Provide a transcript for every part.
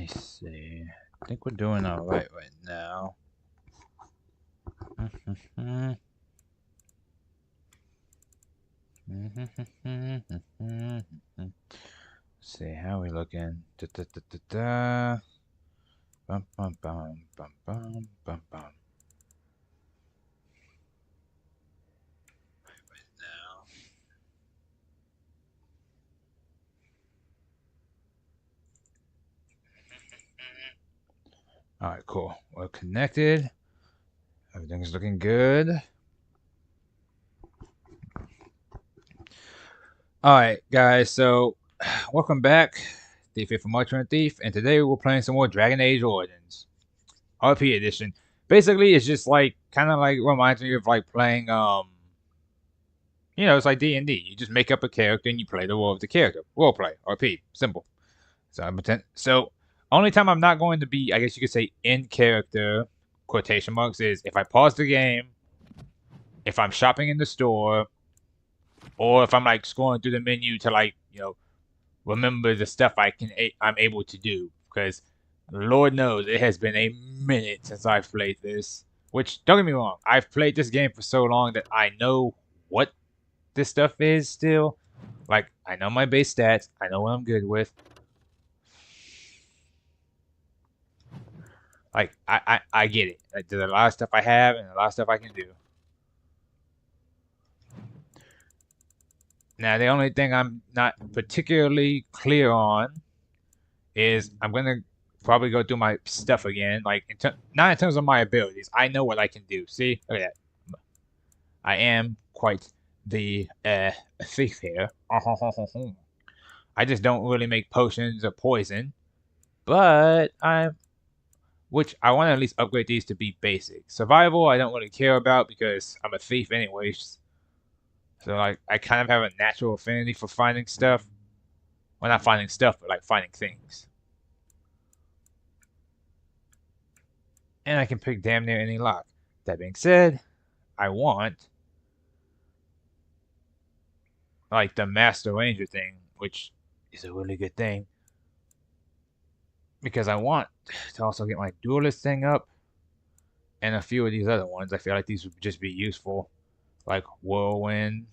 me see. I think we're doing all right now. Let's see, how are we looking? Da, da, da, da, da. Bum, bum, bum, bum, bum, bum, bum. Right now. All right, cool. We're connected. Everything's looking good. All right, guys. So, welcome back, Thief from Marcher and Thief, and today we're playing some more Dragon Age Origins, RP edition. Basically, it's just like kind of like reminds me of like playing it's like D&D. You just make up a character and you play the role of the character. Role play, RP, simple. So only time I'm not going to be, I guess you could say, in character quotation marks is if I pause the game, if I'm shopping in the store, or if I'm like scrolling through the menu to like remember the stuff I'm able to do, because Lord knows it has been a minute since I've played this. Which, don't get me wrong, I've played this game for so long that I know what this stuff is still. Like, I know my base stats, I know what I'm good with. Like, I get it. Like, there's a lot of stuff I have and a lot of stuff I can do. Now, the only thing I'm not particularly clear on is I'm going to probably go through my stuff again. Like, not in terms of my abilities. I know what I can do. See? Look at that. I am quite the thief here. I just don't really make potions or poison. But which I want to at least upgrade these to be basic. Survival, I don't really care about because I'm a thief anyways. So like, I kind of have a natural affinity for finding stuff. Well, not finding stuff, but like finding things. And I can pick damn near any lock. That being said, I want like the Master Ranger thing, which is a really good thing. Because I want to also get my Duelist thing up. And a few of these other ones. I feel like these would just be useful. Like Whirlwind.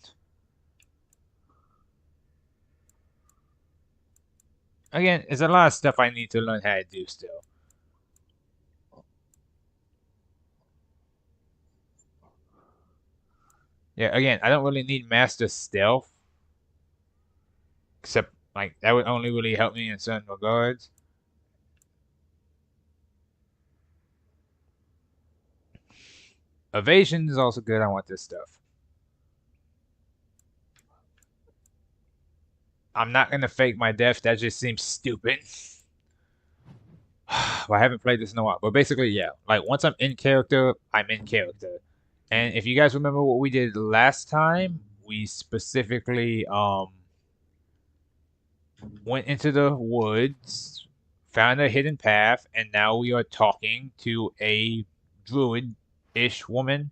Again, there's a lot of stuff I need to learn how to do still. Yeah, again, I don't really need Master Stealth. Except, like, that would only really help me in certain regards. Evasion is also good. I want this stuff. I'm not going to fake my death. That just seems stupid. Well, I haven't played this in a while. But basically, yeah. Like, once I'm in character, I'm in character. And if you guys remember what we did last time, we specifically went into the woods, found a hidden path, and now we are talking to a druid-ish woman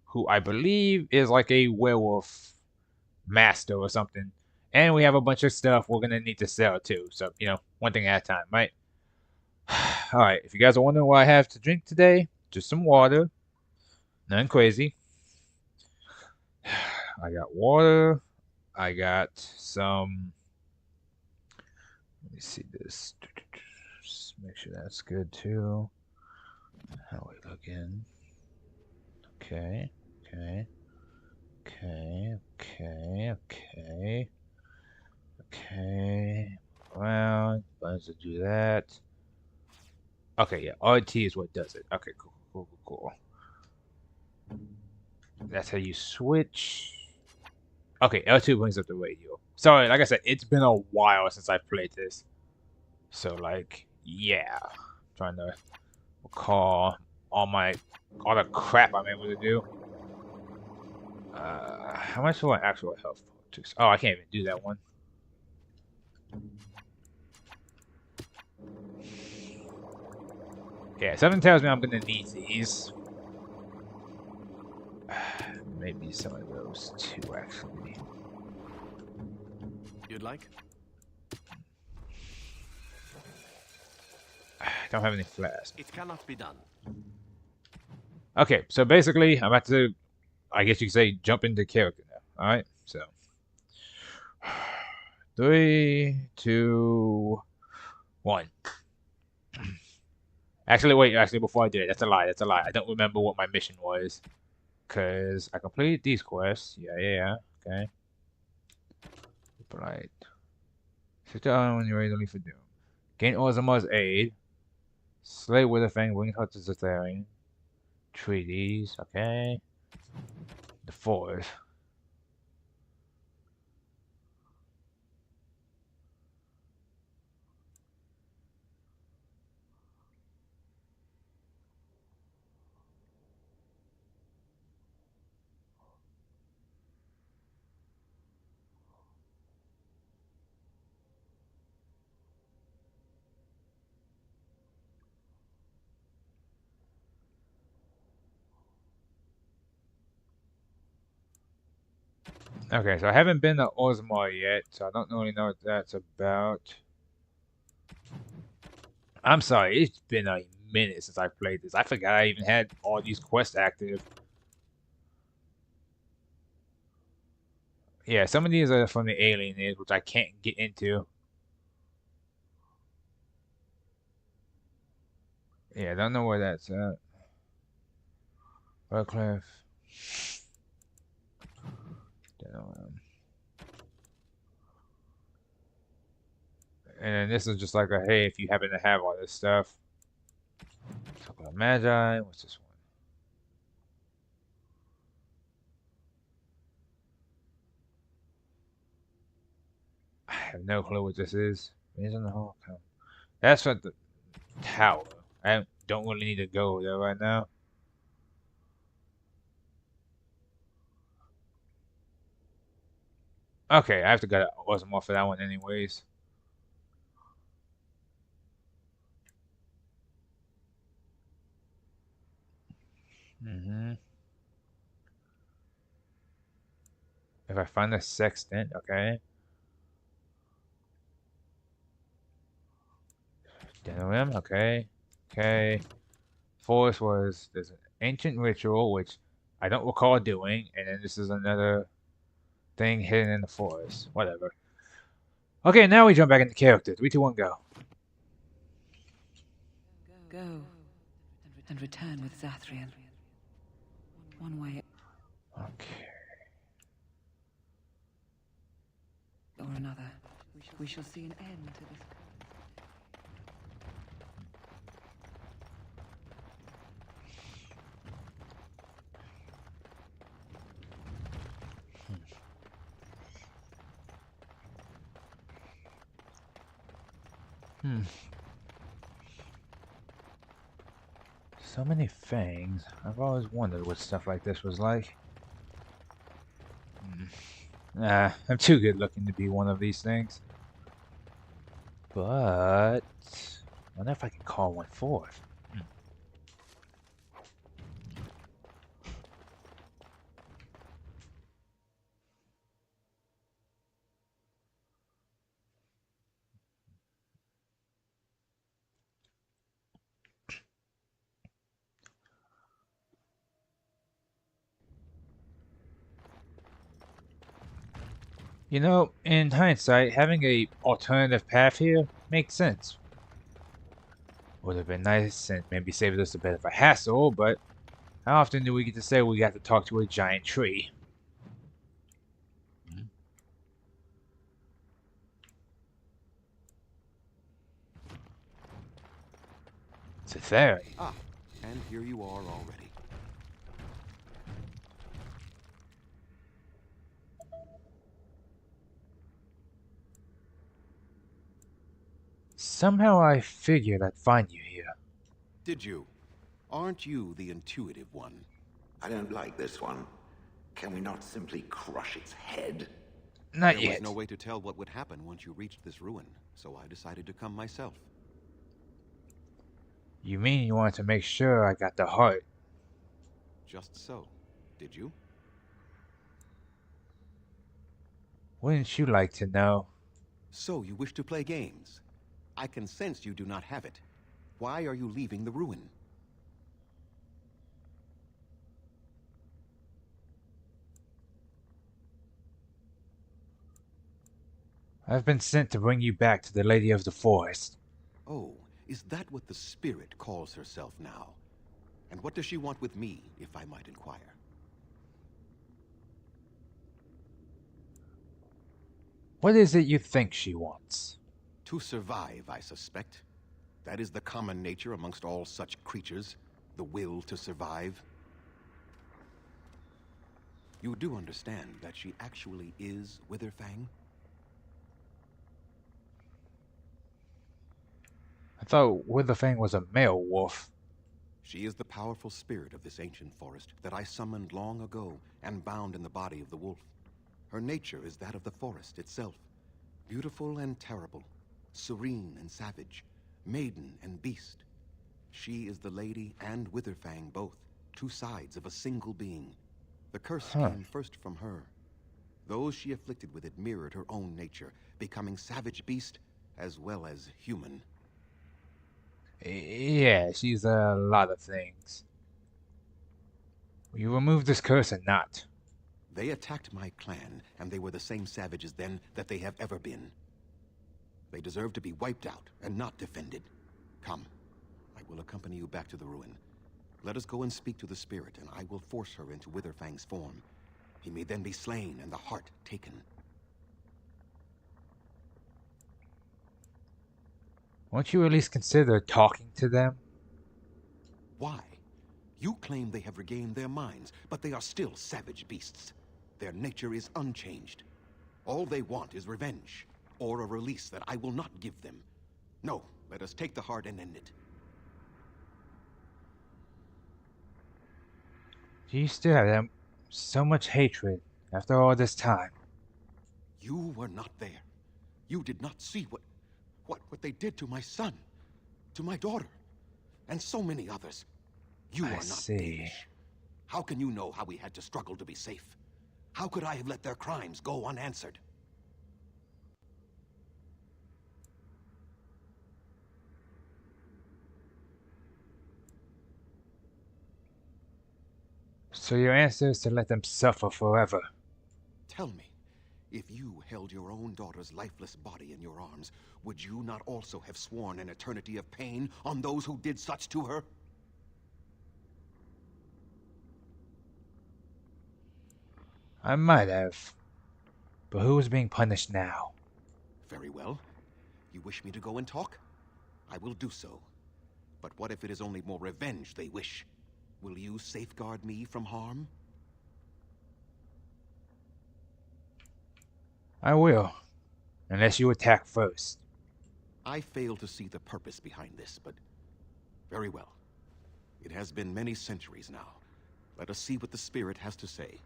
who I believe is like a werewolf master or something. And we have a bunch of stuff we're going to need to sell too. So, one thing at a time, right? Alright, if you guys are wondering what I have to drink today, just some water. Nothing crazy. I got water. I got some... Let me see this. Just make sure that's good too. How are we looking? Okay. Well, let's do that. Okay, yeah, RT is what does it. Okay, cool. That's how you switch. Okay, L2 brings up the radio. Sorry, like I said, it's been a while since I played this. So, like, yeah. I'm trying to recall all the crap I'm able to do. How much do my actual health? Oh, I can't even do that one. Yeah, something tells me I'm gonna need these. Maybe some of those too, actually. You'd like? don't have any flasks. It cannot be done. Okay, so basically, I'm about to, I guess you could say, jump into character now. Alright, so. 3, 2, 1. Actually, wait, before I do it, that's a lie, I don't remember what my mission was. Because I completed these quests. Yeah, okay. Polite. Sit down when you're ready to leave for doom. Gain Ozuma's aid. Slay Witherfang, Winged Hut to Zatharian. Treaties, okay. The fourth. Okay, so I haven't been to Ozmar yet, so I don't really know what that's about. I'm sorry, it's been a minute since I played this. I forgot I even had all these quests active. Yeah, some of these are from the Alienage, which I can't get into. Yeah, I don't know where that's at. Redcliffe. And then this is just like a, hey, if you happen to have all this stuff. Talk about Magi. What's this one? I have no clue what this is. It's in the hall. That's at the tower. I don't really need to go there right now. Okay, I have to go to Osmore for that one anyways. If I find the sextant, okay. Denim, okay. Okay. Forest was, there's an ancient ritual, which I don't recall doing, and then this is another thing hidden in the forest. Whatever. Okay, now we jump back into character. 3, 2, 1, go. Go and return with Zathrian. One way Okay. or another. We shall see an end to this. So many fangs. I've always wondered what stuff like this was like. Nah, I'm too good looking to be one of these things. But I wonder if I can call one forth. You know, in hindsight, having a alternative path here makes sense. Would have been nice and maybe saved us a bit of a hassle, but how often do we get to say we got to talk to a giant tree? It's a fairy. Ah, and here you are already. Somehow I figured I'd find you here. Did you? Aren't you the intuitive one? I don't like this one. Can we not simply crush its head? Not There yet. was no way to tell what would happen once you reached this ruin, so I decided to come myself. You mean you wanted to make sure I got the heart? Just so. Did you? Wouldn't you like to know? So you wish to play games? I can sense you do not have it. Why are you leaving the ruin? I've been sent to bring you back to the Lady of the Forest. Oh, is that what the spirit calls herself now? And what does she want with me, if I might inquire? What is it you think she wants? To survive, I suspect. That is the common nature amongst all such creatures, the will to survive. You do understand that she actually is Witherfang? I thought Witherfang was a male wolf. She is the powerful spirit of this ancient forest that I summoned long ago and bound in the body of the wolf. Her nature is that of the forest itself, beautiful and terrible, serene and savage, maiden and beast. She is the lady and Witherfang both, two sides of a single being. The curse came first from her. Those she afflicted with it mirrored her own nature, becoming savage beast as well as human. Yeah, she's a lot of things. Will you remove this curse or not? They attacked my clan, and they were the same savages then that they have ever been. They deserve to be wiped out and not defended. Come, I will accompany you back to the ruin. Let us go and speak to the spirit, and I will force her into Witherfang's form. He may then be slain and the heart taken. Won't you at least consider talking to them? Why? You claim they have regained their minds, but they are still savage beasts. Their nature is unchanged. All they want is revenge, or a release that I will not give them. No, let us take the heart and end it. Do you still have them so much hatred after all this time? You were not there. You did not see what they did to my son, to my daughter, and so many others. You are not Danish. How can you know how we had to struggle to be safe? How could I have let their crimes go unanswered? So your answer is to let them suffer forever. Tell me, if you held your own daughter's lifeless body in your arms, would you not also have sworn an eternity of pain on those who did such to her? I might have. But who is being punished now? Very well. You wish me to go and talk? I will do so. But what if it is only more revenge they wish? Will you safeguard me from harm? I will. Unless you attack first. I fail to see the purpose behind this, but very well. It has been many centuries now. Let us see what the spirit has to say.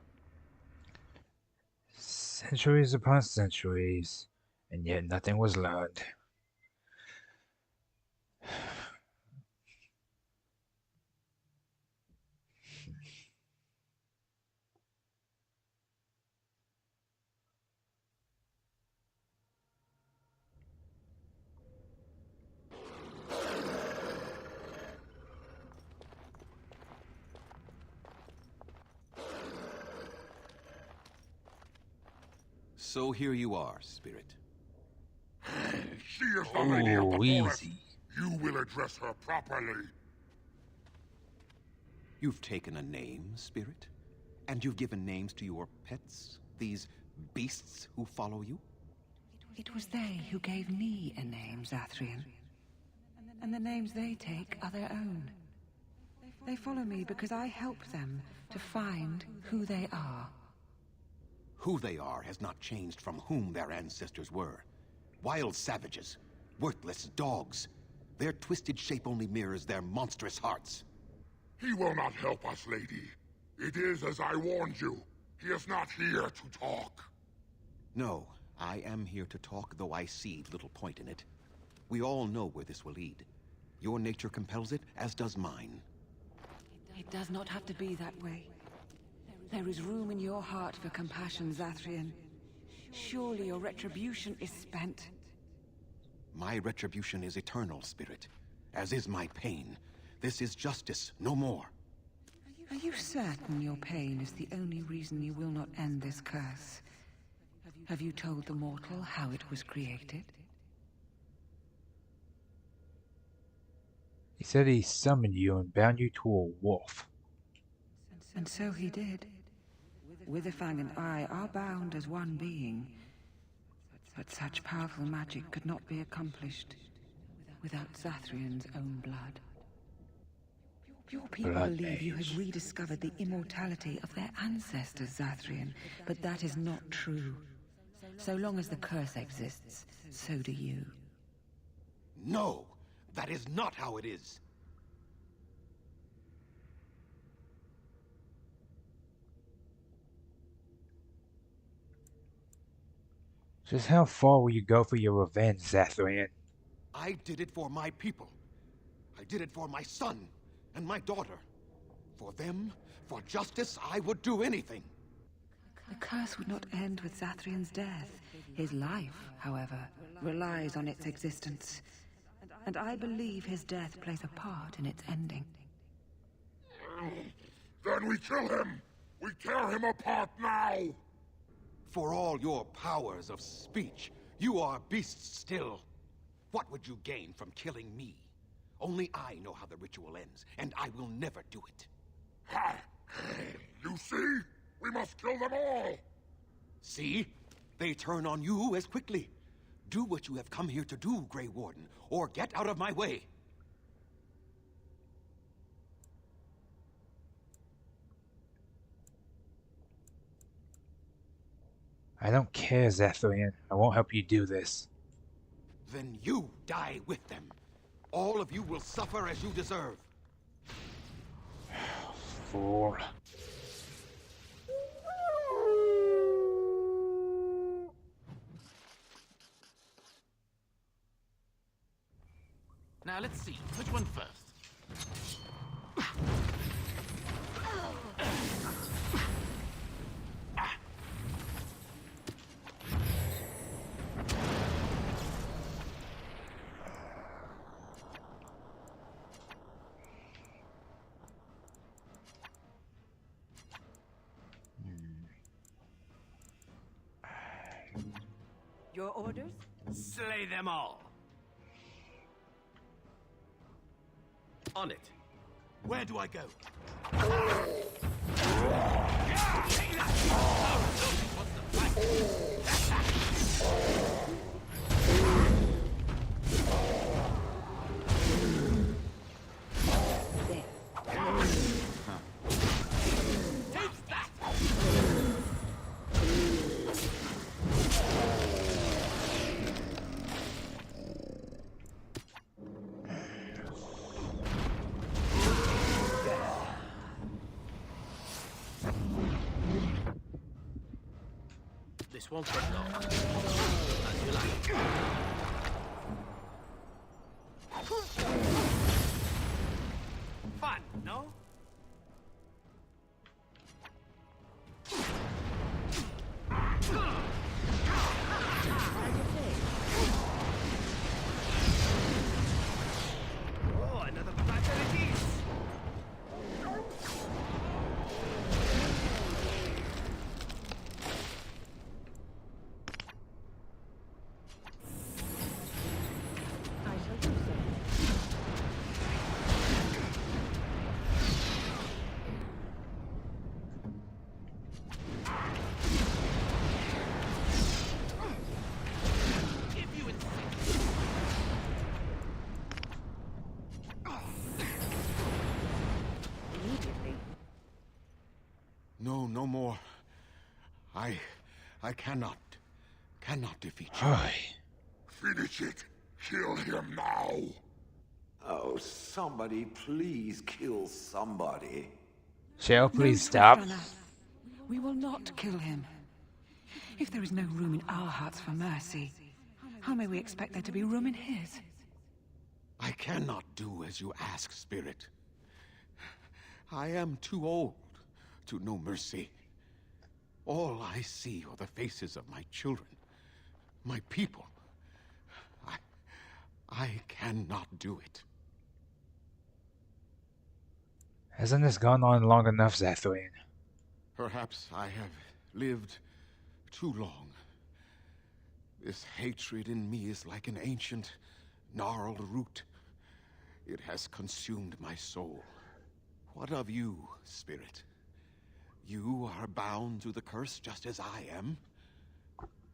Centuries upon centuries, and yet nothing was learned. So here you are, spirit. She is the lady of the forest. Easy. You will address her properly. You've taken a name, spirit? And you've given names to your pets? These beasts who follow you? It was they who gave me a name, Zathrian. And the names they take are their own. They follow me because I help them to find who they are. Who they are has not changed from whom their ancestors were. Wild savages, worthless dogs. Their twisted shape only mirrors their monstrous hearts. He will not help us, lady. It is as I warned you. He is not here to talk. No, I am here to talk, though I see little point in it. We all know where this will lead. Your nature compels it, as does mine. It does not have to be that way. There is room in your heart for compassion, Zathrian. Surely your retribution is spent. My retribution is eternal, spirit. as is my pain. This is justice, no more. Are you certain your pain is the only reason you will not end this curse? Have you told the mortal how it was created? He said he summoned you and bound you to a wolf. And so he did. Witherfang and I are bound as one being. But such powerful magic could not be accomplished without Zathrian's own blood. Your people believe you have rediscovered the immortality of their ancestors, Zathrian, but that is not true. So long as the curse exists, so do you. No, that is not how it is. Just how far will you go for your revenge, Zathrian? I did it for my people. I did it for my son and my daughter. For them, for justice, I would do anything. The curse would not end with Zathrian's death. His life, however, relies on its existence. And I believe his death plays a part in its ending. Then we kill him! We tear him apart now! For all your powers of speech, you are beasts still. What would you gain from killing me? Only I know how the ritual ends, and I will never do it. Ha! You see? We must kill them all! See? They turn on you as quickly. Do what you have come here to do, Grey Warden, or get out of my way. I don't care, Zathrian. I won't help you do this. Then you die with them. All of you will suffer as you deserve. Fool. Now let's see, which one first? Your orders? Slay them all! On it. Where do I go? This won't take long. As you like. Fun, no? Oh, another platter it is! No, no more. I cannot defeat you. Finish it! Kill him now! Oh, somebody please kill somebody. Shall please No, stop? Twilight. We will not kill him. If there is no room in our hearts for mercy, how may we expect there to be room in his? I cannot do as you ask, Spirit. I am too old to know mercy. All I see are the faces of my children, my people. I cannot do it. Hasn't this gone on long enough, Zathorian? Perhaps I have lived too long. This hatred in me is like an ancient, gnarled root. It has consumed my soul. What of you, spirit? You are bound to the curse just as I am.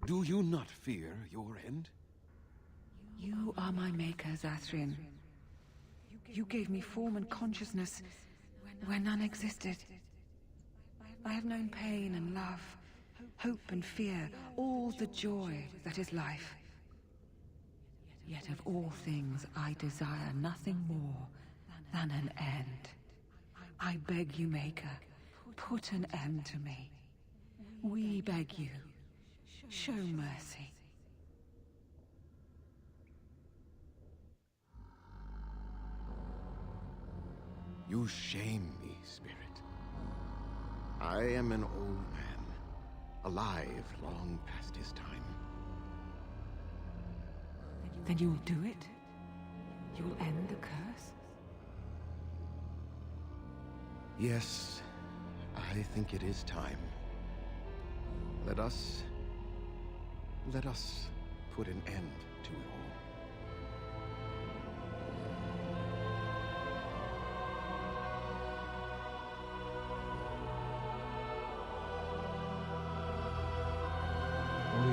Do you not fear your end? You are my maker, Zathrian. You gave me form and consciousness where none existed. I have known pain and love, hope and fear, all the joy that is life. Yet of all things I desire nothing more than an end. I beg you, Maker, put an end to me. We beg you, show mercy. You shame me, spirit. I am an old man, alive long past his time. Then you'll do it? You'll end the curse? Yes, I think it is time. Let us put an end to it all.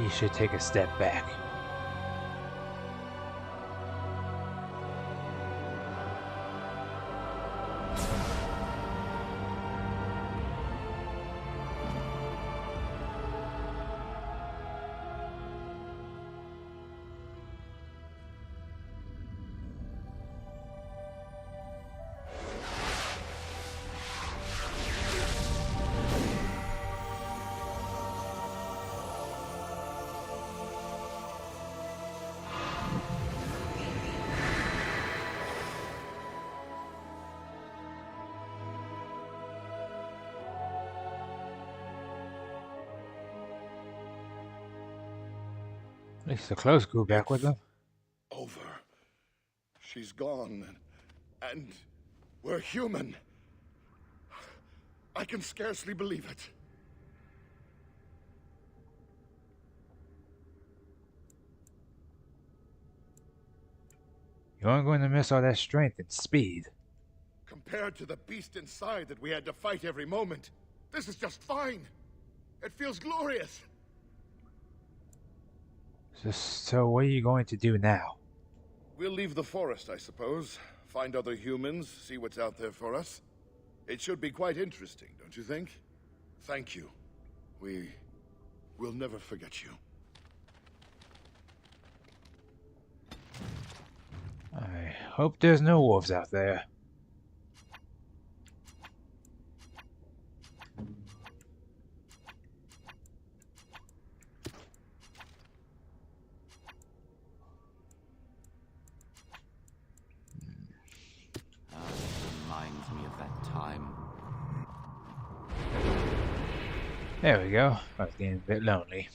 We should take a step back. At least the clothes grew back with them. Over. She's gone. And we're human. I can scarcely believe it. You aren't going to miss all that strength and speed. Compared to the beast inside that we had to fight every moment, this is just fine. It feels glorious. So what are you going to do now? We'll leave the forest, I suppose. Find other humans, see what's out there for us. It should be quite interesting, don't you think? Thank you. We'll never forget you. I hope there's no wolves out there. Reminds me of that time. There we go. I was getting a bit lonely.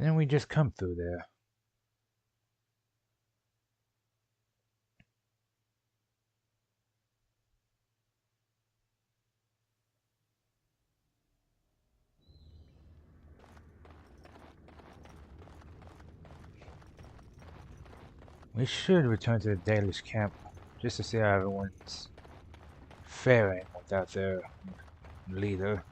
Then we just come through there. We should return to the Dalish camp just to see how everyone's faring without their leader.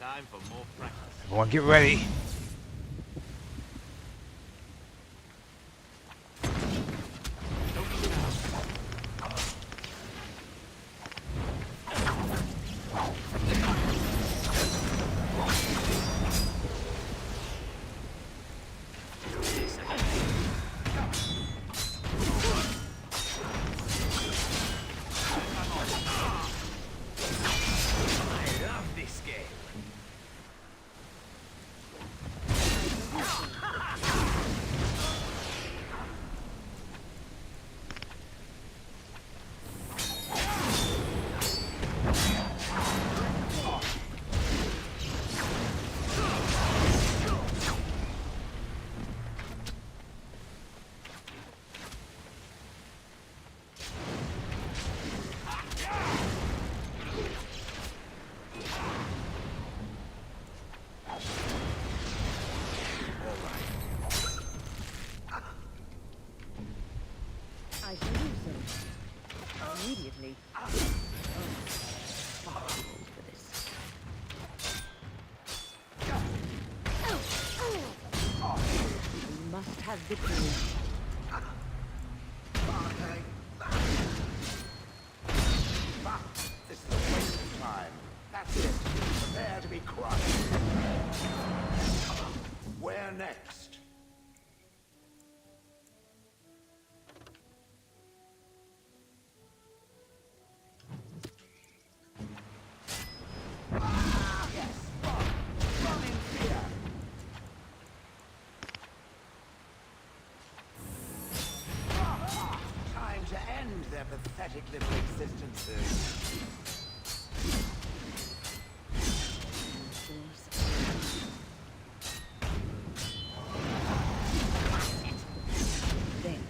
Time for more practice. Everyone get ready. I shall do so. Immediately. Oh, far too old for this. We must have victory. This is a waste of time. That's it. Prepare to be crushed. Where next? Time to end their pathetic little existences. Then,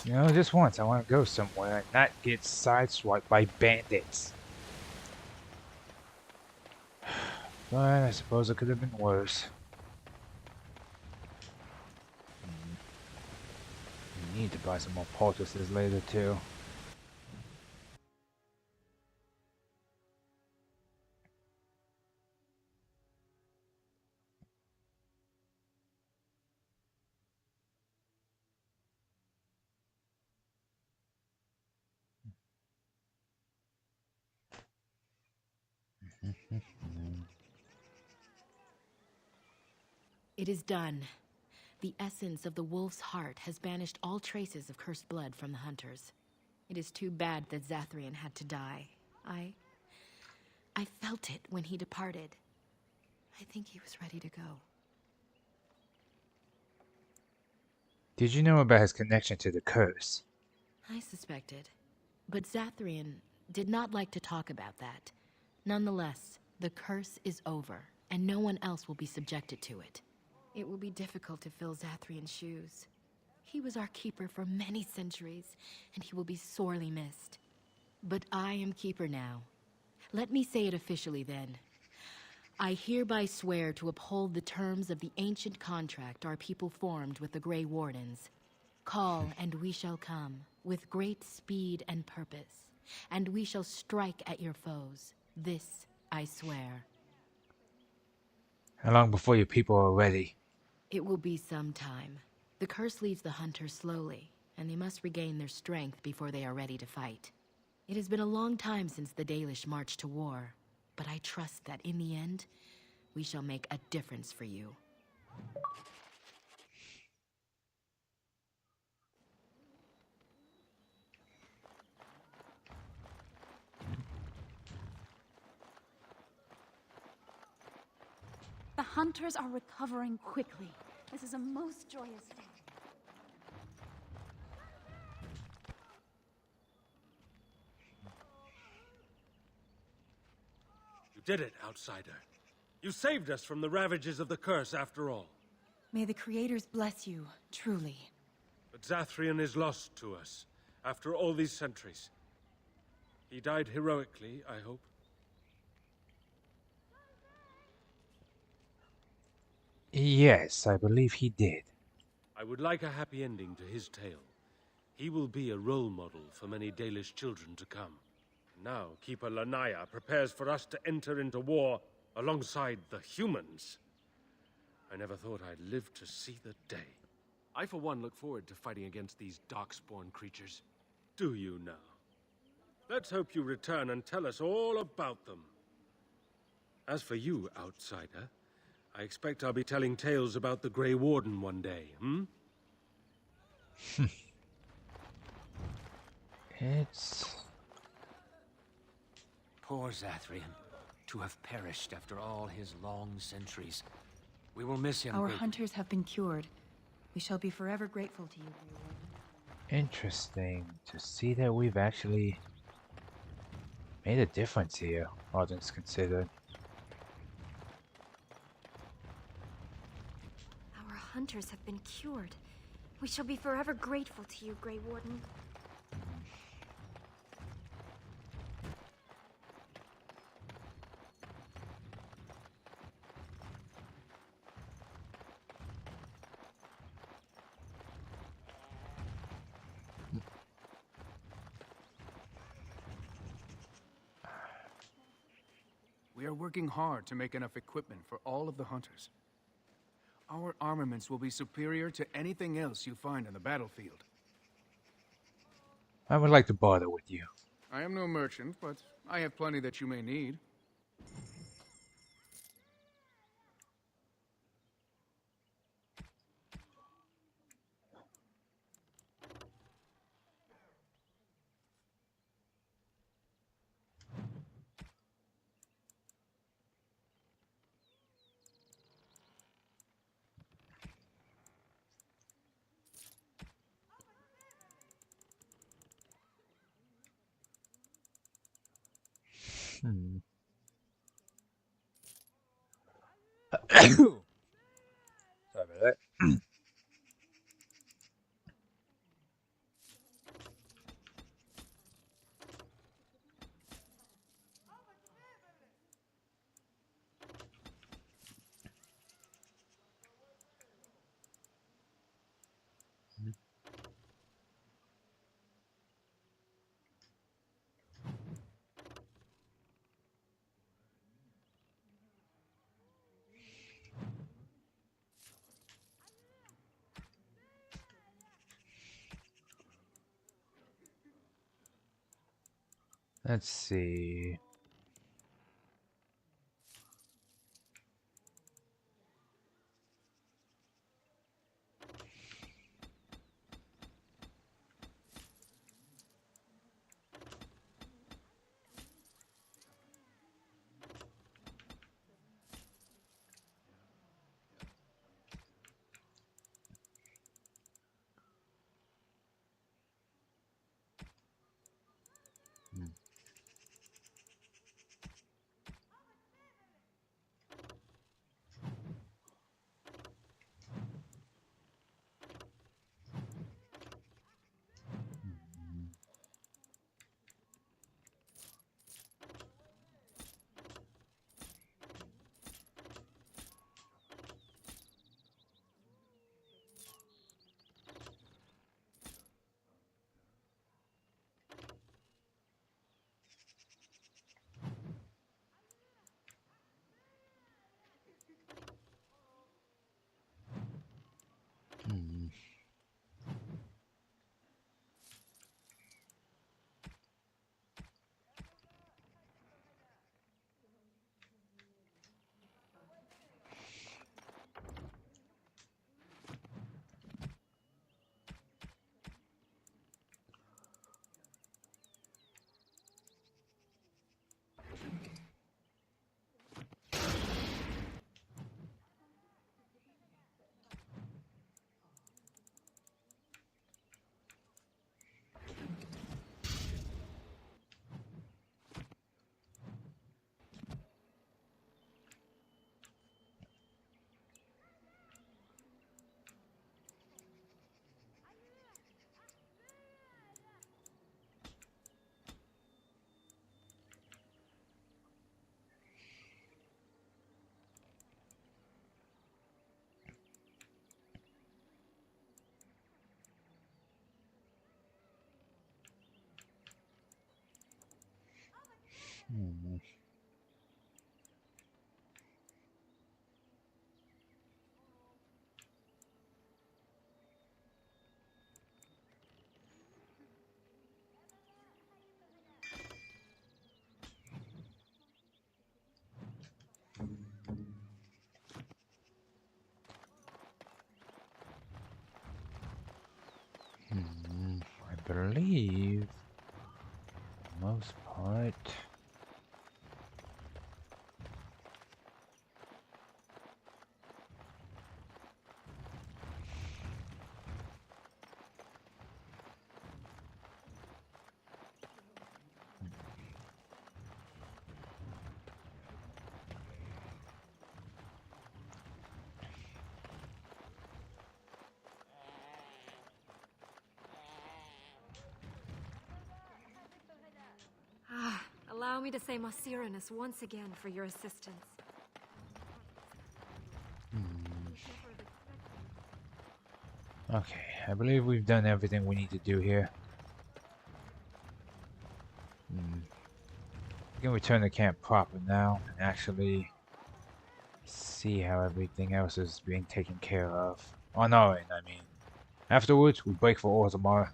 You know, just once I want to go somewhere and not get sideswiped by bandits. But I suppose it could have been worse. You need to buy some more poultices later too. It is done. The essence of the wolf's heart has banished all traces of cursed blood from the hunters. It is too bad that Zathrian had to die. I felt it when he departed. I think he was ready to go. Did you know about his connection to the curse? I suspected. But Zathrian did not like to talk about that. Nonetheless, the curse is over, and no one else will be subjected to it. It will be difficult to fill Zathrian's shoes. He was our keeper for many centuries, and he will be sorely missed. But I am keeper now. Let me say it officially then. I hereby swear to uphold the terms of the ancient contract our people formed with the Grey Wardens. Call, and we shall come, with great speed and purpose, and we shall strike at your foes. This I swear. How long before your people are ready? It will be some time. The curse leaves the hunters slowly, and they must regain their strength before they are ready to fight. It has been a long time since the Dalish marched to war, but I trust that in the end, we shall make a difference for you. The hunters are recovering quickly. This is a most joyous day. You did it, outsider. You saved us from the ravages of the curse after all. May the creators bless you, truly. But Zathrian is lost to us, after all these centuries. He died heroically, I hope. Yes, I believe he did. I would like a happy ending to his tale. He will be a role model for many Dalish children to come. Now, Keeper Lanaya prepares for us to enter into war alongside the humans. I never thought I'd live to see the day. I, for one, look forward to fighting against these darkspawn creatures. Do you now? Let's hope you return and tell us all about them. As for you, outsider, I expect I'll be telling tales about the Grey Warden one day, hmm? It's... Poor Zathrian, to have perished after all his long centuries. We will miss him Our greatly. hunters have been cured. We shall be forever grateful to you, Grey Warden. interesting to see that we've actually made a difference here, all things considered. Our hunters have been cured. We shall be forever grateful to you, Grey Warden. We are working hard to make enough equipment for all of the hunters. Our armaments will be superior to anything else you find on the battlefield. I would like to barter with you. I am no merchant, but I have plenty that you may need. Sorry about that. Let's see. Hmm. I believe, for the most part. Allow me to say Masiranus once again for your assistance. Okay, I believe we've done everything we need to do here. We can return to camp proper now and actually see how everything else is being taken care of. On our end, I mean. Afterwards, we break for Orzammar.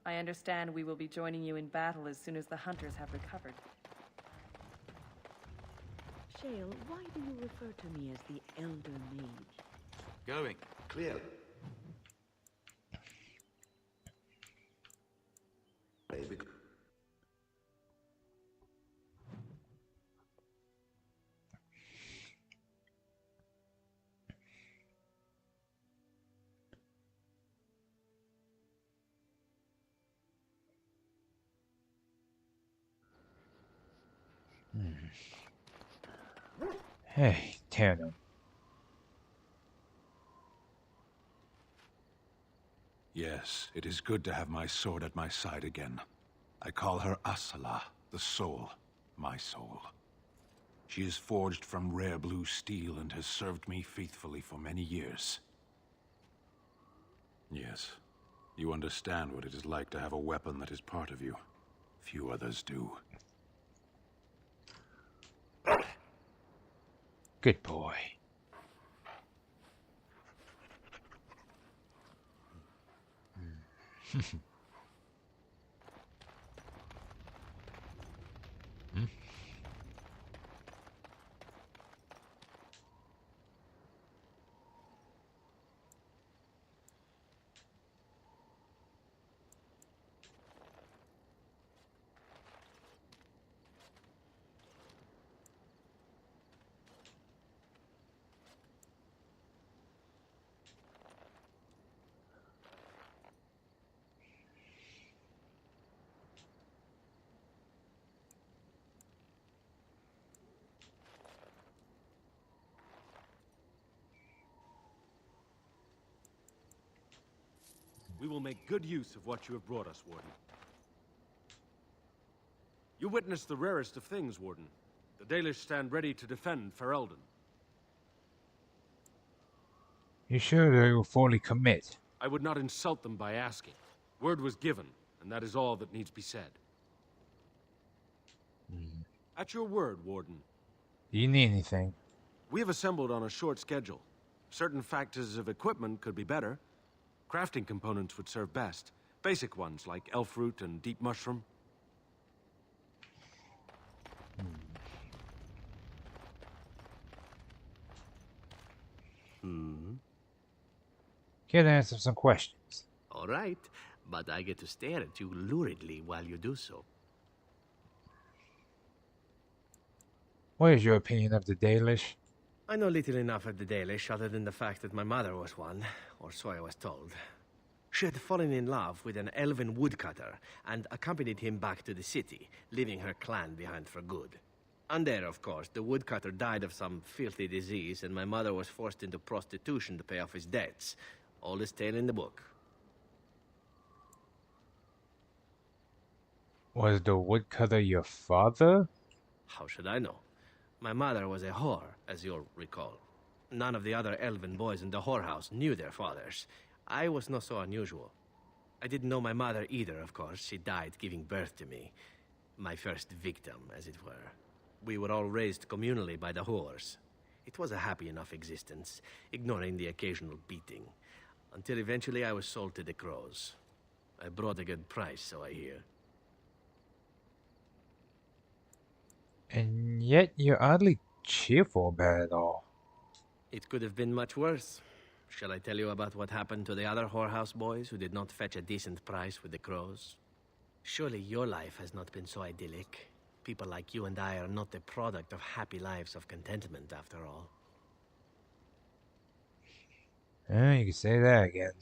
I understand we will be joining you in battle as soon as the hunters have recovered. Shale, why do you refer to me as the Elder Mage? Going. Clear. Baby. Hey, Tiernan. Yes, it is good to have my sword at my side again. I call her Asala, the soul, my soul. She is forged from rare blue steel and has served me faithfully for many years. Yes, you understand what it is like to have a weapon that is part of you. Few others do. Good boy. We will make good use of what you have brought us, Warden. You witnessed the rarest of things, Warden. The Dalish stand ready to defend Ferelden. You sure they will fully commit? I would not insult them by asking. Word was given, and that is all that needs be said. At your word, Warden. Do you need anything? We have assembled on a short schedule. Certain factors of equipment could be better. Crafting components would serve best. Basic ones like elf root and deep mushroom. Here to answer some questions. All right, but I get to stare at you luridly while you do so. What is your opinion of the Dalish? I know little enough of the Dalish other than the fact that my mother was one, or so I was told. She had fallen in love with an elven woodcutter and accompanied him back to the city, leaving her clan behind for good. And there, of course, the woodcutter died of some filthy disease and my mother was forced into prostitution to pay off his debts. Oldest tale in the book. Was the woodcutter your father? How should I know? My mother was a whore, as you'll recall. None of the other elven boys in the whorehouse knew their fathers. I was not so unusual. I didn't know my mother either, of course. She died giving birth to me. My first victim, as it were. We were all raised communally by the whores. It was a happy enough existence, ignoring the occasional beating. Until eventually I was sold to the crows. I brought a good price, so I hear. And yet you're oddly cheerful about it all. It could have been much worse. Shall I tell you about what happened to the other whorehouse boys who did not fetch a decent price with the crows? Surely your life has not been so idyllic. People like you and I are not the product of happy lives of contentment, after all. You can say that again.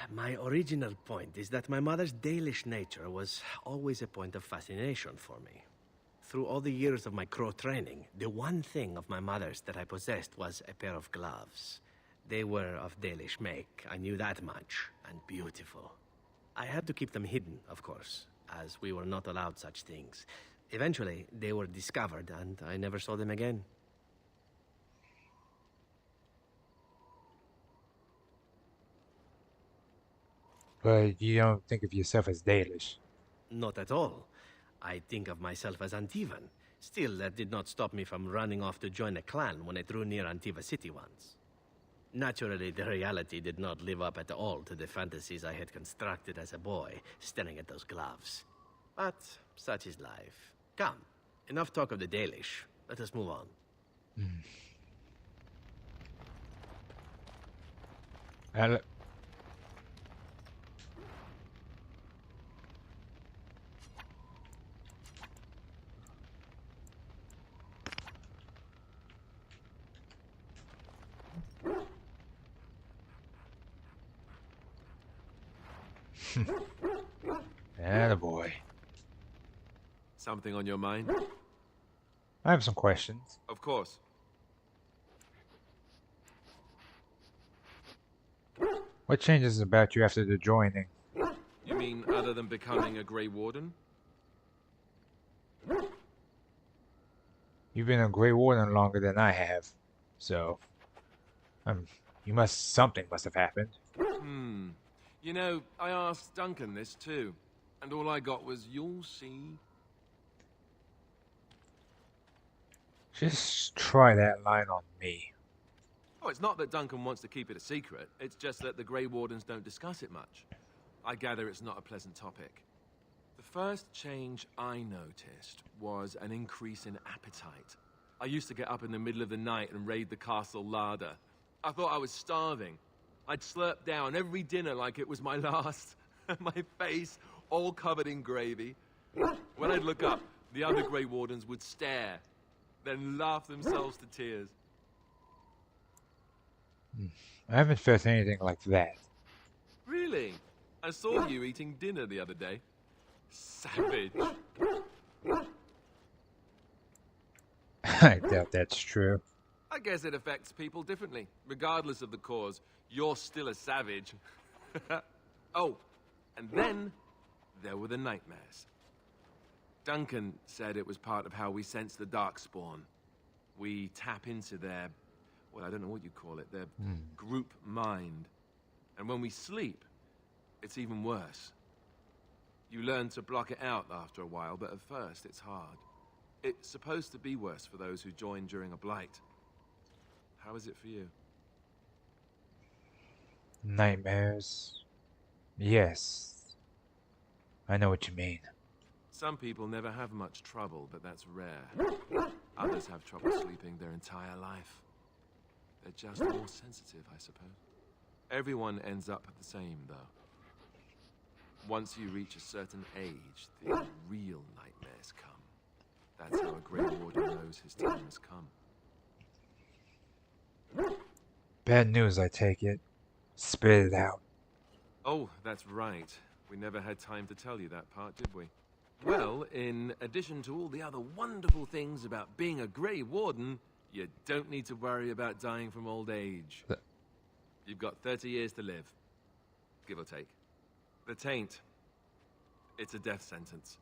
My original point is that my mother's Dalish nature was always a point of fascination for me. Through all the years of my crow training, the one thing of my mother's that I possessed was a pair of gloves. They were of Dalish make, I knew that much, and beautiful. I had to keep them hidden, of course, as we were not allowed such things. Eventually, they were discovered, and I never saw them again. But you don't think of yourself as Dalish. Not at all. I think of myself as Antivan. Still, that did not stop me from running off to join a clan when I drew near Antiva City once. Naturally, the reality did not live up at all to the fantasies I had constructed as a boy, staring at those gloves. But such is life. Come, enough talk of the Dalish. Let us move on. Attaboy. Something on your mind? I have some questions. Of course. What changes about you after the joining? You mean other than becoming a Grey Warden? You've been a Grey Warden longer than I have, so something must have happened. You know, I asked Duncan this too, and all I got was, "You'll see." Just try that line on me. Oh, it's not that Duncan wants to keep it a secret. It's just that the Grey Wardens don't discuss it much. I gather it's not a pleasant topic. The first change I noticed was an increase in appetite. I used to get up in the middle of the night and raid the castle larder. I thought I was starving. I'd slurp down every dinner like it was my last. My face all covered in gravy. When I'd look up, the other Grey Wardens would stare, then laugh themselves to tears. I haven't felt anything like that. Really? I saw you eating dinner the other day. Savage. I doubt that's true. I guess it affects people differently. Regardless of the cause, you're still a savage. Oh, and then there were the nightmares. Duncan said it was part of how we sense the Darkspawn. We tap into their, well, I don't know what you call it, their group mind. And when we sleep, it's even worse. You learn to block it out after a while, but at first it's hard. It's supposed to be worse for those who join during a blight. How is it for you? Nightmares. Yes. I know what you mean. Some people never have much trouble, but that's rare. Others have trouble sleeping their entire life. They're just more sensitive, I suppose. Everyone ends up the same, though. Once you reach a certain age, the real nightmares come. That's how a Grey Warden knows his time has come. Bad news, I take it. Spit it out. Oh, that's right. We never had time to tell you that part, did we? Well, in addition to all the other wonderful things about being a Grey Warden, you don't need to worry about dying from old age. You've got 30 years to live, give or take. The taint, it's a death sentence.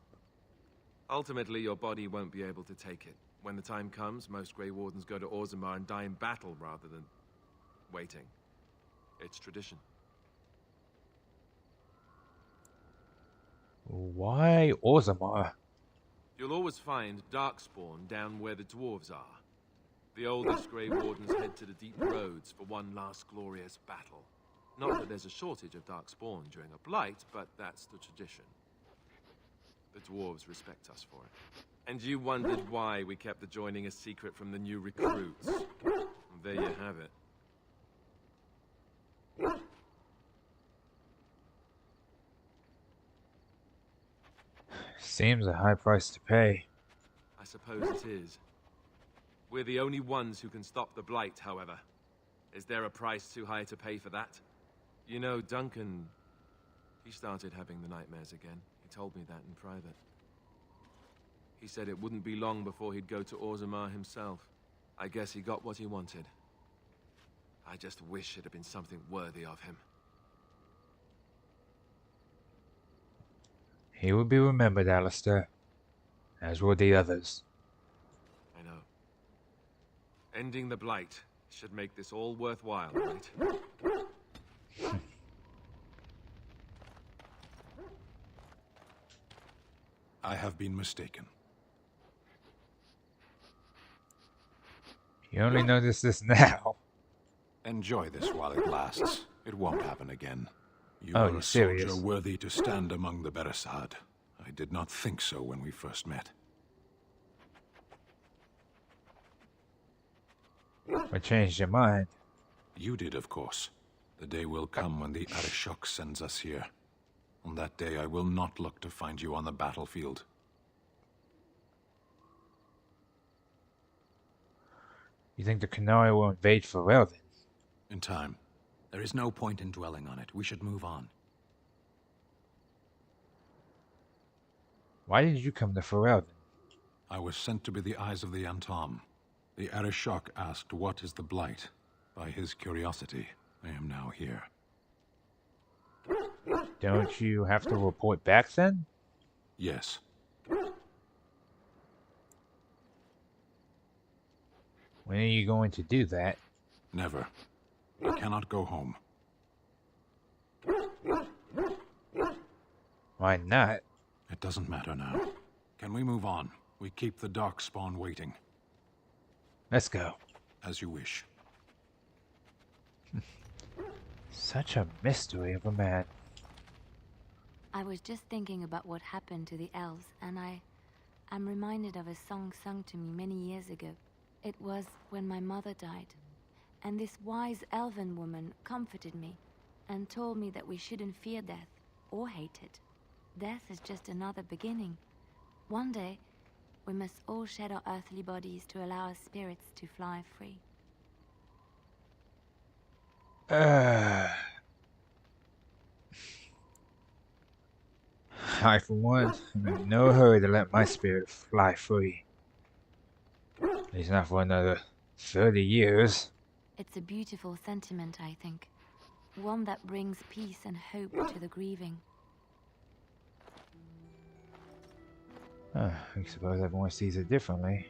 Ultimately, your body won't be able to take it. When the time comes, most Grey Wardens go to Orzammar and die in battle rather than waiting. It's tradition. Why Orzammar? You'll always find Darkspawn down where the Dwarves are. The oldest Grey Wardens head to the deep roads for one last glorious battle. Not that there's a shortage of Darkspawn during a blight, but that's the tradition. The Dwarves respect us for it. And you wondered why we kept the joining a secret from the new recruits. And there you have it. Seems a high price to pay. I suppose it is. We're the only ones who can stop the blight, however. Is there a price too high to pay for that? You know, Duncan... he started having the nightmares again. He told me that in private. He said it wouldn't be long before he'd go to Orzammar himself. I guess he got what he wanted. I just wish it had been something worthy of him. He will be remembered, Alistair. As will the others. I know. Ending the blight should make this all worthwhile, right? I have been mistaken. You only notice this now. Enjoy this while it lasts. It won't happen again. You Oh, are you're a serious? soldier worthy to stand among the Beresad. I did not think so when we first met. What changed your mind? You did, of course. The day will come when the Arishok sends us here. On that day, I will not look to find you on the battlefield. You think the Canary will invade Pharrell then? In time. There is no point in dwelling on it. We should move on. Why did you come to Pharrell then? I was sent to be the eyes of the Antom. The Arishok asked, "What is the Blight?" By his curiosity, I am now here. Don't you have to report back then? Yes. When are you going to do that? Never. I cannot go home. Why not? It doesn't matter now. Can we move on? We keep the Darkspawn waiting. Let's go. As you wish. Such a mystery of a man. I was just thinking about what happened to the elves, and I'm reminded of a song sung to me many years ago. It was when my mother died, and this wise elven woman comforted me and told me that we shouldn't fear death or hate it. Death is just another beginning. One day, we must all shed our earthly bodies to allow our spirits to fly free. I, for one, am in no hurry to let my spirit fly free. At least not for another 30 years. It's a beautiful sentiment, I think. One that brings peace and hope to the grieving. I suppose everyone sees it differently.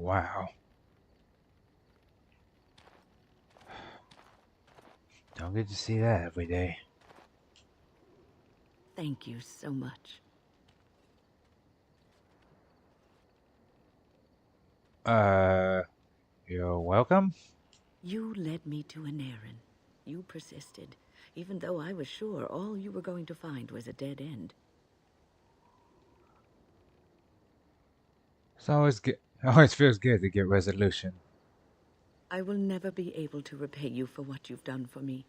wow. Don't get to see that every day. Thank you so much. You're welcome? You led me to an errand. You persisted, even though I was sure all you were going to find was a dead end. It's always good. Always feels good to get resolution. I will never be able to repay you for what you've done for me.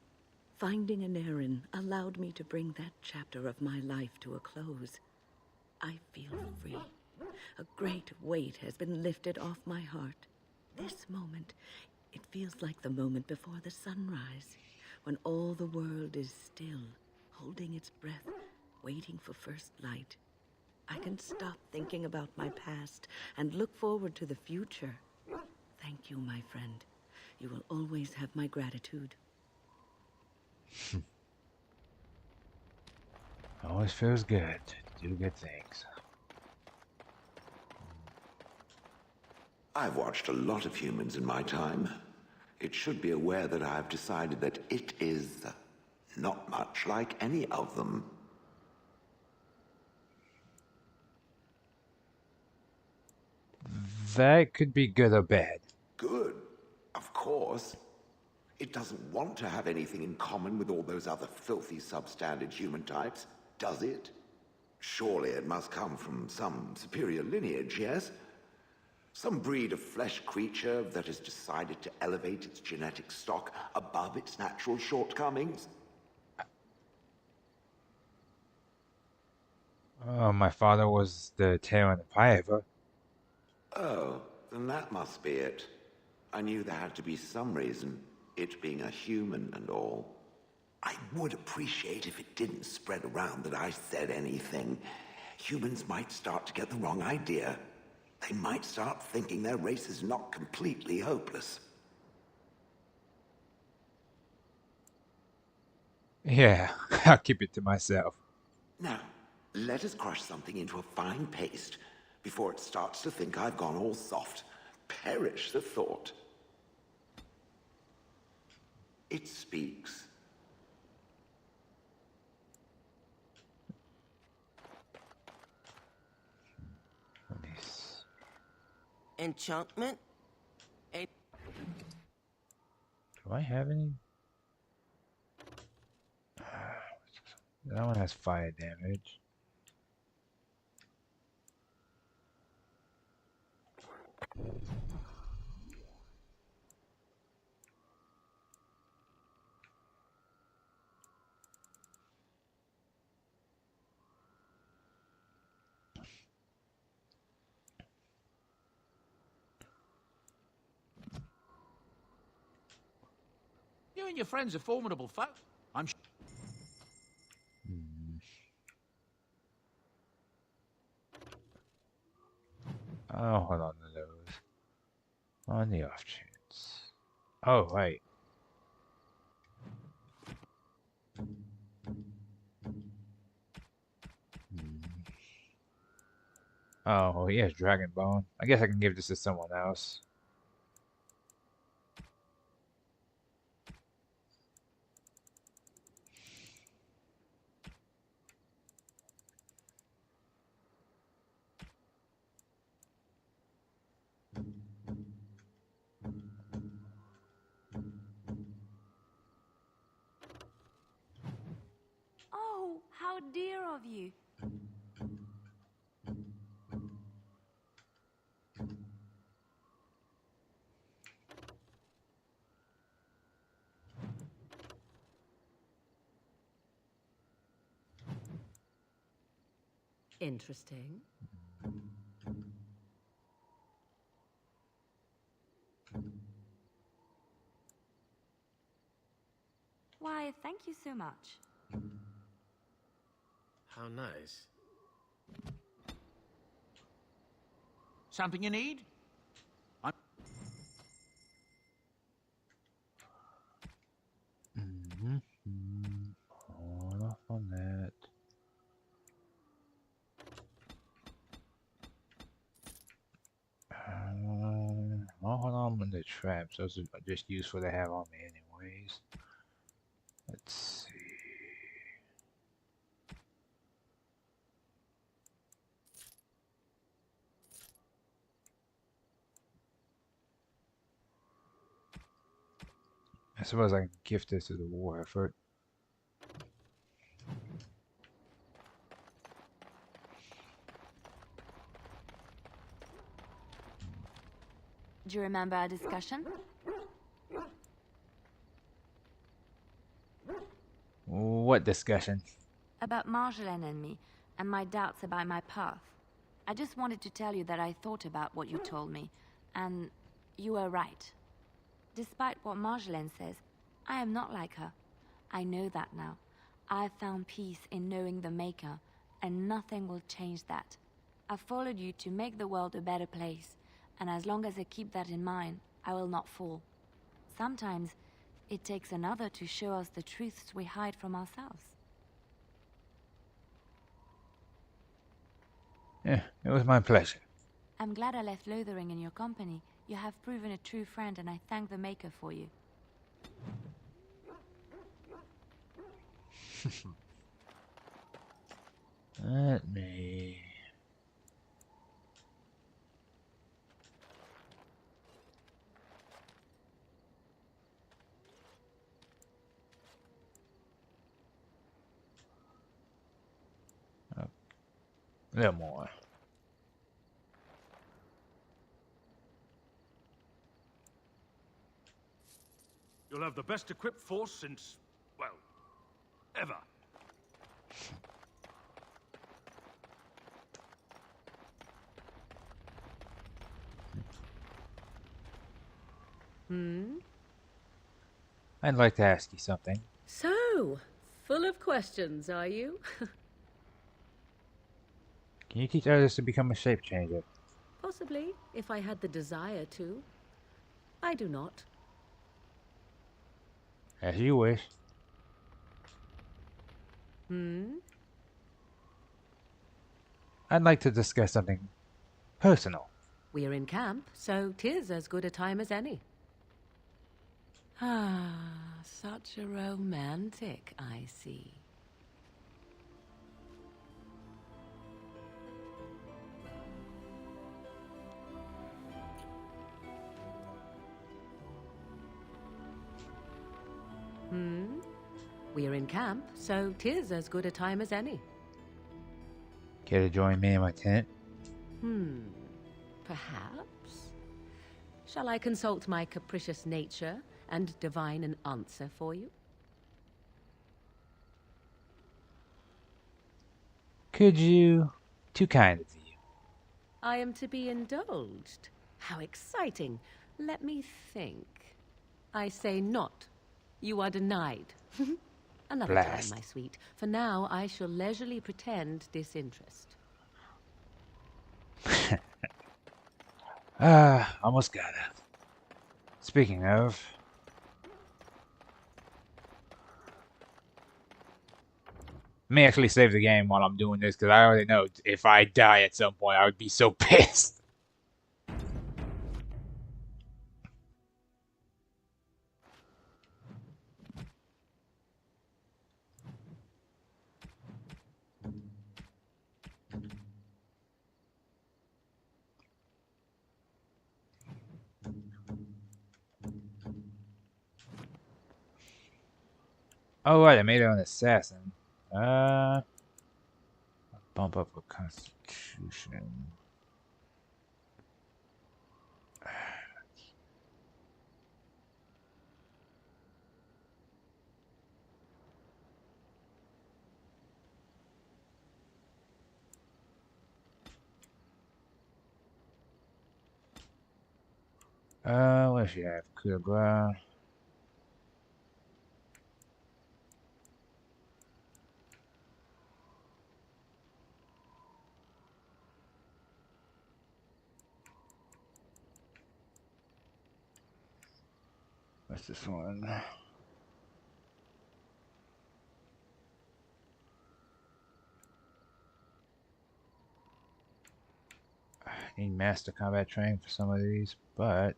Finding an errand allowed me to bring that chapter of my life to a close. I feel free. A great weight has been lifted off my heart. This moment, it feels like the moment before the sunrise, when all the world is still, holding its breath, waiting for first light. I can stop thinking about my past and look forward to the future. Thank you, my friend. You will always have my gratitude. Always feels good to do good things. I've watched a lot of humans in my time. It should be aware that I've decided that it is not much like any of them. That could be good or bad. Good, of course. It doesn't want to have anything in common with all those other filthy substandard human types, does it? Surely it must come from some superior lineage, yes? Some breed of flesh creature that has decided to elevate its genetic stock above its natural shortcomings? Oh, my father was the tail on the piper. Oh, then that must be it. I knew there had to be some reason, it being a human and all. I would appreciate if it didn't spread around that I said anything. Humans might start to get the wrong idea. They might start thinking their race is not completely hopeless. Yeah, I'll keep it to myself. Now, let us crush something into a fine paste before it starts to think I've gone all soft. Perish the thought. It speaks. Enchantment? Do I have any? That one has fire damage. You and your friends are formidable foe. I'm sure. Oh, hold on to those. On the off chance. Oh, right. Oh, he has Dragon Bone. I guess I can give this to someone else. Oh, how dear of you. Interesting. Why, thank you so much. How nice. Something you need? Hold off on that. the traps. Those are just useful to have on me anyways. Let's see. I suppose I can gift this to the war effort. Do you remember our discussion? What discussion? About Marjolaine and me, and my doubts about my path. I just wanted to tell you that I thought about what you told me, and you were right. Despite what Marjolaine says, I am not like her. I know that now. I found peace in knowing the Maker, and nothing will change that. I followed you to make the world a better place, and as long as I keep that in mind, I will not fall. Sometimes, it takes another to show us the truths we hide from ourselves. Yeah, it was my pleasure. I'm glad I left Lothering in your company. You have proven a true friend, and I thank the Maker for you. Let me... A little more. You'll have the best equipped force since, well, ever. I'd like to ask you something. So, full of questions, are you? Can you teach others to become a shape changer? Possibly, if I had the desire to. I do not. As you wish. I'd like to discuss something personal. We're in camp, so 'tis as good a time as any. Ah, such a romantic, I see. We're in camp, so 'tis as good a time as any. Care to join me in my tent? Perhaps. Shall I consult my capricious nature and divine an answer for you? Could you? Too kind of you. I am to be indulged. How exciting. Let me think. I say not. You are denied. Another Blast. time, my sweet. For now, I shall leisurely pretend disinterest. Almost got it. Speaking of... I may actually save the game while I'm doing this, because I already know if I die at some point, I would be so pissed. Oh, right, I made it an assassin. Bump up a constitution. What does she have? Coup de grace. What's this one? Need master combat training for some of these, but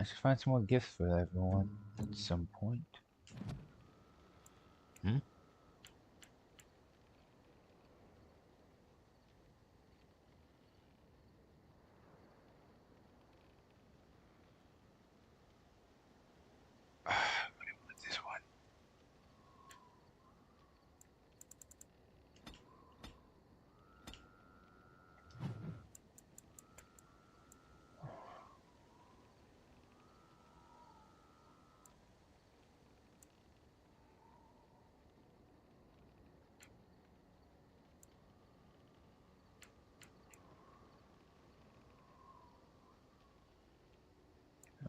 should find some more gifts for everyone at some point. Hmm? This one.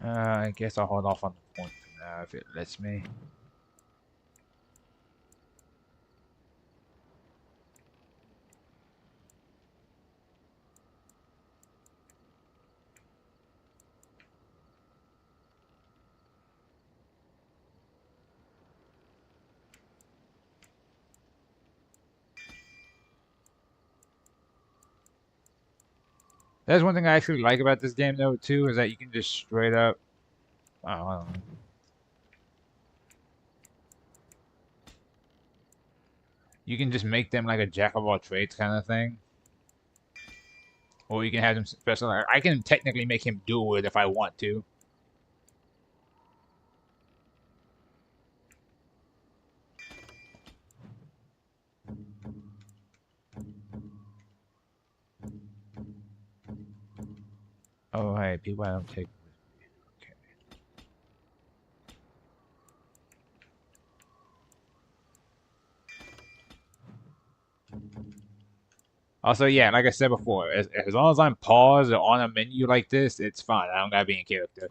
I guess I'll hold off on the point for now if it lets me. That's one thing I actually like about this game, though, too, is that you can just straight up. Oh, I don't know. You can just make them like a jack of all trades kind of thing. Or you can have them special. I can technically make him do it if I want to. Oh, hey, people I don't take. Okay. Also, yeah, like I said before, as long as I'm paused or on a menu like this, it's fine. I don't gotta be in character.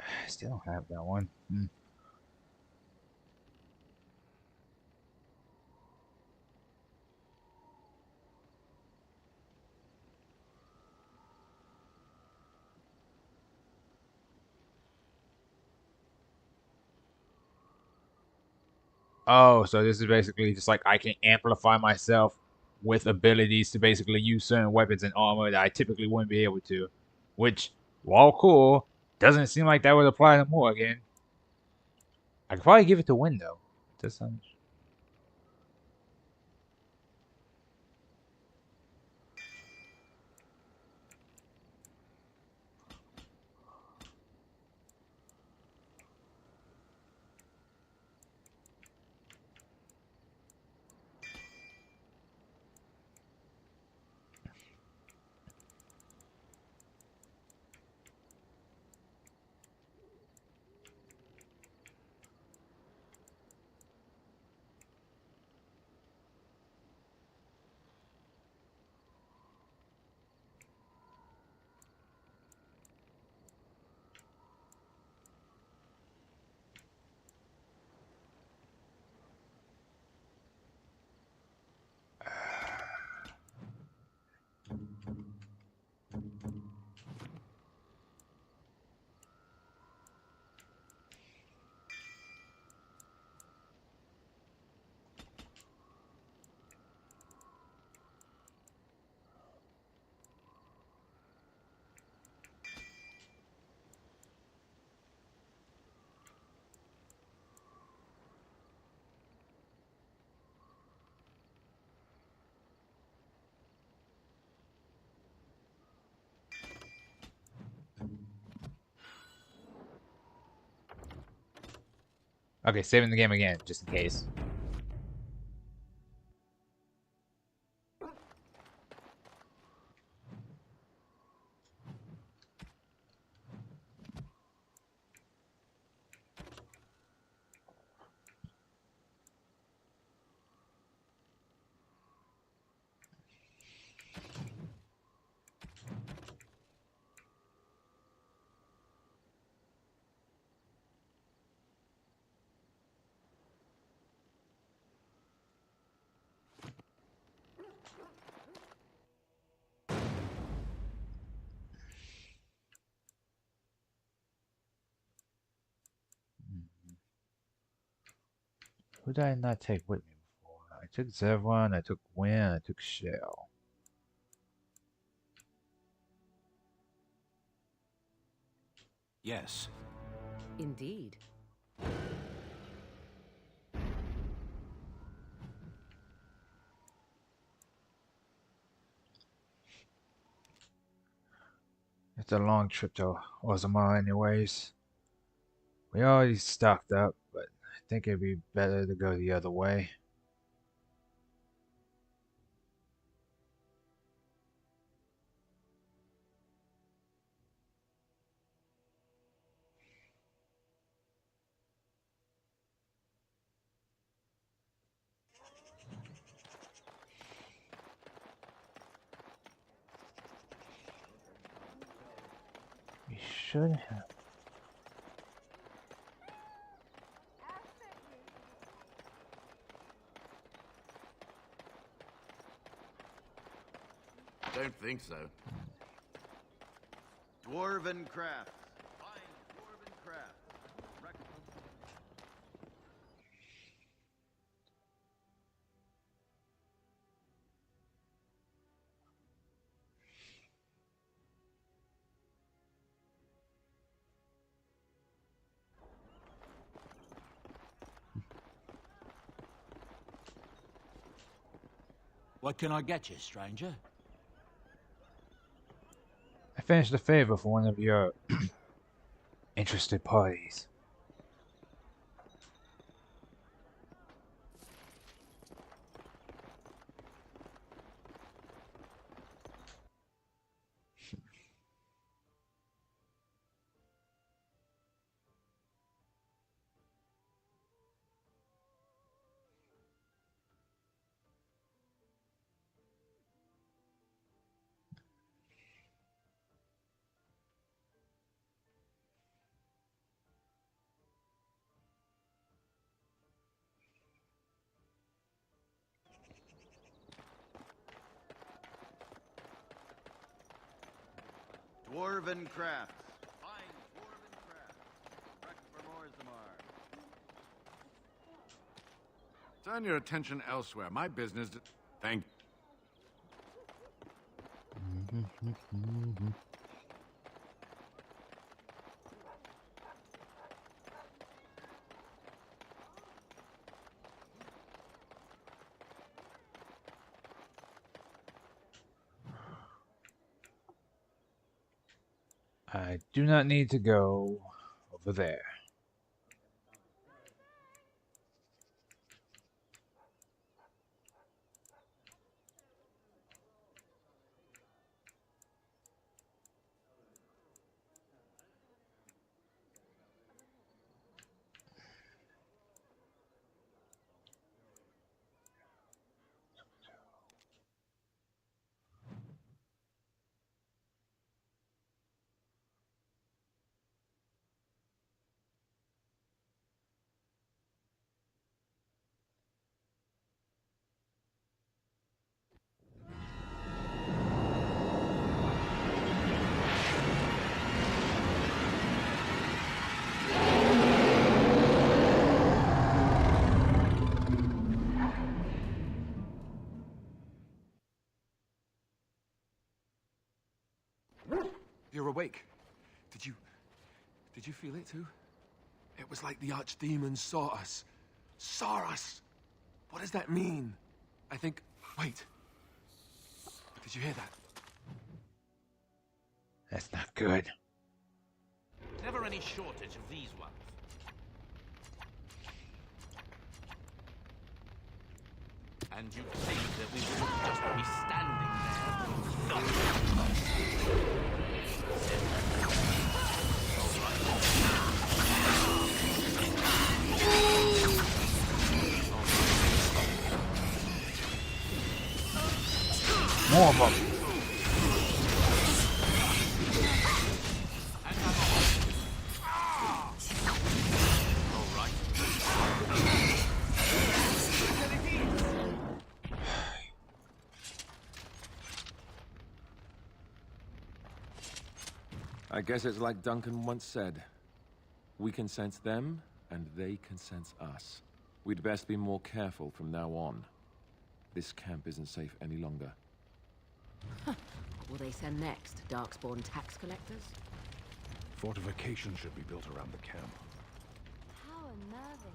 I still don't have that one. Oh, so this is basically just like I can amplify myself with abilities to basically use certain weapons and armor that I typically wouldn't be able to. Which, while cool, doesn't seem like that would apply to Morgan. I could probably give it to Window. Does sound. Okay, saving the game again, just in case. Who did I not take with me before? I took Zevron, I took Gwen, I took Shell. Yes. Indeed. It's a long trip to Ozama anyways. We already stocked up, but I think it'd be better to go the other way. We should have. Don't think so. Dwarven craft. Fine dwarven craft. What can I get you, stranger? I finished a favor for one of your interested parties. Dwarven crafts. Fine dwarven crafts. Wreck for Morzamar. Turn your attention elsewhere. My business. Thank. I do not need to go over there. You're awake. Did you feel it too? It was like the archdemon saw us. Saw us! What does that mean? I think... Wait. Did you hear that? That's not good. Never any shortage of these ones. And you think that we would just be standing More of them. I guess it's like Duncan once said. We can sense them, and they can sense us. We'd best be more careful from now on. This camp isn't safe any longer. Will they send next? Darkspawn tax collectors? Fortifications should be built around the camp. How unnerving.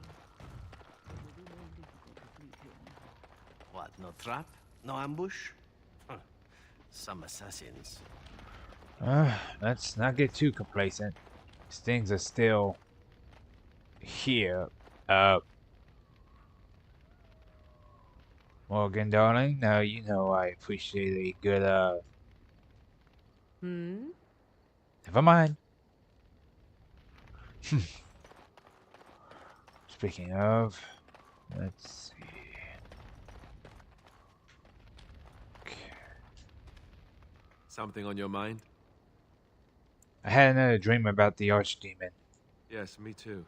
What, no trap? No ambush? Huh. Some assassins. Let's not get too complacent. These things are still here. Morgan, darling, now you know I appreciate a good, Never mind. Speaking of, let's see. Okay. Something on your mind? I had another dream about the archdemon. Yes, me too.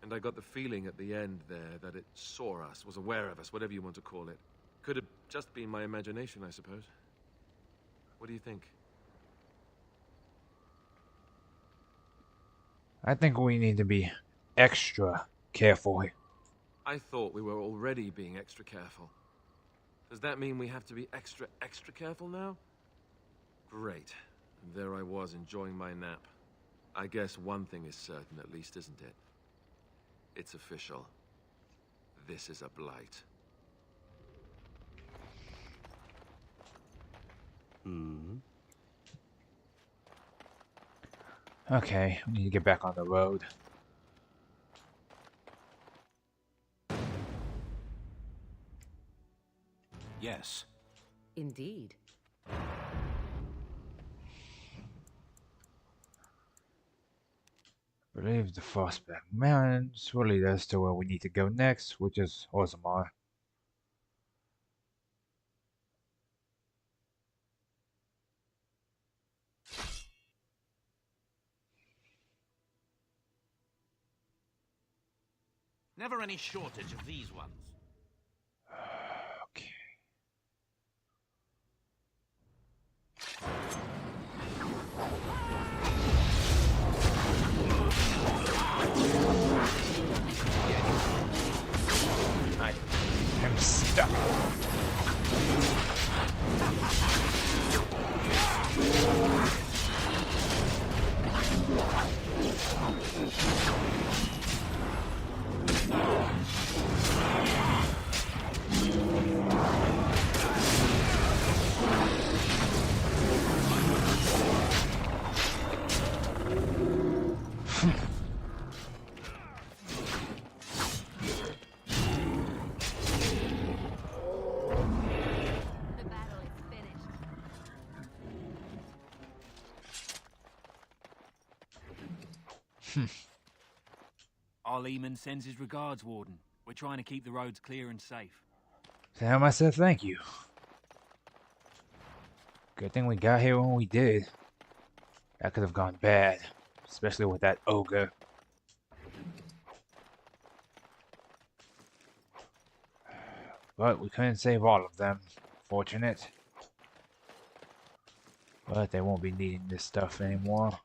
And I got the feeling at the end there that it saw us, was aware of us, whatever you want to call it. Could have just been my imagination, I suppose. What do you think? I think we need to be extra careful. I thought we were already being extra careful. Does that mean we have to be extra careful now? Great. And there I was, enjoying my nap. I guess one thing is certain at least, isn't it? It's official. This is a blight. Okay, we need to get back on the road. Yes. Indeed. I believe the Frostback Mountains will lead us to where we need to go next, which is Orzammar. Never any shortage of these ones. Okay. I am stuck. The battle is finished. Our Lehman sends his regards, Warden. We're trying to keep the roads clear and safe. Tell him I said thank you. Good thing we got here when we did. That could have gone bad, especially with that ogre. But we couldn't save all of them. Fortunate. But they won't be needing this stuff anymore.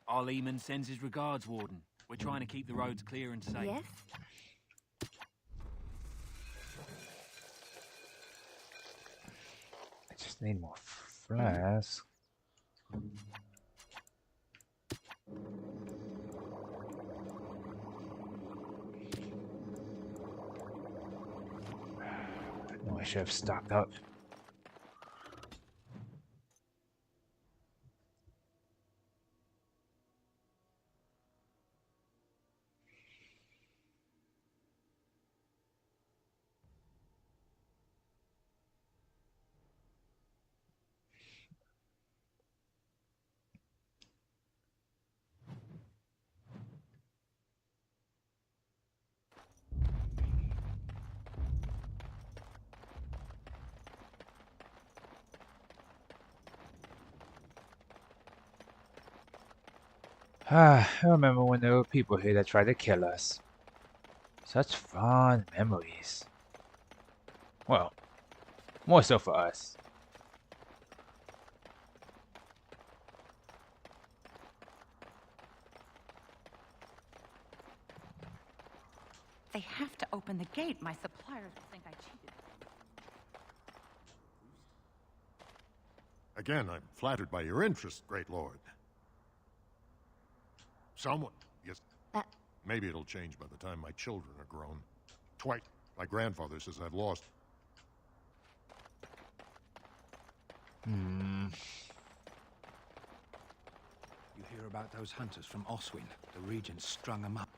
Our Lehman sends his regards, Warden. We're trying to keep the roads clear and safe. Yes? I just need more flasks. I know I should have stocked up. I remember when there were people here that tried to kill us. Such fond memories. Well, more so for us. They have to open the gate. My suppliers will think I cheated. Again, I'm flattered by your interest, Great Lord. Someone, yes. Maybe it'll change by the time my children are grown. Twice, my grandfather says I've lost. You hear about those hunters from Oswin? The Regent strung them up.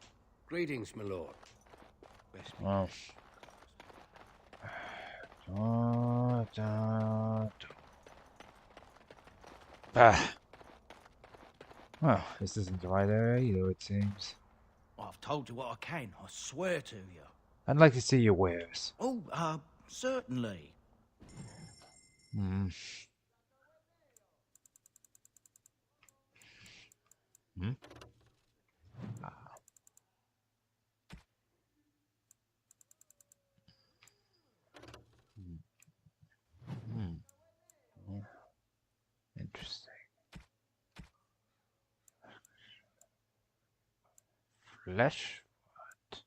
Greetings, my lord. Oh. Well, this isn't the right area either, it seems. I've told you what I can, I swear to you. I'd like to see your wares. Oh, certainly. Hmm. Interesting. Flesh? What?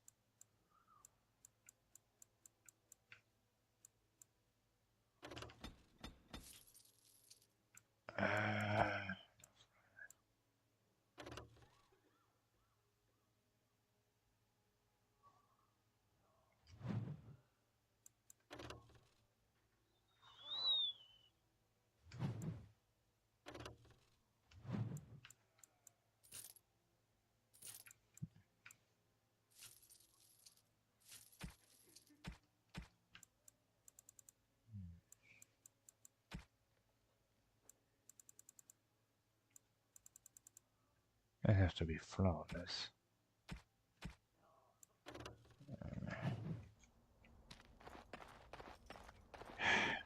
It has to be flawless.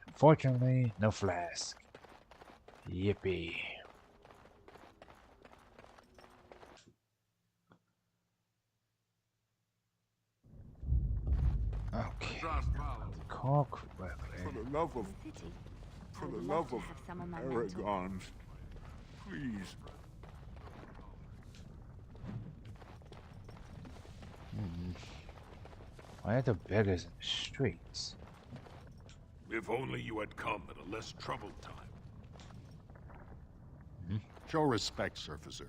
Unfortunately, no flask. Yippee. Okay. Call correctly. For the love of Aragons, please. Why are the beggars in the streets? If only you had come at a less troubled time. Show respect, Surfacer.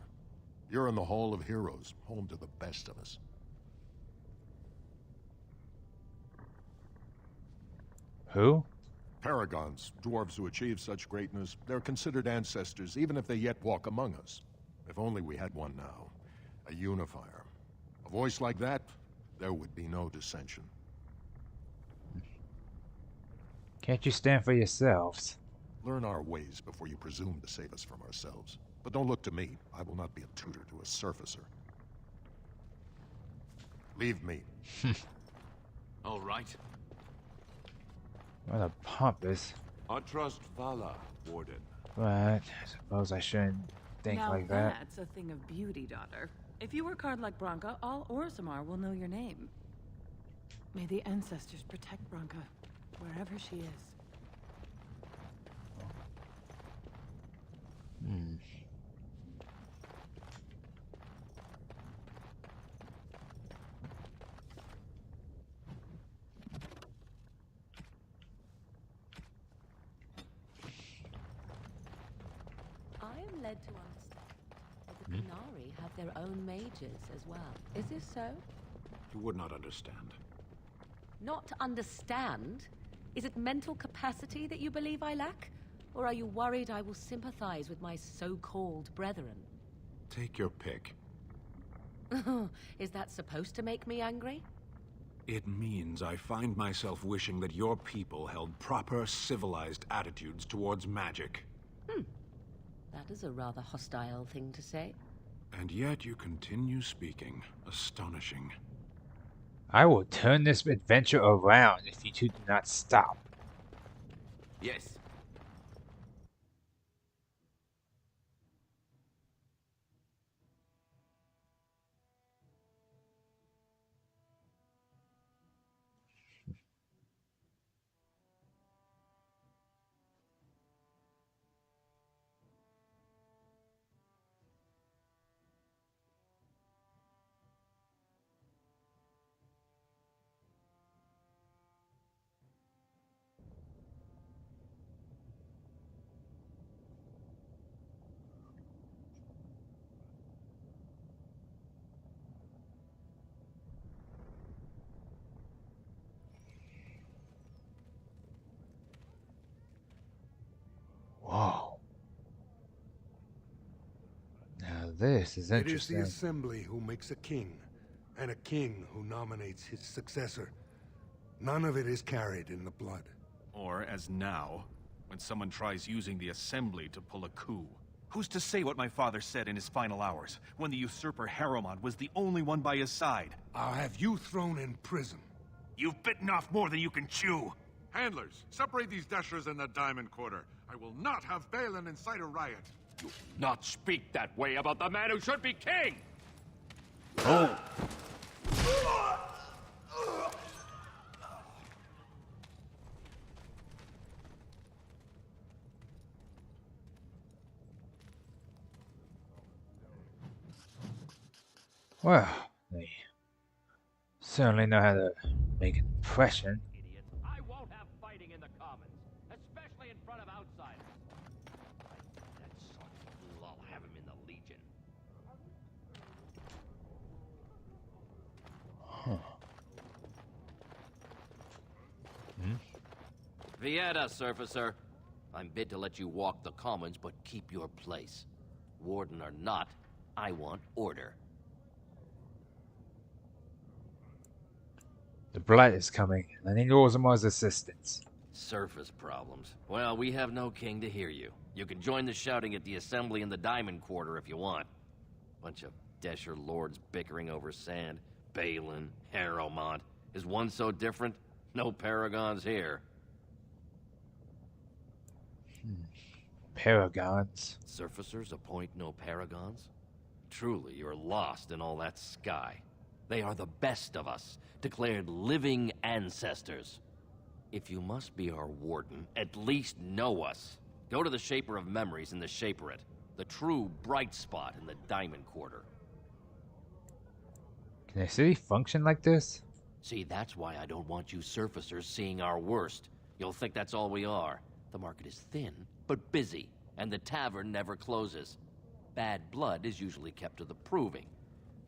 You're in the Hall of Heroes, home to the best of us. Who? Paragons, dwarves who achieve such greatness, they're considered ancestors even if they yet walk among us. If only we had one now. A unifier. A voice like that, there would be no dissension. Can't you stand for yourselves? Learn our ways before you presume to save us from ourselves. But don't look to me. I will not be a tutor to a surfacer. Leave me. All right. What a pompous. I trust Vala, Warden. But I suppose I shouldn't think now like that. That's a thing of beauty, daughter. If you work hard like Branka, all Orzammar will know your name. May the ancestors protect Branka, wherever she is. I am led to understand that the Qunari have their own mages as well. Is this so? You would not understand. Not understand? Is it mental capacity that you believe I lack? Or are you worried I will sympathize with my so-called brethren? Take your pick. Is that supposed to make me angry? It means I find myself wishing that your people held proper, civilized attitudes towards magic. That is a rather hostile thing to say. And yet you continue speaking. Astonishing. I will turn this adventure around if you two do not stop. Yes. This is It is the interesting. Assembly who makes a king, and a king who nominates his successor. None of it is carried in the blood. Or, as now, when someone tries using the Assembly to pull a coup. Who's to say what my father said in his final hours, when the usurper Harrowmont was the only one by his side? I'll have you thrown in prison. You've bitten off more than you can chew. Handlers, separate these dashers in the Diamond Quarter. I will not have Balin incite a riot. Do not speak that way about the man who should be king! Oh. Well, they certainly know how to make an impression. I won't have fighting in the Commons, especially in front of outsiders. That sort of fool, I'll have him in the Legion. Vieta, Surfacer. I'm bid to let you walk the Commons, but keep your place. Warden or not, I want order. The Blight is coming. I need Orzamar's assistance. Surface problems. Well, we have no king to hear you. You can join the shouting at the Assembly in the Diamond Quarter if you want. Bunch of Desher lords bickering over sand. Balin, Harrowmont. Is one so different? No paragons here. Paragons. Surfacers appoint no paragons? Truly, you're lost in all that sky. They are the best of us, declared living ancestors. If you must be our warden, at least know us. Go to the Shaper of Memories in the Shaperate, the true bright spot in the Diamond Quarter. Can a city function like this? See, that's why I don't want you surfacers seeing our worst. You'll think that's all we are. The market is thin, but busy, and the tavern never closes. Bad blood is usually kept to the proving.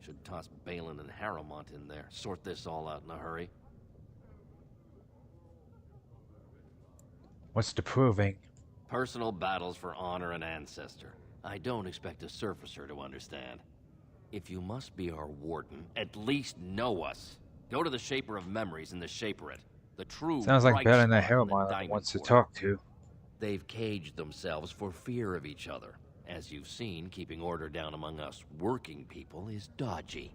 Should toss Balin and Harrowmont in there, sort this all out in a hurry. What's the proving? Personal battles for honor and ancestor. I don't expect a surfacer to understand. If you must be our warden, at least know us. Go to the Shaper of Memories in the Shaperate. The true Sounds like bright Balin and spot in the Harrowmont Diamond wants to Quarter. talk to. They've caged themselves for fear of each other. As you've seen, keeping order down among us working people is dodgy.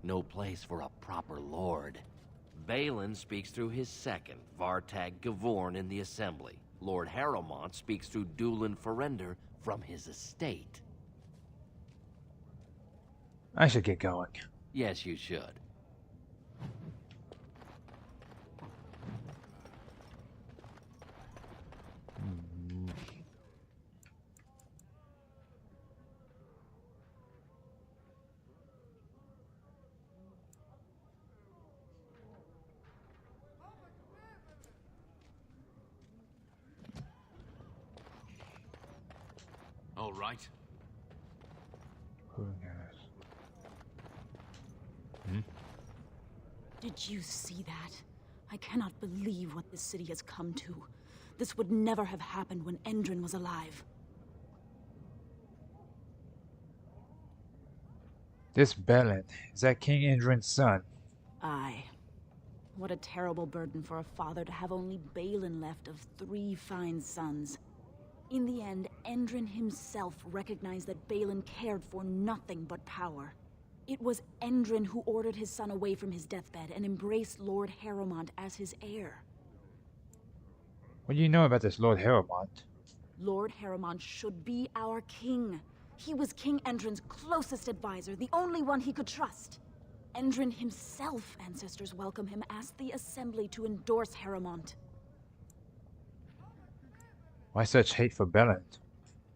No place for a proper lord. Balin speaks through his second, Vartag Gavorn, in the Assembly. Lord Harrowmont speaks through Dulin Ferender from his estate. I should get going. Yes, you should. All right. Who knows? Did you see that? I cannot believe what this city has come to. This would never have happened when Endrin was alive. This Balin, is that King Indrin's son? Aye. What a terrible burden for a father to have only Balin left of 3 fine sons. In the end, Endrin himself recognized that Balin cared for nothing but power. It was Endrin who ordered his son away from his deathbed and embraced Lord Harrowmont as his heir. What do you know about this Lord Harrowmont? Lord Harrowmont should be our king. He was King Endrin's closest advisor, the only one he could trust. Endrin himself, ancestors welcome him, asked the Assembly to endorse Harrowmont. Why such hate for Balin?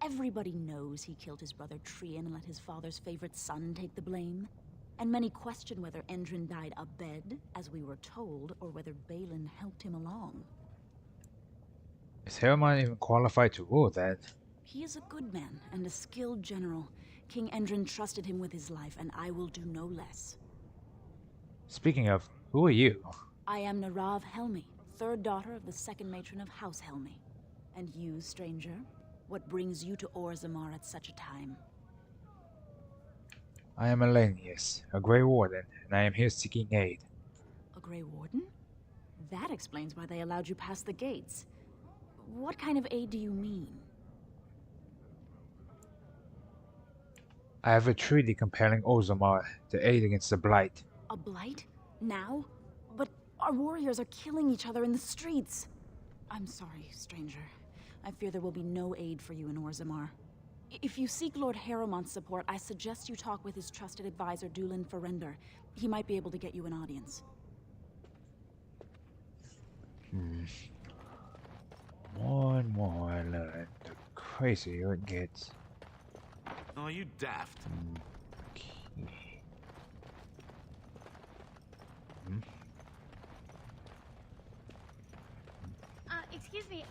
Everybody knows he killed his brother Trian and let his father's favorite son take the blame. And many question whether Endrin died abed, as we were told, or whether Balin helped him along. Is Harrowmont even qualified to rule then? He is a good man and a skilled general. King Endrin trusted him with his life, and I will do no less. Speaking of, who are you? I am Narav Helmi, 3rd daughter of the 2nd matron of House Helmi. And you, stranger? What brings you to Orzammar at such a time? I am Elenius, a Grey Warden, and I am here seeking aid. A Grey Warden? That explains why they allowed you past the gates. What kind of aid do you mean? I have a treaty compelling Orzammar to aid against the Blight. A blight? Now? But our warriors are killing each other in the streets. I'm sorry, stranger. I fear there will be no aid for you in Orzammar. If you seek Lord Harrowmont's support, I suggest you talk with his trusted advisor, Dulin Ferrender. He might be able to get you an audience. More and more I learn, the crazier it gets. Oh, you daft. Excuse me.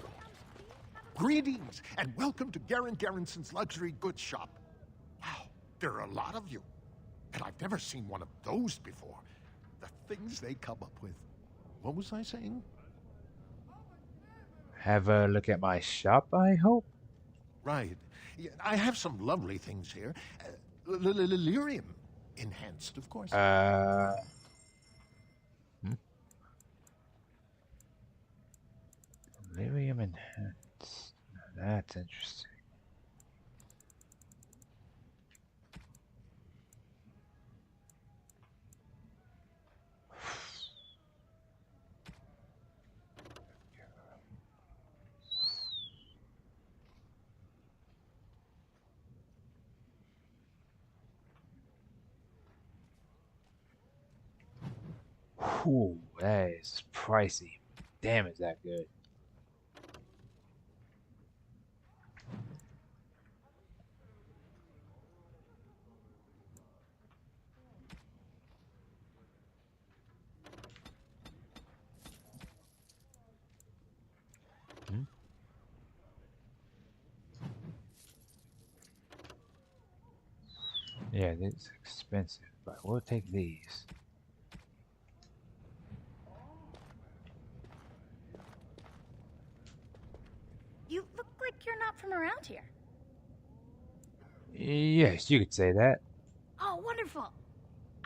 Greetings, and welcome to Garen Garrison's luxury goods shop. Wow, there are a lot of you. And I've never seen one of those before. The things they come up with. What was I saying? Have a look at my shop, I hope? Right. Yeah, I have some lovely things here. Lyrium enhanced, of course. Lyrium enhanced. That's interesting. Whew, that is pricey. Damn, is that good. Yeah, it's expensive, but we'll take these. You look like you're not from around here. Yes, you could say that. Oh, wonderful.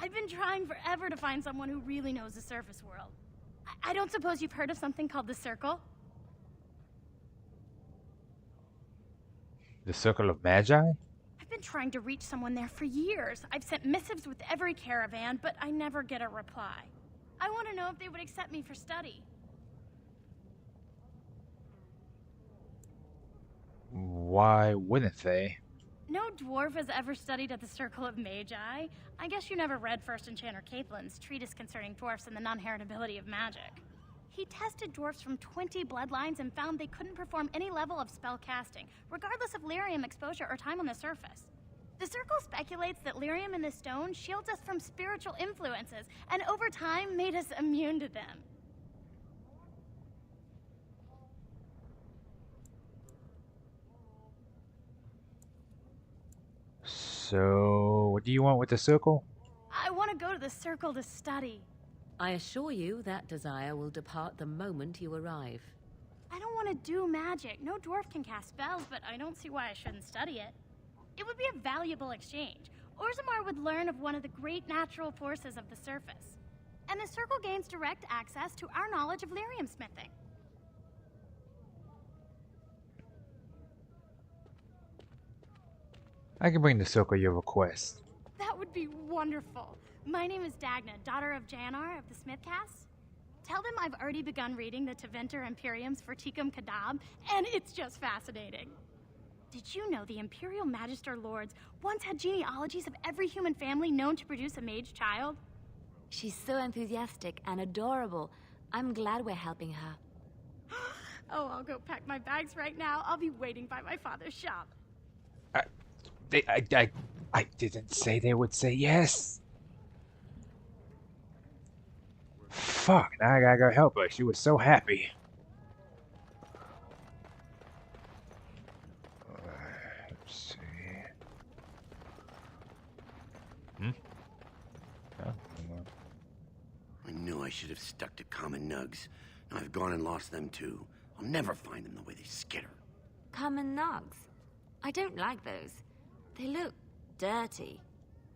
I've been trying forever to find someone who really knows the surface world. I don't suppose you've heard of something called the Circle? The Circle of Magi? I've been trying to reach someone there for years. I've sent missives with every caravan, but I never get a reply. I want to know if they would accept me for study. Why wouldn't they? No dwarf has ever studied at the Circle of Magi. I guess you never read First Enchanter Caitlin's treatise concerning dwarfs and the non-heritability of magic. He tested dwarfs from 20 bloodlines and found they couldn't perform any level of spell casting, regardless of lyrium exposure or time on the surface. The Circle speculates that lyrium in the stone shields us from spiritual influences, and over time made us immune to them. So, what do you want with the Circle? I want to go to the Circle to study. I assure you that desire will depart the moment you arrive. I don't want to do magic. No dwarf can cast spells, but I don't see why I shouldn't study it. It would be a valuable exchange. Orzammar would learn of one of the great natural forces of the surface. And the Circle gains direct access to our knowledge of lyrium smithing. I can bring the Circle your request. That would be wonderful. My name is Dagna, daughter of Janar of the Smithcast. Tell them I've already begun reading the Teventer Imperium's Verticum Kadab, and it's just fascinating. Did you know the Imperial Magister Lords once had genealogies of every human family known to produce a mage child? She's so enthusiastic and adorable. I'm glad we're helping her. Oh, I'll go pack my bags right now. I'll be waiting by my father's shop. I didn't say they would say yes. Fuck, now I gotta go help her. She was so happy. Let's see. I knew I should have stuck to common nugs. Now I've gone and lost them too. I'll never find them the way they skitter. Common nugs. I don't like those. They look dirty.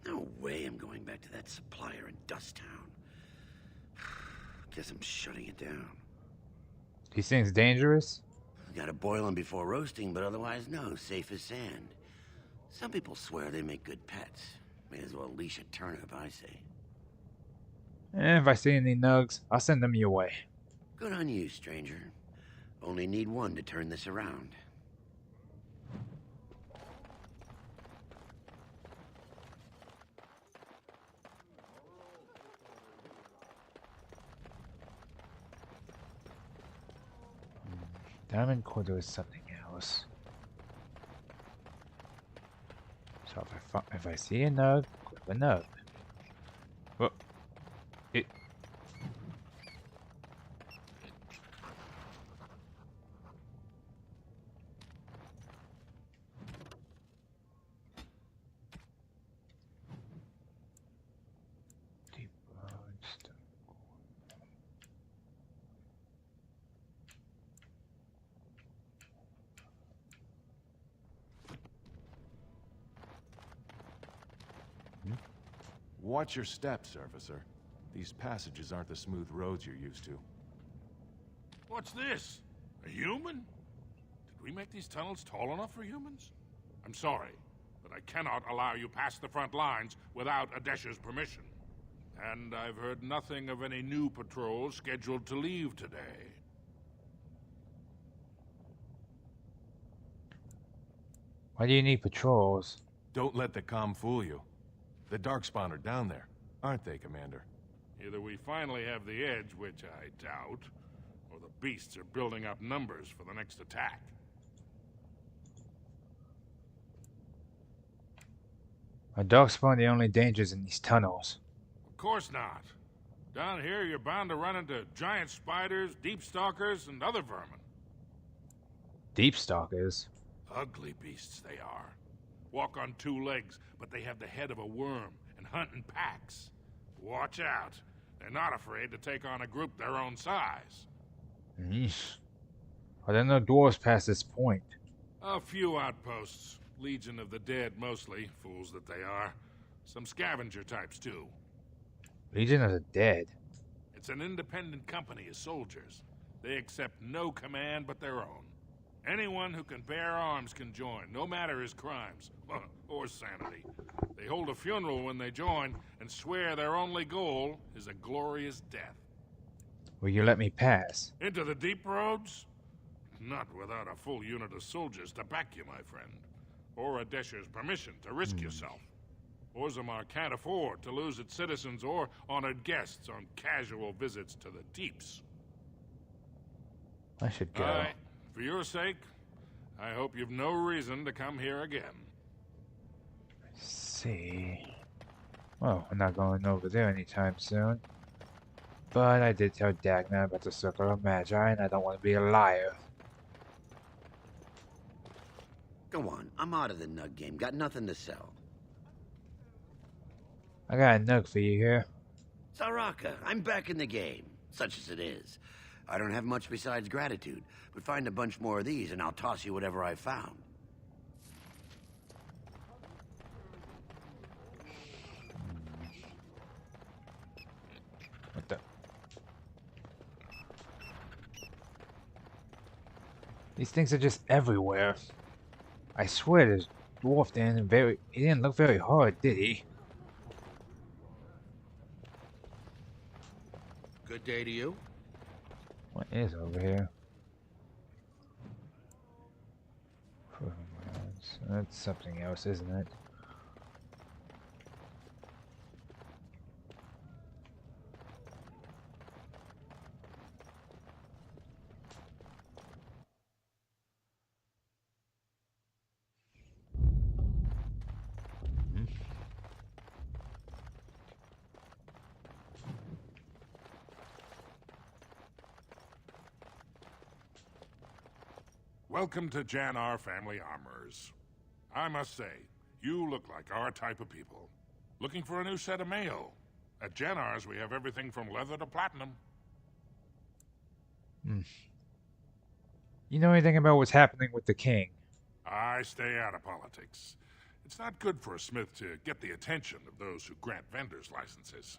No way I'm going back to that supplier in Dust Town. Guess I'm shutting it down. These things dangerous? Gotta boil them before roasting, but otherwise no, safe as sand. Some people swear they make good pets. May as well leash a turnip, I say. If I see any nugs, I'll send them your way. Good on you, stranger. Only need one to turn this around. Diamond quarter is something else. So if I see a nug, grab a nug. Well, it. Deep roads. Watch your steps, officer. These passages aren't the smooth roads you're used to. What's this? A human? Did we make these tunnels tall enough for humans? I'm sorry, but I cannot allow you past the front lines without Adesha's permission. And I've heard nothing of any new patrols scheduled to leave today. Why do you need patrols? Don't let the comm fool you. The Darkspawn are down there, aren't they, Commander? Either we finally have the edge, which I doubt, or the beasts are building up numbers for the next attack. Are Darkspawn the only dangers in these tunnels? Of course not. Down here, you're bound to run into giant spiders, deep stalkers, and other vermin. Deep stalkers? Ugly beasts they are. Walk on two legs, but they have the head of a worm and hunt in packs. Watch out. They're not afraid to take on a group their own size. Yeesh. Are there no dwarves past this point? A few outposts. Legion of the Dead, mostly. Fools that they are. Some scavenger types, too. Legion of the Dead? It's an independent company of soldiers. They accept no command but their own. Anyone who can bear arms can join, no matter his crimes, or sanity. They hold a funeral when they join, and swear their only goal is a glorious death. Will you let me pass? Into the deep roads? Not without a full unit of soldiers to back you, my friend. Or Adesha's permission to risk yourself. Orzammar can't afford to lose its citizens or honored guests on casual visits to the deeps. I should go. For your sake, I hope you've no reason to come here again. Let's see. Well, I'm not going over there anytime soon. But I did tell Dagna about the Circle of Magi, and I don't want to be a liar. Go on, I'm out of the nug game. Got nothing to sell. I got a nug for you here. Saraka, I'm back in the game, such as it is. I don't have much besides gratitude, but find a bunch more of these and I'll toss you whatever I've found. What the? These things are just everywhere. I swear this dwarf he didn't look very hard, did he? Good day to you. What is over here? That's something else, isn't it? Welcome to Jannar Family Armorers. I must say, you look like our type of people. Looking for a new set of mail. At Jannar's, we have everything from leather to platinum. You know anything about what's happening with the king? I stay out of politics. It's not good for a smith to get the attention of those who grant vendors licenses.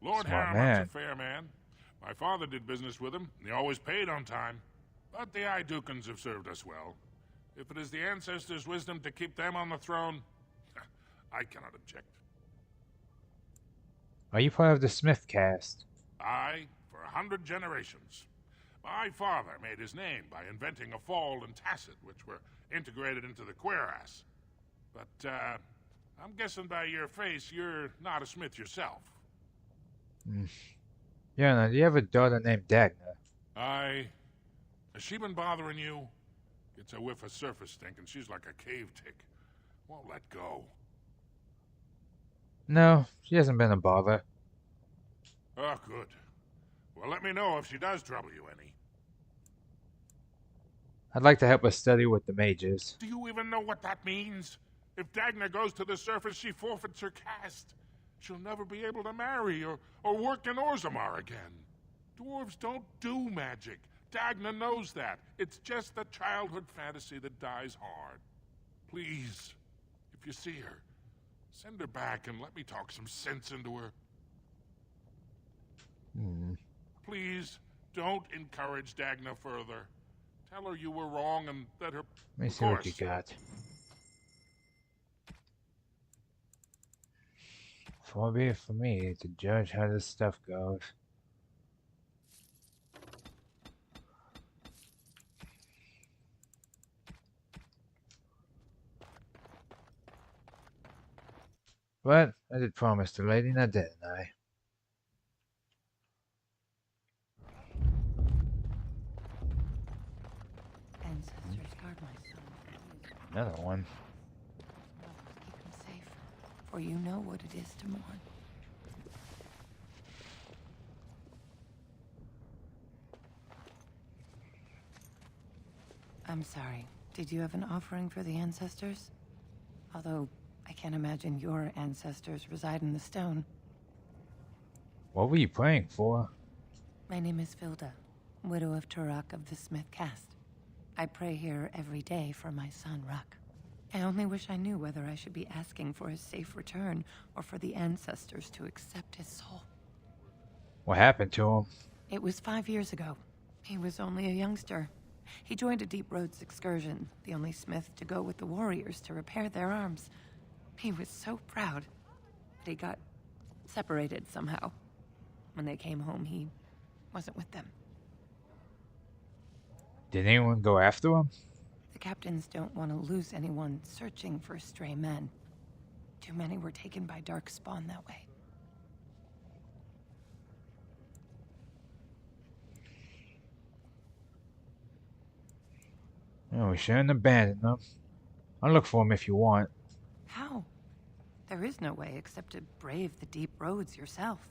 Lord Smart Harriman's man. a fair man. My father did business with him, and he always paid on time. But the Idukans have served us well. If it is the ancestors' wisdom to keep them on the throne, I cannot object. Are you part of the Smith cast? I, for 100 generations. My father made his name by inventing a fall and tacit, which were integrated into the cuirass. But, I'm guessing by your face you're not a smith yourself. Yeah, do you have a daughter named Dagna? Has she been bothering you? Gets a whiff of surface stink and she's like a cave tick. Won't let go. No, she hasn't been a bother. Oh, good. Well, let me know if she does trouble you any. I'd like to help her study with the mages. Do you even know what that means? If Dagna goes to the surface, she forfeits her caste. She'll never be able to marry or work in Orzammar again. Dwarves don't do magic. Dagna knows that. It's just a childhood fantasy that dies hard. Please, if you see her, send her back and let me talk some sense into her. Please, don't encourage Dagna further. Tell her you were wrong and that her... Let me see what you got. Far be it for me to judge how this stuff goes. But I did promise the lady, now didn't I? Ancestors guard my son. Another one. Keep him safe, for you know what it is to mourn. I'm sorry. Did you have an offering for the ancestors? Although, I can't imagine your ancestors reside in the stone. What were you praying for? My name is Vilda, widow of Turok of the Smith caste. I pray here every day for my son, Ruck. I only wish I knew whether I should be asking for his safe return or for the ancestors to accept his soul. What happened to him? It was 5 years ago. He was only a youngster. He joined a Deep Roads excursion, the only smith to go with the warriors to repair their arms. He was so proud, but he got separated somehow. When they came home, he wasn't with them. Did anyone go after him? The captains don't want to lose anyone searching for stray men. Too many were taken by Dark Spawn that way. Oh, we shouldn't abandon them. I'll look for him if you want. How? There is no way except to brave the Deep Roads yourself.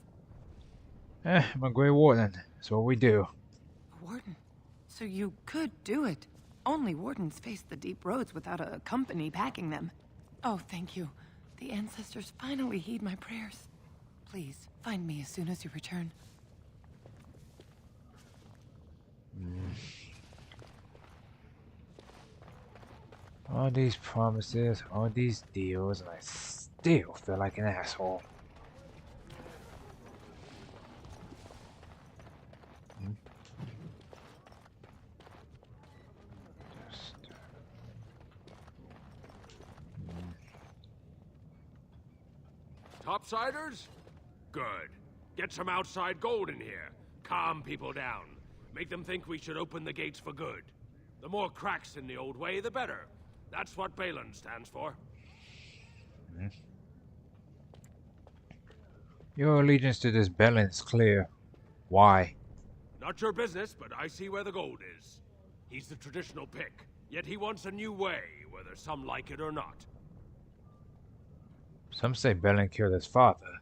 I'm a Grey Warden. That's what we do. A warden? So you could do it. Only wardens face the Deep Roads without a company backing them. Oh, thank you. The ancestors finally heed my prayers. Please, find me as soon as you return. All these promises, all these deals, and I still feel like an asshole. Topsiders? Good. Get some outside gold in here. Calm people down. Make them think we should open the gates for good. The more cracks in the old way, the better. That's what Balin stands for. Your allegiance to this Balin is clear. Why? Not your business, but I see where the gold is. He's the traditional pick, yet he wants a new way, whether some like it or not. Some say Balin killed his father.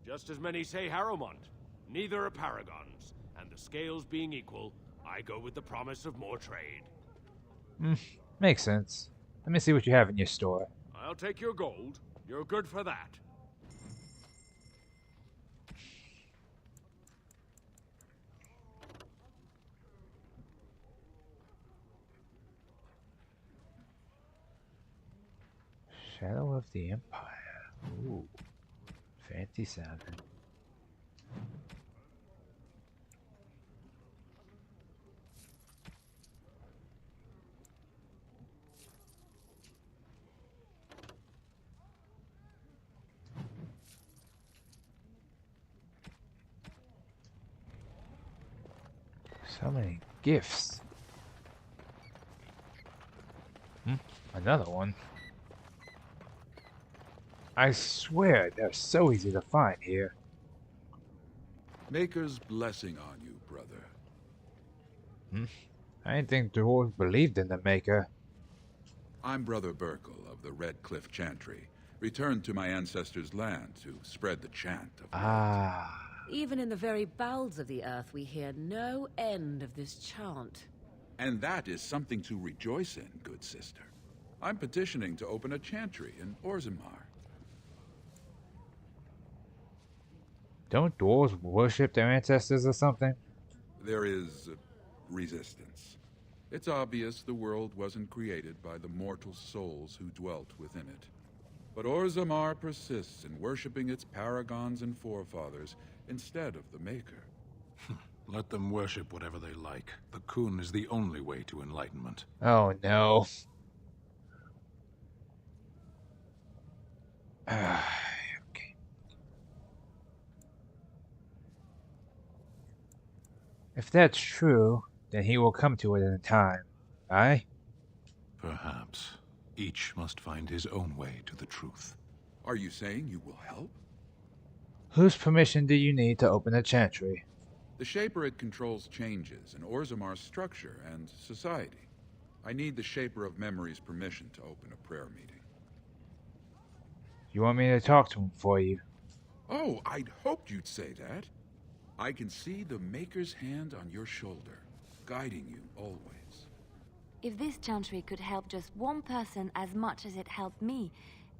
Just as many say Harrowmont. Neither are paragons, and the scales being equal, I go with the promise of more trade. Makes sense. Let me see what you have in your store. I'll take your gold. You're good for that. Shadow of the Empire. Ooh. Fancy sounding. So many gifts. Another one. I swear they're so easy to find here. Maker's blessing on you, brother. I didn't think dwarves believed in the Maker. I'm Brother Burkle of the Red Cliff Chantry, returned to my ancestors' land to spread the chant of Even in the very bowels of the earth, we hear no end of this chant. And that is something to rejoice in, good sister. I'm petitioning to open a chantry in Orzammar. Don't dwarves worship their ancestors or something? There is resistance. It's obvious the world wasn't created by the mortal souls who dwelt within it. But Orzammar persists in worshipping its paragons and forefathers instead of the Maker. Let them worship whatever they like. The Kun is the only way to enlightenment. Oh no. Okay. If that's true, then he will come to it in time. Aye? Perhaps. Each must find his own way to the truth. Are you saying you will help? Whose permission do you need to open a chantry? The Shaper it controls changes in Orzammar's structure and society. I need the Shaper of Memory's permission to open a prayer meeting. You want me to talk to him for you? Oh, I'd hoped you'd say that. I can see the Maker's hand on your shoulder, guiding you always. If this chantry could help just one person as much as it helped me,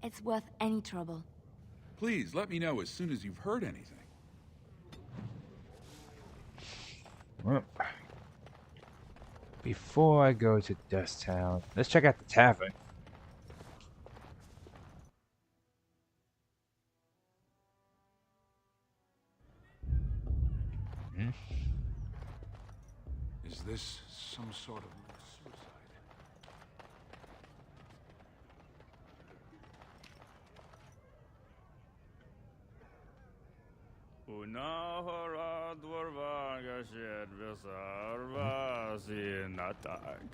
it's worth any trouble. Please, let me know as soon as you've heard anything. Well, before I go to Dust Town, let's check out the tavern. Is this some sort of suicide? Unahara dwarvaga shed visarva sinatak.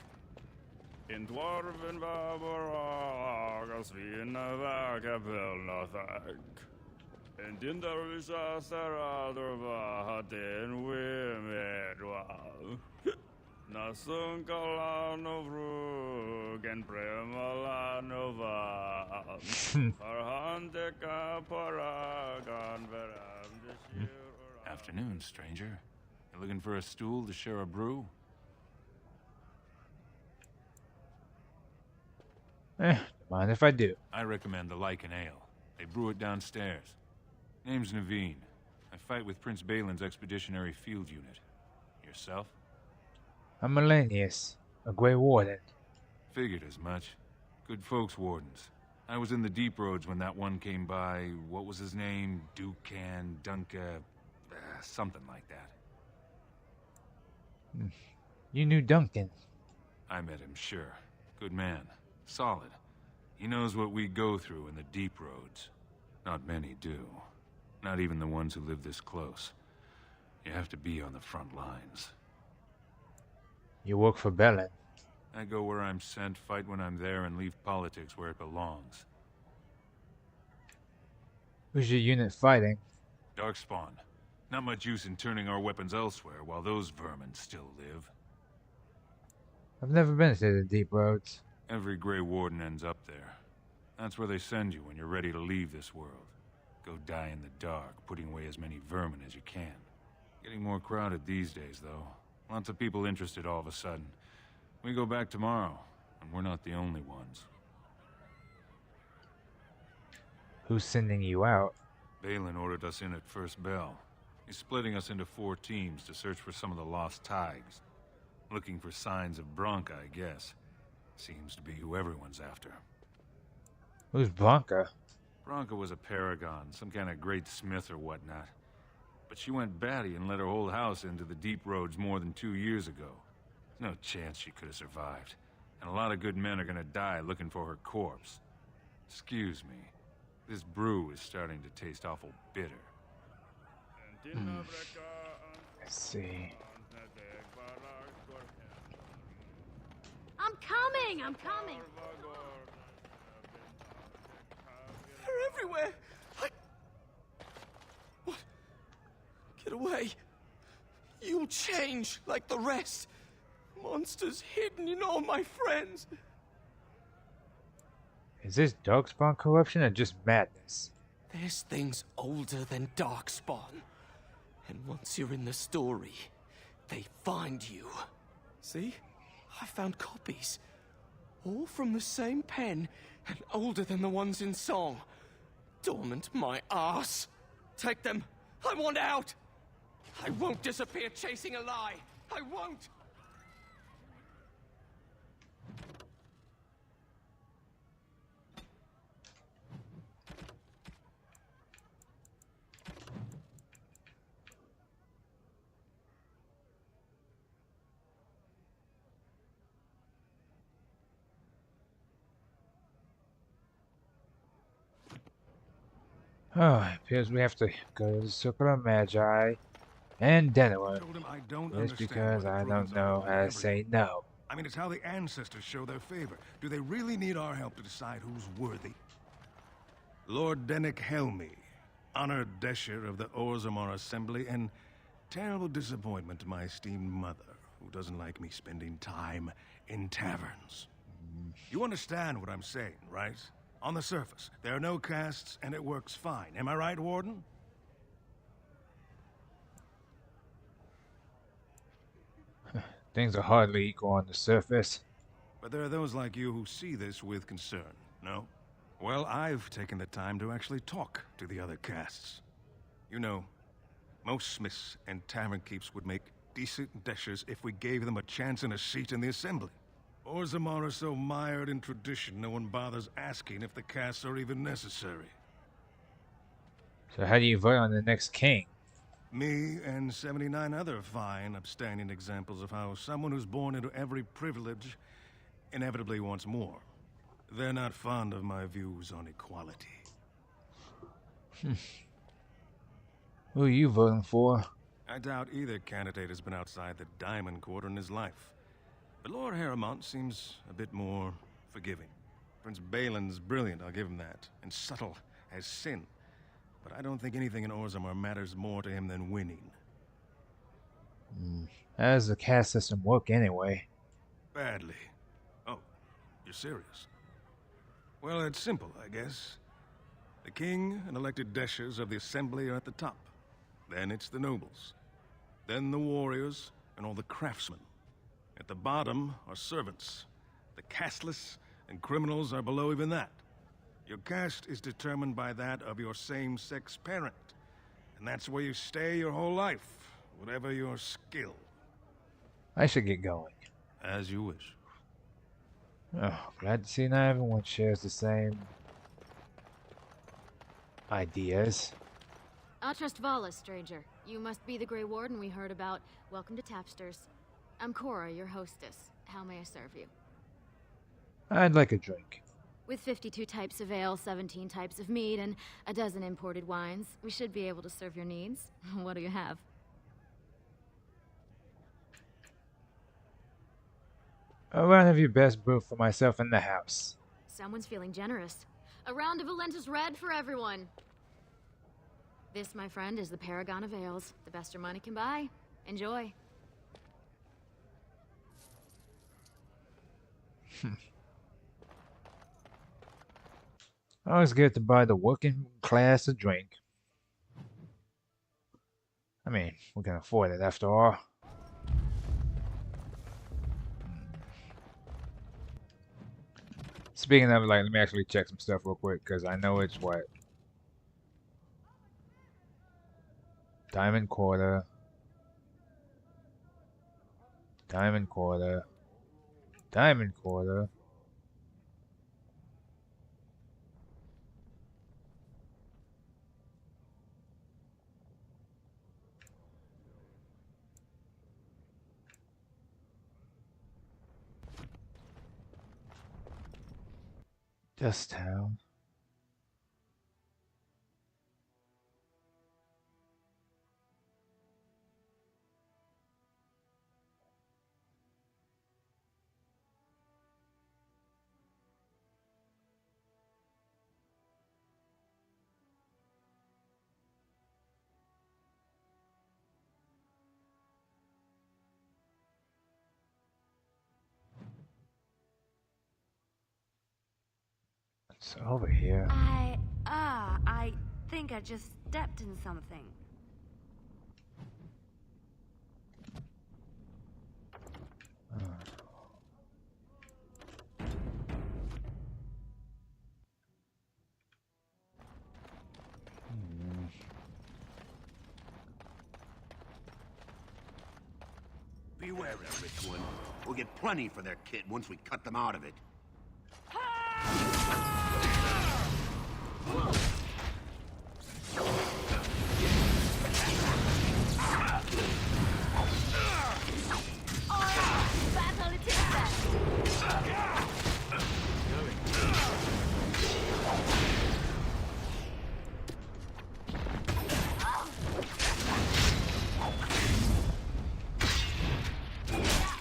In dwarven babaraga svinavaga pelnathak. And in the Risha Saradorva Haden Wimedwal. Nasunkalano Vrug and Premalanova. Arhandeka Paragan Veram. Afternoon, stranger. You looking for a stool to share a brew? Don't mind if I do. I recommend the Lycan Ale. They brew it downstairs. Name's Naveen. I fight with Prince Balin's Expeditionary Field Unit. Yourself? I'm Millennius, a Grey Warden. Figured as much. Good folks, Wardens. I was in the Deep Roads when that one came by. What was his name? Dukan, Dunka... something like that. You knew Duncan. I met him, sure. Good man. Solid. He knows what we go through in the Deep Roads. Not many do. Not even the ones who live this close. You have to be on the front lines. You work for Balin. I go where I'm sent, fight when I'm there, and leave politics where it belongs. Who's your unit fighting? Darkspawn. Not much use in turning our weapons elsewhere while those vermin still live. I've never been to the Deep Roads. Every Grey Warden ends up there. That's where they send you when you're ready to leave this world. Go die in the dark, putting away as many vermin as you can. Getting more crowded these days, though. Lots of people interested all of a sudden. We go back tomorrow, and we're not the only ones. Who's sending you out? Balin ordered us in at first bell. He's splitting us into 4 teams to search for some of the lost Tigers. Looking for signs of Bronca, I guess. Seems to be who everyone's after. Who's Blanca? Bronca was a paragon, some kind of great smith or whatnot. But she went batty and let her whole house into the deep roads more than 2 years ago. No chance she could have survived. And a lot of good men are gonna die looking for her corpse. Excuse me. This brew is starting to taste awful bitter. Let's see. I'm coming! I'm coming! They're everywhere! What? Get away. You'll change like the rest. Monsters hidden in all my friends. Is this darkspawn corruption or just madness? There's things older than Darkspawn. And once you're in the story, they find you. See? I found copies. All from the same pen and older than the ones in song. Dormant my ass. Take them. I want out. I won't disappear chasing a lie. I won't. Oh, it appears we have to go to the Circle of Magi and Denver. Just because I don't know how to say no. I mean, it's how the ancestors show their favor. Do they really need our help to decide who's worthy? Lord Dennick Helmy, honored Desher of the Orzammar Assembly, and terrible disappointment to my esteemed mother, who doesn't like me spending time in taverns. You understand what I'm saying, right? On the surface, there are no casts, and it works fine. Am I right, Warden? Things are hardly equal on the surface. But there are those like you who see this with concern, no? Well, I've taken the time to actually talk to the other castes. You know, most smiths and tavern keeps would make decent deshers if we gave them a chance and a seat in the assembly. Orzammar are so mired in tradition, no one bothers asking if the castes are even necessary. So how do you vote on the next king? Me and 79 other fine, upstanding examples of how someone who's born into every privilege inevitably wants more. They're not fond of my views on equality. Who are you voting for? I doubt either candidate has been outside the Diamond Quarter in his life. But Lord Harrowmont seems a bit more forgiving. Prince Balin's brilliant, I'll give him that, and subtle as sin. But I don't think anything in Orzammar matters more to him than winning. How does the caste system work anyway? Badly. Oh, you're serious? Well, it's simple, I guess. The king and elected deshers of the assembly are at the top. Then it's the nobles. Then the warriors and all the craftsmen. At the bottom are servants. The casteless and criminals are below even that. Your caste is determined by that of your same-sex parent. And that's where you stay your whole life, whatever your skill. I should get going. As you wish. Oh, glad to see not everyone shares the same ideas. I'll trust Vala, stranger. You must be the Grey Warden we heard about. Welcome to Tapsters. I'm Cora, your hostess. How may I serve you? I'd like a drink. With 52 types of ale, 17 types of mead, and a dozen imported wines, we should be able to serve your needs. What do you have? A round of your best brew for myself in the house. Someone's feeling generous. A round of Valentis Red for everyone. This, my friend, is the Paragon of Ales. The best your money can buy. Enjoy. Always good to buy the working class a drink. I mean, we can afford it after all. Speaking of, like, let me actually check some stuff real quick, because I know it's what? Diamond quarter. Diamond quarter. Diamond quarter. This town. It's over here. I think I just stepped in something. Beware, rich one. We'll get plenty for their kit once we cut them out of it. Battle it is best.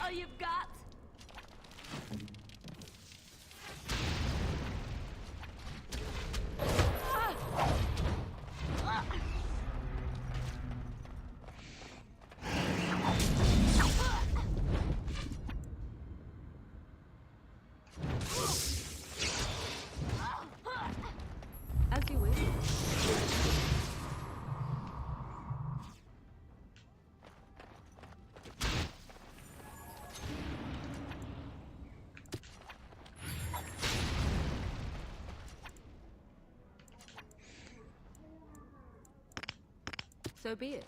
All you've got? As you wish. So be it.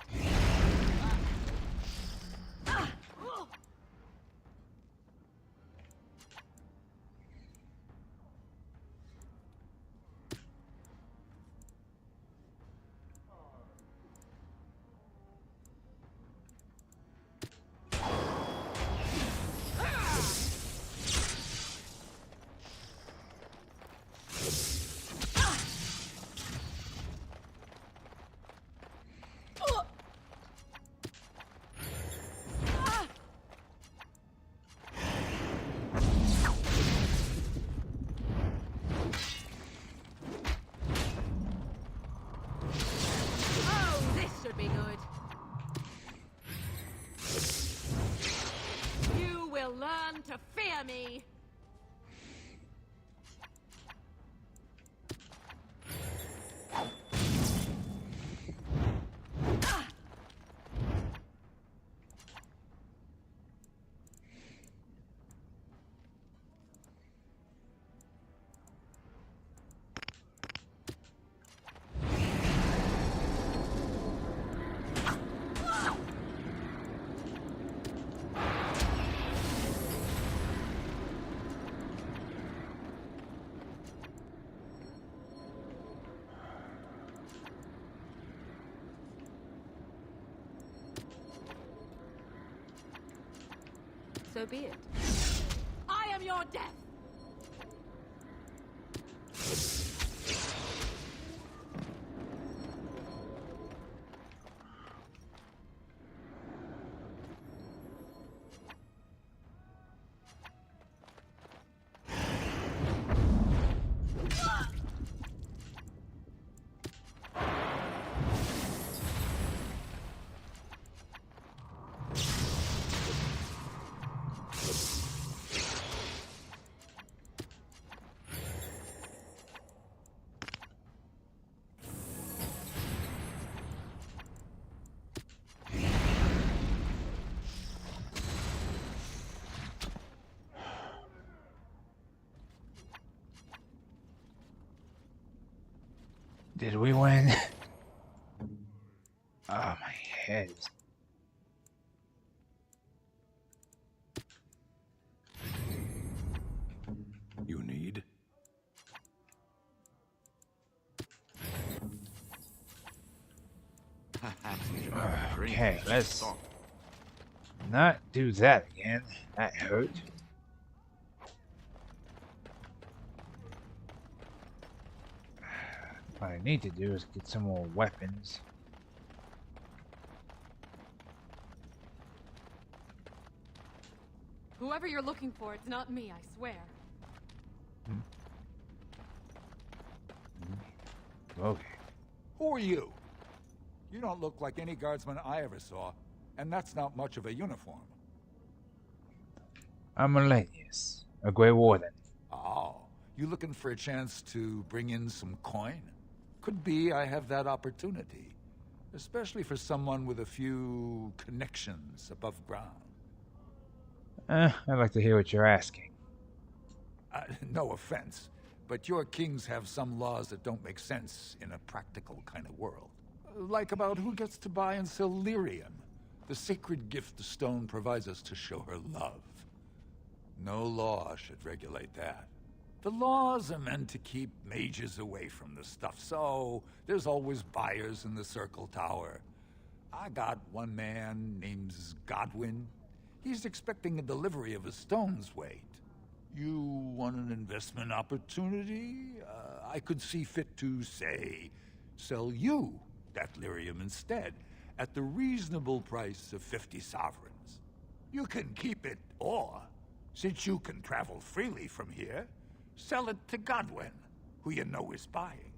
Oh, this should be good. You will learn to fear me. So be it. I am your death. Did we win? Oh, my head. You need? Okay, let's not do that again. That hurt. What I need to do is get some more weapons. Whoever you're looking for, it's not me, I swear. Okay. Who are you? You don't look like any guardsman I ever saw, and that's not much of a uniform. I'm Millennius, a Grey Warden. Oh, you looking for a chance to bring in some coin? Could be I have that opportunity, especially for someone with a few connections above ground. I'd like to hear what you're asking. No offense, but your kings have some laws that don't make sense in a practical kind of world. Like about who gets to buy and sell lyrium, the sacred gift the stone provides us to show her love. No law should regulate that. The laws are meant to keep mages away from the stuff, so there's always buyers in the Circle Tower. I got one man named Godwin. He's expecting a delivery of a stone's weight. You want an investment opportunity? I could see fit to, say, sell you that lyrium instead, at the reasonable price of 50 sovereigns. You can keep it, or, since you can travel freely from here, sell it to Godwin, who you know is buying.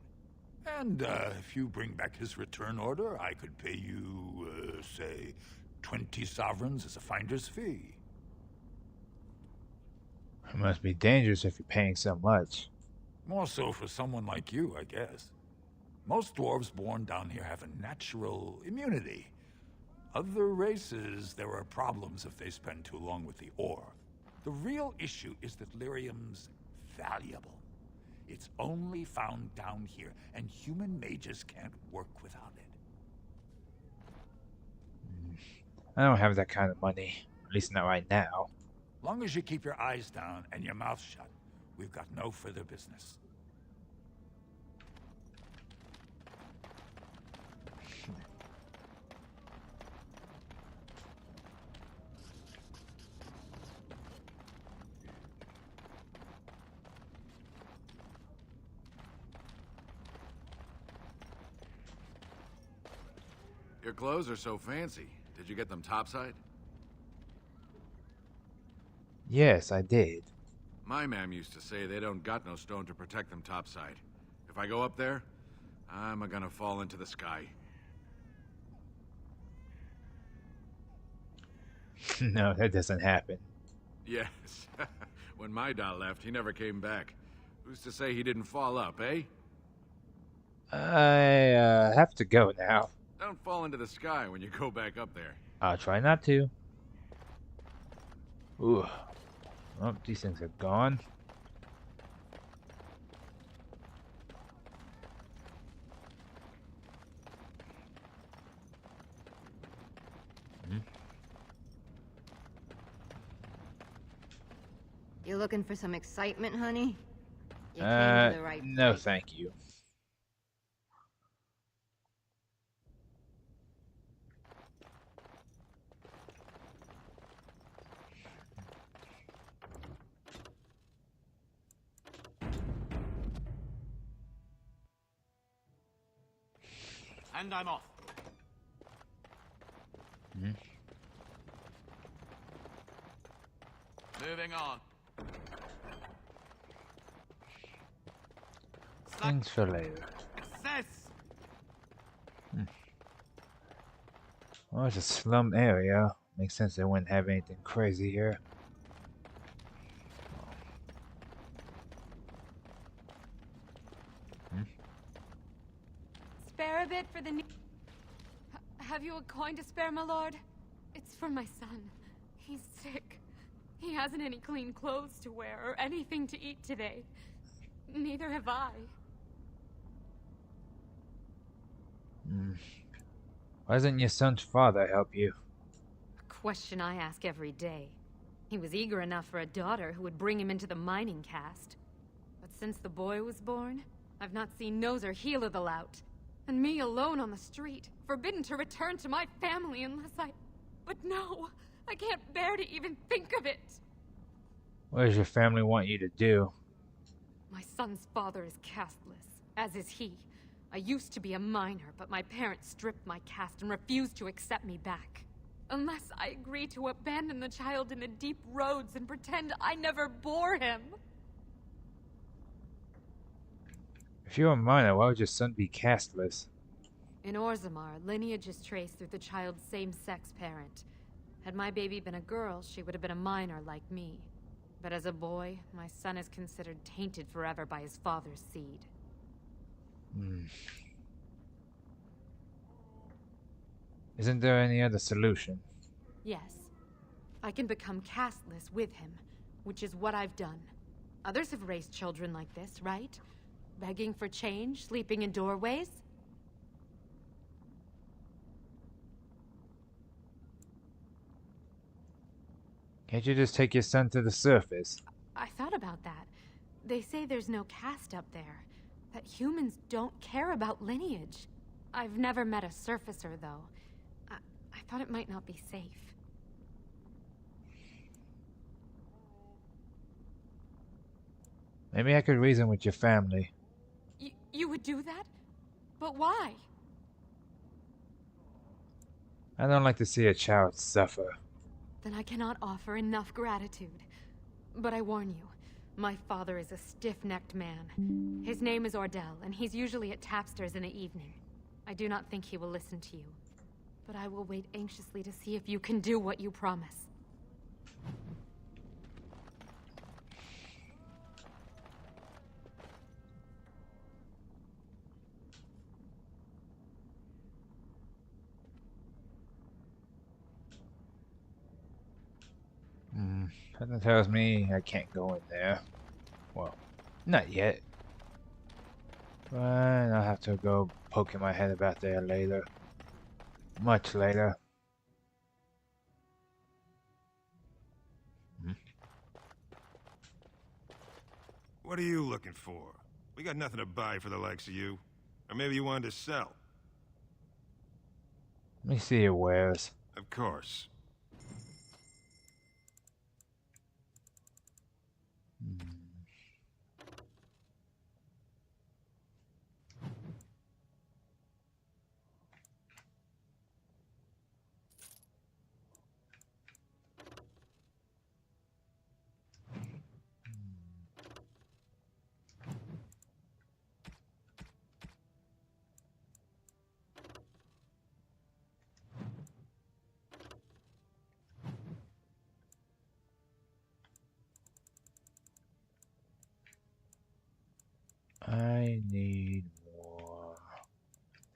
And if you bring back his return order, I could pay you, say, 20 sovereigns as a finder's fee. It must be dangerous if you're paying so much. More so for someone like you, I guess. Most dwarves born down here have a natural immunity. Other races, there are problems if they spend too long with the ore. The real issue is that lyrium's valuable. It's only found down here, and human mages can't work without it. I don't have that kind of money. At least not right now. Long as you keep your eyes down and your mouth shut, we've got no further business. Your clothes are so fancy. Did you get them topside? Yes, I did. My ma'am used to say they don't got no stone to protect them topside. If I go up there, I'm gonna fall into the sky. No, that doesn't happen. Yes. When my dad left, he never came back. Who's to say he didn't fall up, eh? I have to go now. Don't fall into the sky when you go back up there. I'll try not to. Ooh. Oh, these things are gone. You looking for some excitement, honey? You came to the right no, place. thank you. And I'm off. Moving on. Thanks for later. Success! Well, it's a slum area. Makes sense they wouldn't have anything crazy here. Spare a bit for the new... Have you a coin to spare, my lord? It's for my son. He's sick. He hasn't any clean clothes to wear or anything to eat today. Neither have I. Why doesn't your son's father help you? A question I ask every day. He was eager enough for a daughter who would bring him into the mining caste. But since the boy was born, I've not seen nose or heel of the lout. And me alone on the street, forbidden to return to my family unless I... But no! I can't bear to even think of it! What does your family want you to do? My son's father is casteless, as is he. I used to be a minor, but my parents stripped my caste and refused to accept me back. Unless I agree to abandon the child in the deep roads and pretend I never bore him. If you're a minor, why would your son be casteless? In Orzammar, lineage is traced through the child's same-sex parent. Had my baby been a girl, she would have been a minor like me. But as a boy, my son is considered tainted forever by his father's seed. Isn't there any other solution? Yes. I can become casteless with him, which is what I've done. Others have raised children like this, right? Begging for change, sleeping in doorways? Can't you just take your son to the surface? I thought about that. They say there's no caste up there. That humans don't care about lineage. I've never met a surfacer, though. I thought it might not be safe. Maybe I could reason with your family. You would do that? But why? I don't like to see a child suffer. Then I cannot offer enough gratitude. But I warn you, my father is a stiff-necked man. His name is Ordell, and he's usually at tapsters in the evening. I do not think he will listen to you. But I will wait anxiously to see if you can do what you promise. Something tells me I can't go in there. Well, not yet. But I'll have to go poking my head about there later. Much later. What are you looking for? We got nothing to buy for the likes of you. Or maybe you wanted to sell. Let me see your wares. Of course. I need more.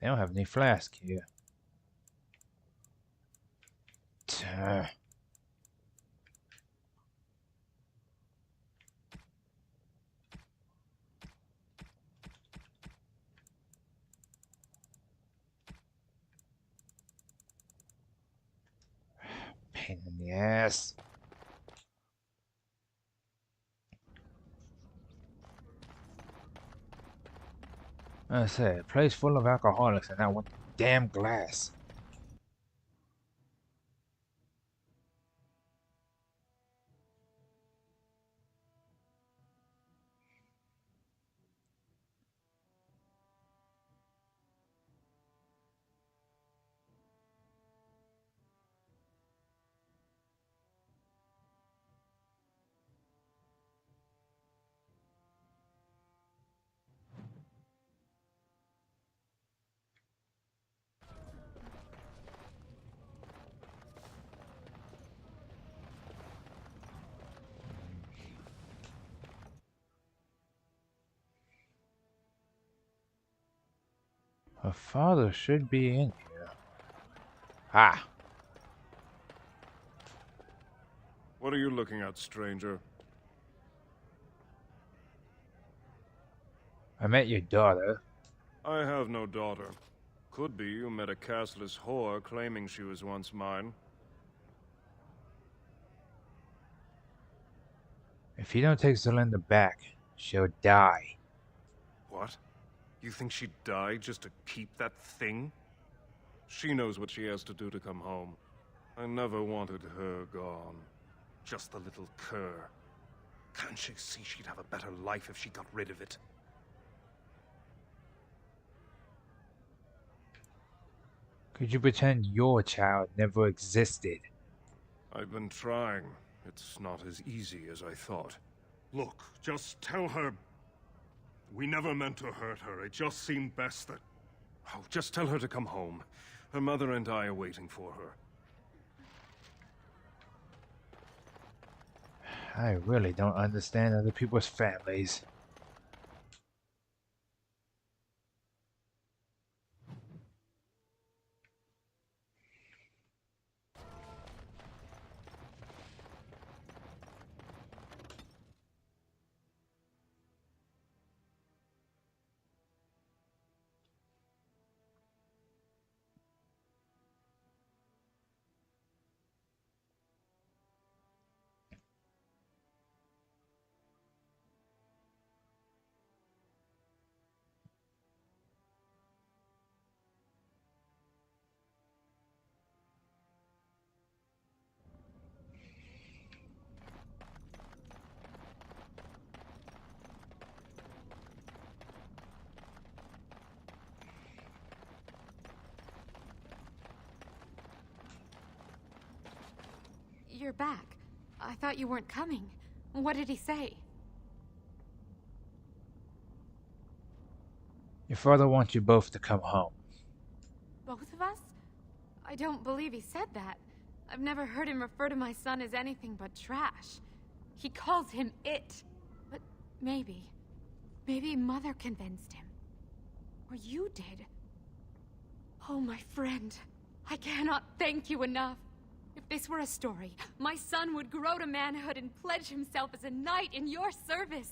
They don't have any flask here. Pain in the ass. I said, a place full of alcoholics and not one damn glass. Her father should be in here. Ah! What are you looking at, stranger? I met your daughter. I have no daughter. Could be you met a castless whore claiming she was once mine. If you don't take Zelinda back, she'll die. What? You think she'd die just to keep that thing? She knows what she has to do to come home. I never wanted her gone. Just the little cur. Can't she see she'd have a better life if she got rid of it? Could you pretend your child never existed? I've been trying. It's not as easy as I thought. Look, just tell her... We never meant to hurt her. It just seemed best that... Oh, just tell her to come home. Her mother and I are waiting for her. I really don't understand other people's families. You're back. I thought you weren't coming. What did he say? Your father wants you both to come home. Both of us? I don't believe he said that. I've never heard him refer to my son as anything but trash. He calls him it. But maybe Mother convinced him. Or you did. Oh, my friend. I cannot thank you enough. If this were a story, my son would grow to manhood and pledge himself as a knight in your service.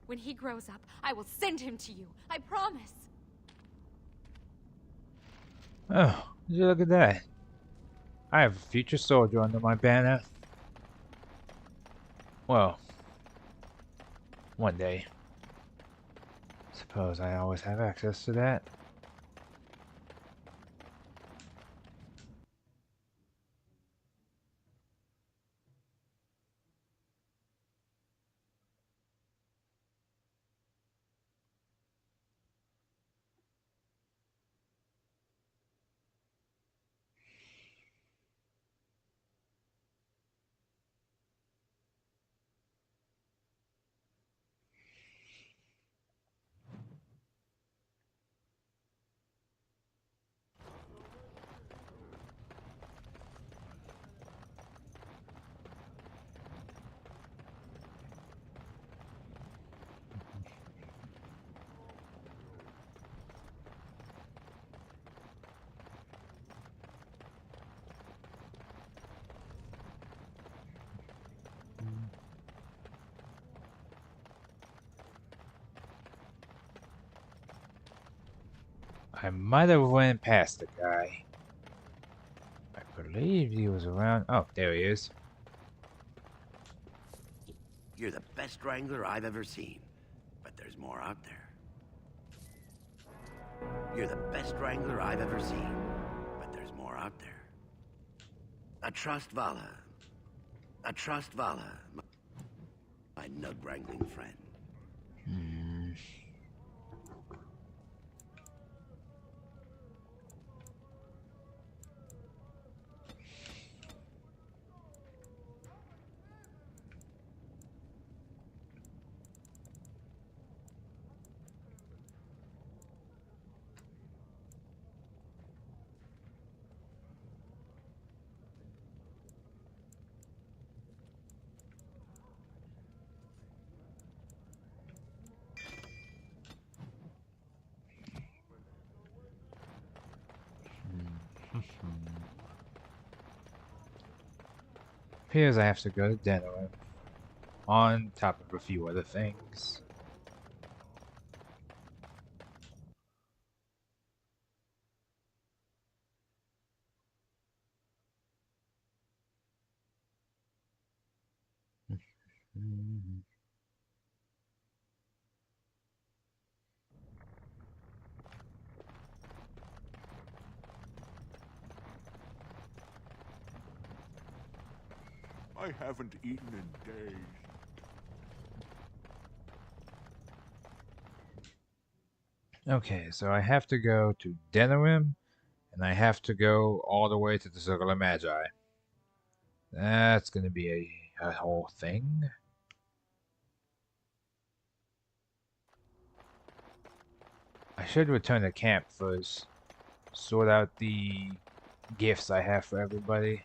When he grows up, I will send him to you. I promise. Oh, would you look at that. I have a future soldier under my banner. Well, one day. Suppose I always have access to that. I might have went past the guy. I believe he was around. Oh, there he is. You're the best wrangler I've ever seen, but there's more out there. You're the best wrangler I've ever seen, but there's more out there. I trust Vala. I trust Vala, my nug wrangling friend. Appears I have to go to dinner on top of a few other things. I haven't eaten in days. Okay, so I have to go to Denerim And I have to go all the way to the Circle of Magi. That's gonna be a whole thing. I should return to camp first. Sort out the gifts I have for everybody.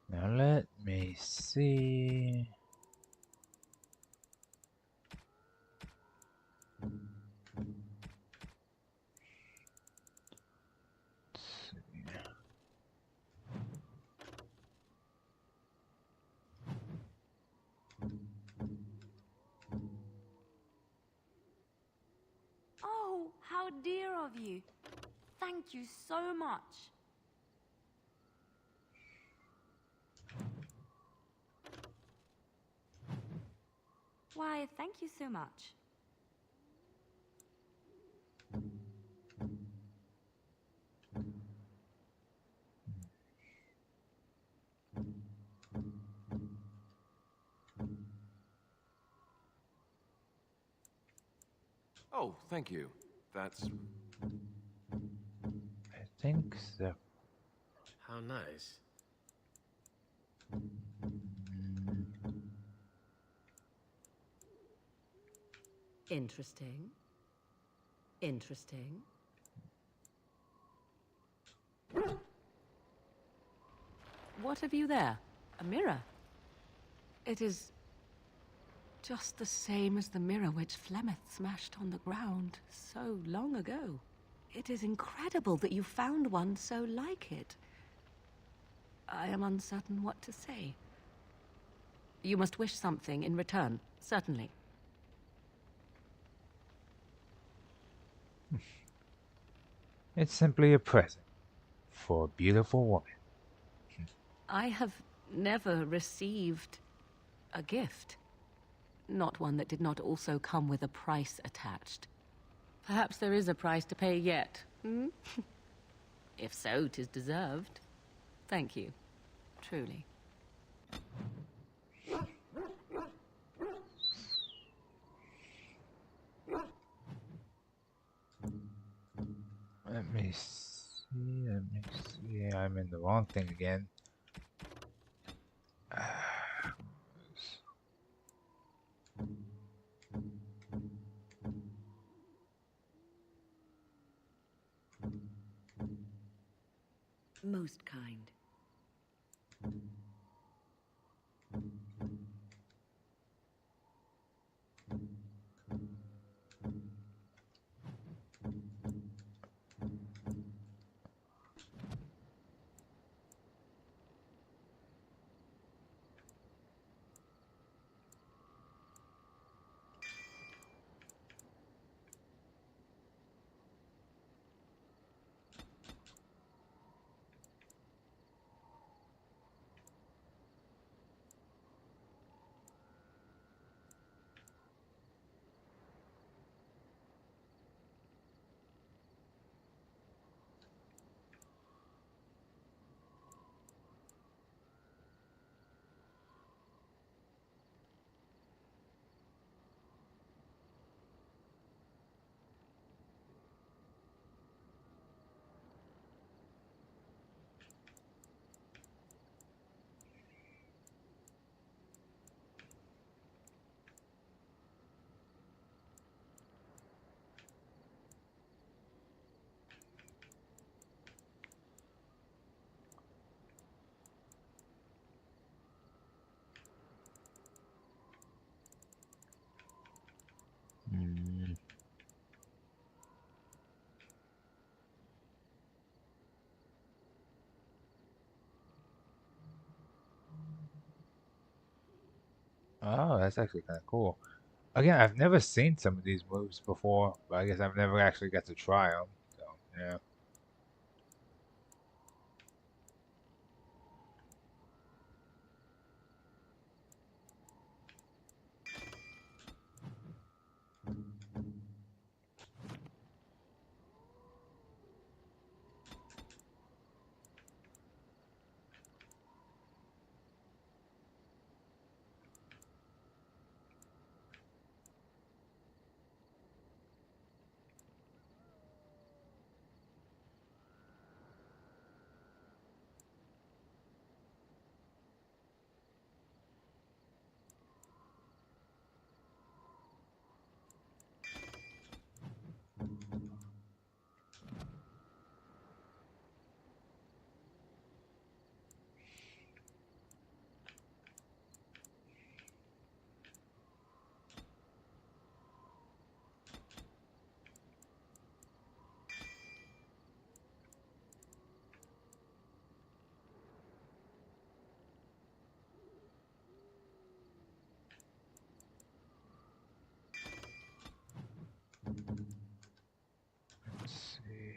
Now let me see. Oh, how dear of you. Thank you so much. Why, thank you so much. Oh, thank you. That's... I think so. How nice. Interesting. Interesting. What have you there? A mirror? It is just the same as the mirror which Flemeth smashed on the ground so long ago. It is incredible that you found one so like it. I am uncertain what to say. You must wish something in return, certainly. It's simply a present for a beautiful woman. I have never received a gift. Not one that did not also come with a price attached. Perhaps there is a price to pay yet, hmm? If so, 'tis deserved. Thank you. Truly. Let me see, I'm in the wrong thing again. Most kind. Oh, that's actually kind of cool. Again, I've never seen some of these moves before, but I guess I've never actually got to try them. So, yeah. Let's see.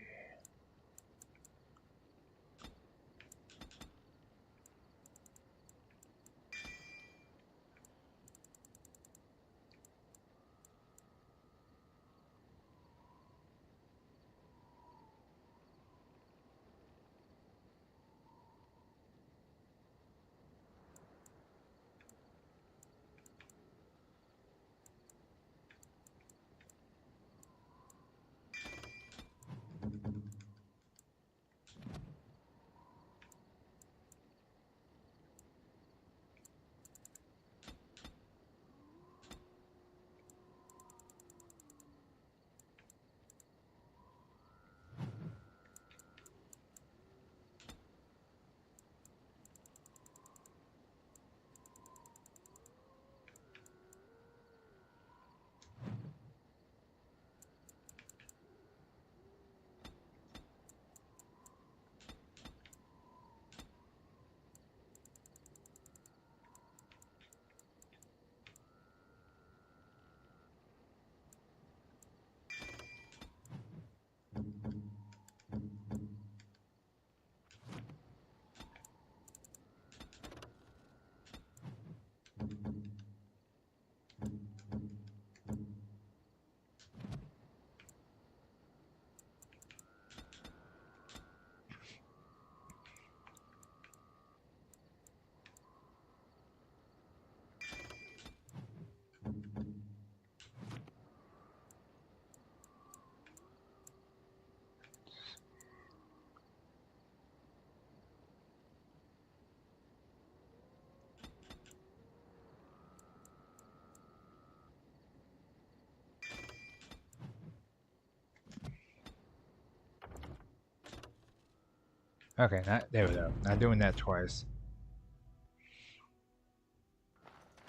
Okay, there we go. Not doing that twice.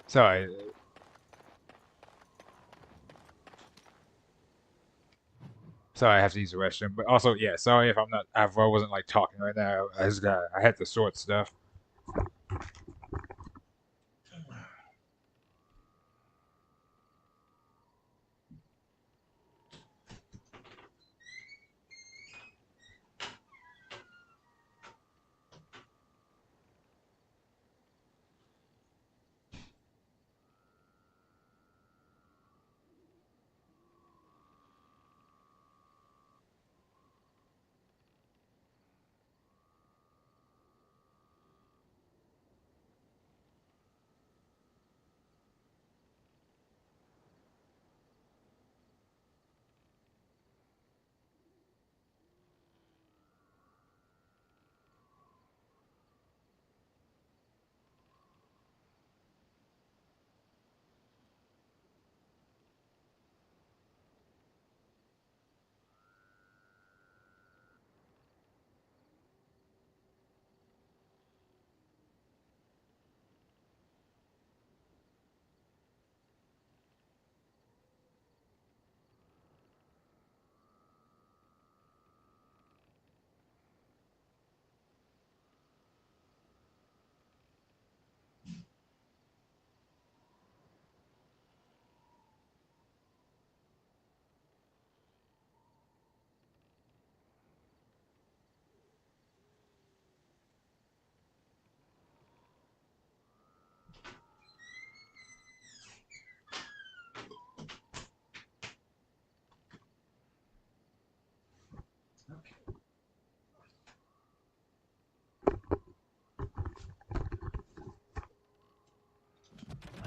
Sorry. Sorry, I have to use the restroom. But also, yeah, sorry if I wasn't like talking right now. I had to sort stuff.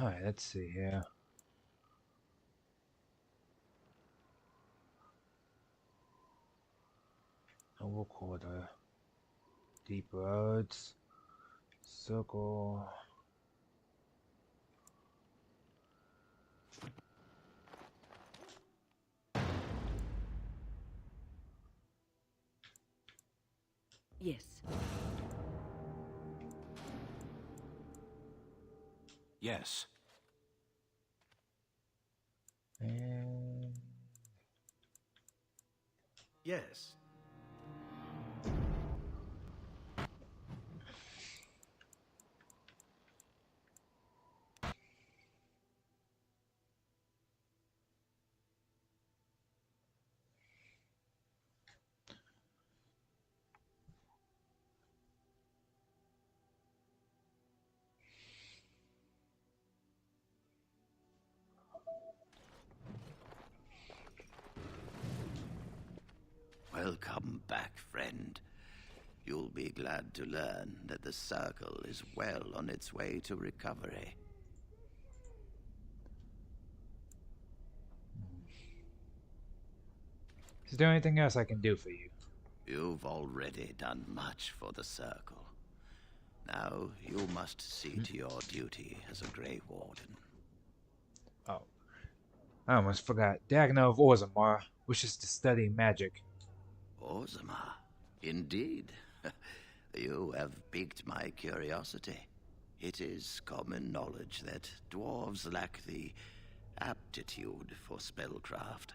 Alright, let's see here. Noble Quarter. Deep roads. Circle. Yes. Yes. And Yes. Welcome back, friend. You'll be glad to learn that the Circle is well on its way to recovery. is there anything else I can do for you? You've already done much for the Circle. Now you must see to your duty as a Grey Warden. Oh, I almost forgot. Dagna of Orzammar wishes to study magic. Orzammar? Indeed. You have piqued my curiosity. It is common knowledge that dwarves lack the aptitude for spellcraft.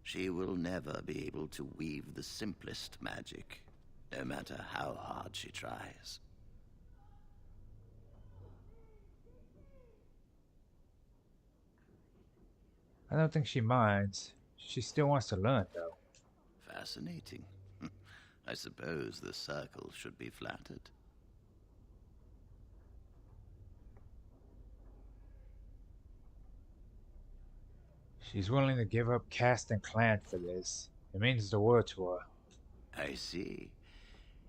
She will never be able to weave the simplest magic, no matter how hard she tries. I don't think she minds. She still wants to learn, though. Fascinating. I suppose the Circle should be flattered. She's willing to give up caste and clan for this. It means the world to her. I see.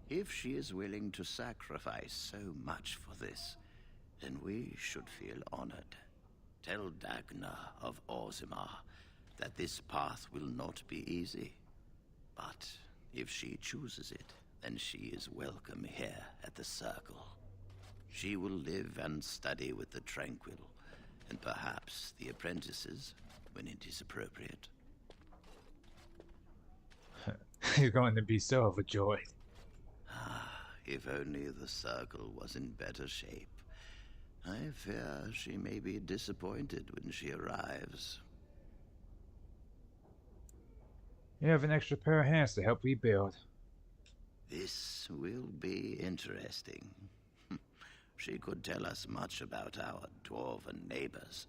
If she is willing to sacrifice so much for this, then we should feel honored. Tell Dagna of Orzammar that this path will not be easy. But if she chooses it, then she is welcome here at the Circle. She will live and study with the Tranquil, and perhaps the apprentices, when it is appropriate. You're going to be so overjoyed. If only the Circle was in better shape. I fear she may be disappointed when she arrives. You have an extra pair of hands to help rebuild. This will be interesting. She could tell us much about our dwarven neighbors.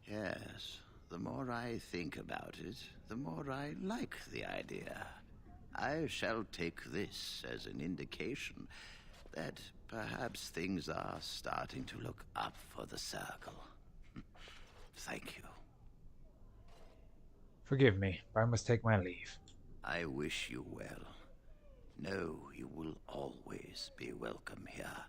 Yes, the more I think about it, the more I like the idea. I shall take this as an indication that perhaps things are starting to look up for the Circle. Thank you. Forgive me, but I must take my leave. I wish you well. Know you will always be welcome here.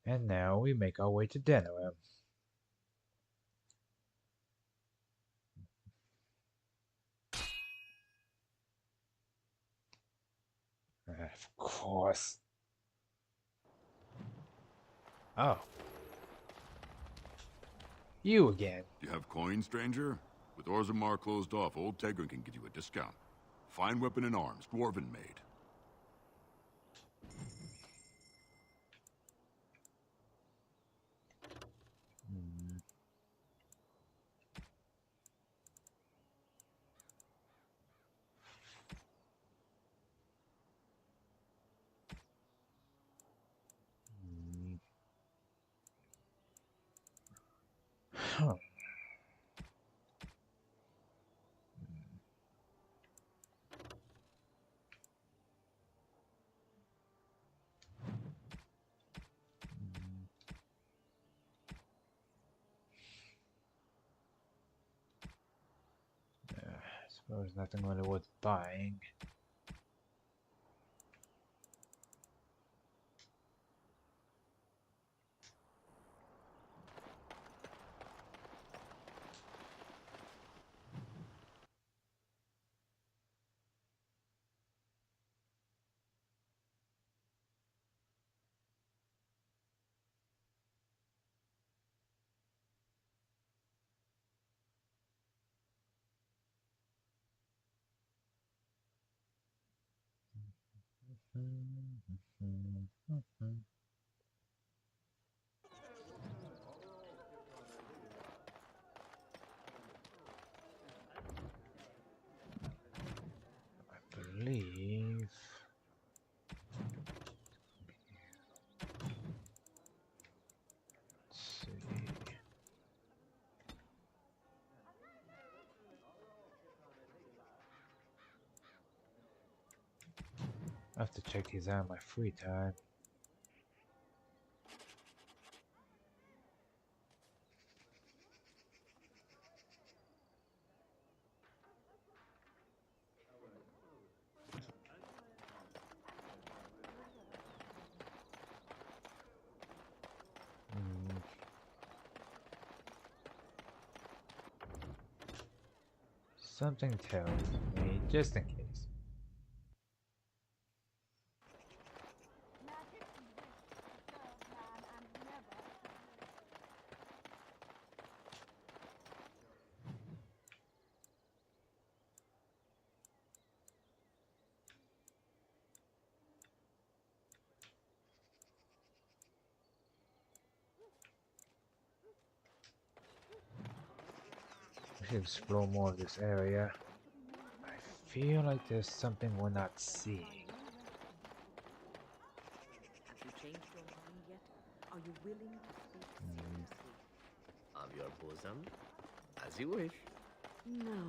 And now we make our way to Denerim. Of course. Oh. You again. You have coin, stranger? With Orzammar closed off, old Tegra can give you a discount. Fine weapon and arms, dwarven made. Huh. I suppose nothing really worth buying. Believe. Let's see. I have to check these out in my free time. Something tells me, just in case. We should explore more of this area. I feel like there's something we're not seeing. Have you changed your mind yet? Are you willing to speak seriously? Of your bosom? As you wish. No,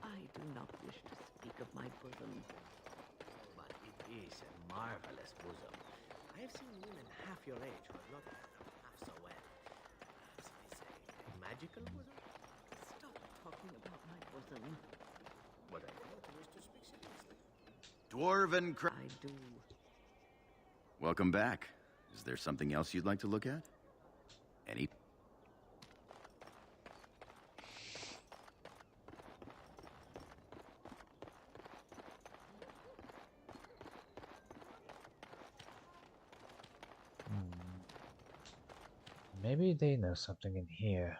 I do not wish to speak of my bosom. But it is a marvelous bosom. I have seen women half your age who have not had them half so well. As I say, a magical bosom? Stop talking about my bosom. But I thought you wished to speak seriously. Dwarven I do. Welcome back. Is there something else you'd like to look at? Any? Maybe they know something in here.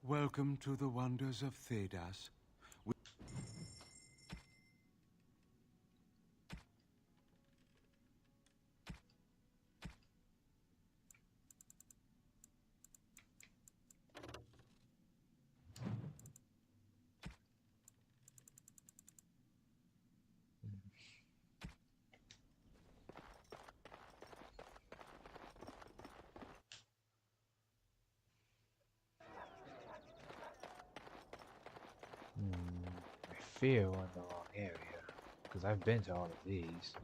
Welcome to the wonders of Thedas. I fear we're in the wrong area, because I've been to all of these.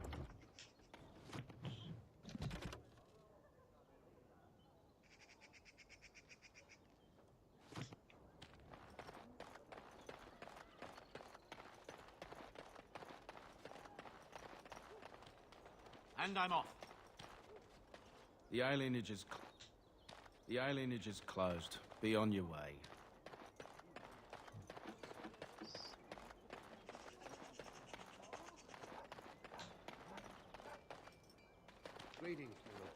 And I'm off. The alienage is closed. Be on your way. Greetings, my lord.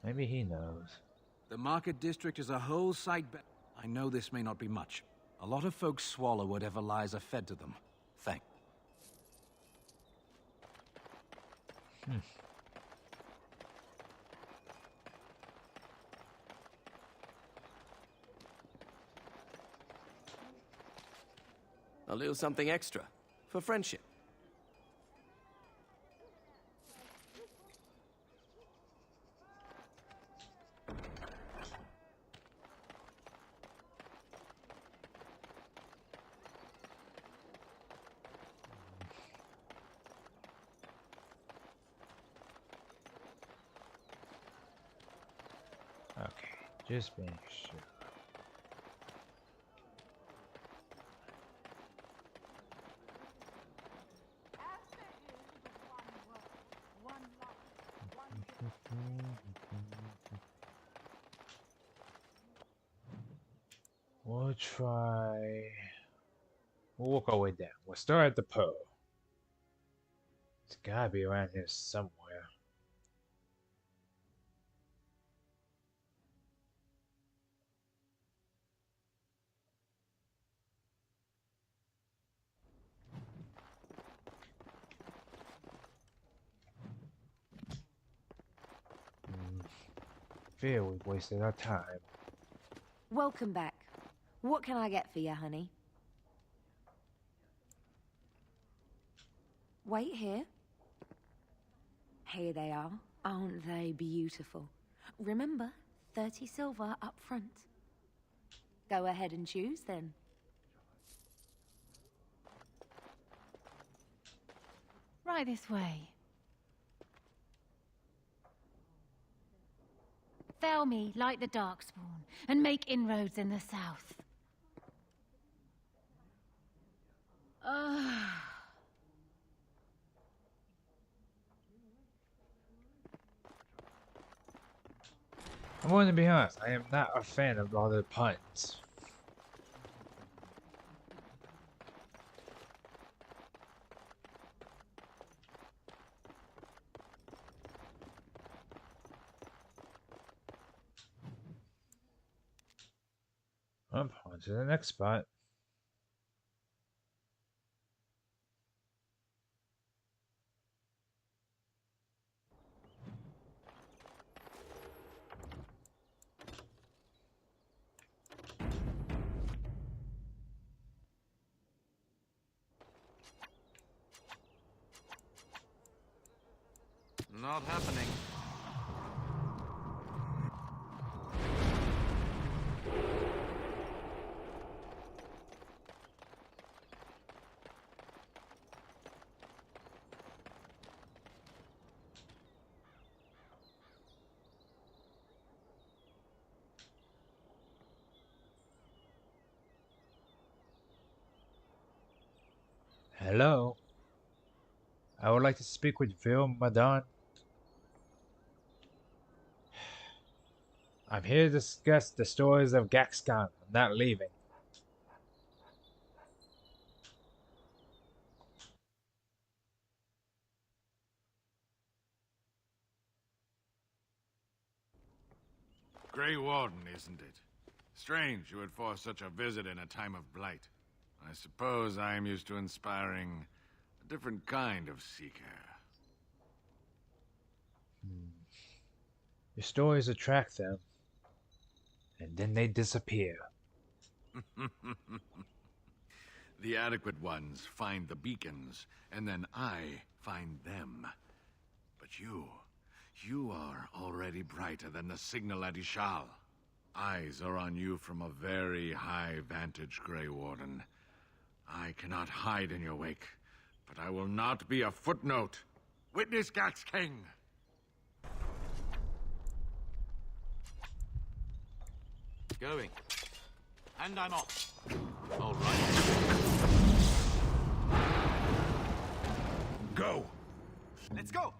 Maybe he knows. The market district is a whole sight better. I know this may not be much. A lot of folks swallow whatever lies are fed to them. Thank. A little something extra. For friendship. Okay, just being sure. We'll try. We'll work our way down. We'll start at the Poe. It's gotta be around here somewhere. feel we've wasted our time. Welcome back. What can I get for you, honey? Wait here. Here they are. Aren't they beautiful? Remember, 30 silver up front. Go ahead and choose then. Right this way. Fell me like the Darkspawn, and make inroads in the south. I'm going to be honest, I am not a fan of all the puns. Up on to the next spot. Not happening. Hello. I would like to speak with Vil Madan. I'm here to discuss the stories of Gaxgan. I'm not leaving. Grey Warden, isn't it? Strange you would force such a visit in a time of blight. I suppose I am used to inspiring a different kind of seeker. Your stories attract them, and then they disappear. The adequate ones find the beacons, and then I find them. But you are already brighter than the signal at Ishal. Eyes are on you from a very high vantage, Grey Warden. I cannot hide in your wake, but I will not be a footnote. Witness Gax King! Going. And I'm off. All right. Go! Let's go!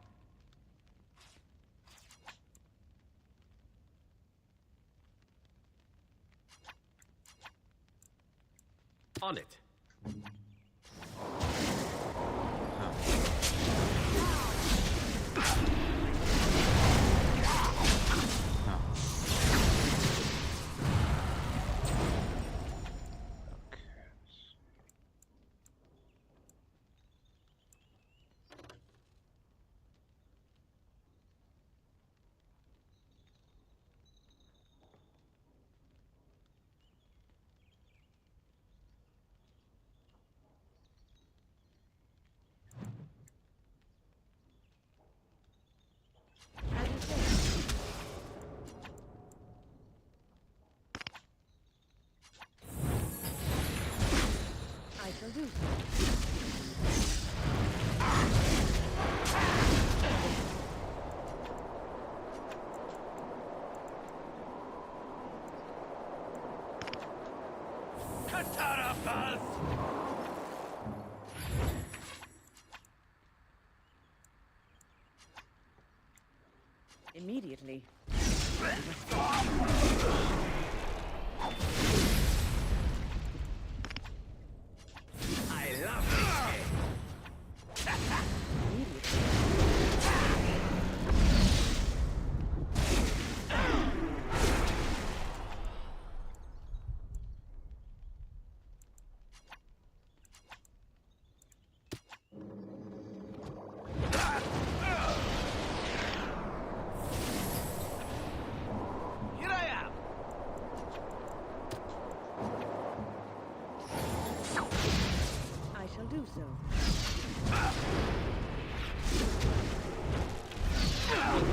On it. I shall do. Katara Buzz! Immediately. I love this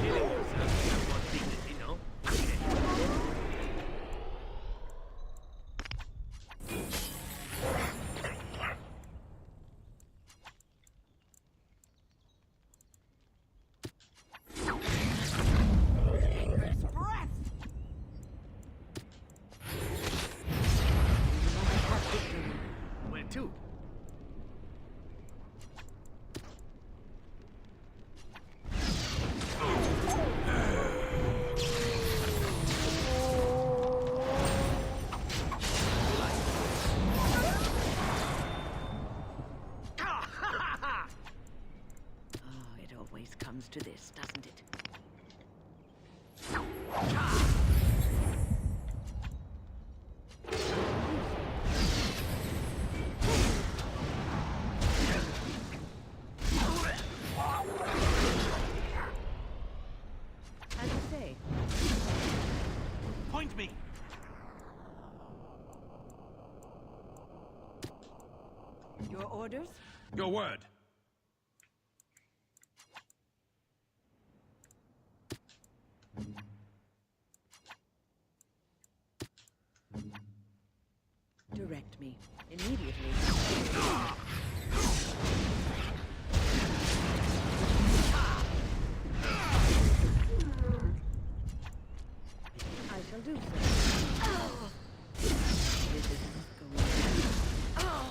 Killing yourself is have more dignity, no? Where to? Oh, it always comes to this, doesn't it? As you say. Point me. Your orders? Your word. Direct me. Immediately. I shall do so. This is not going well.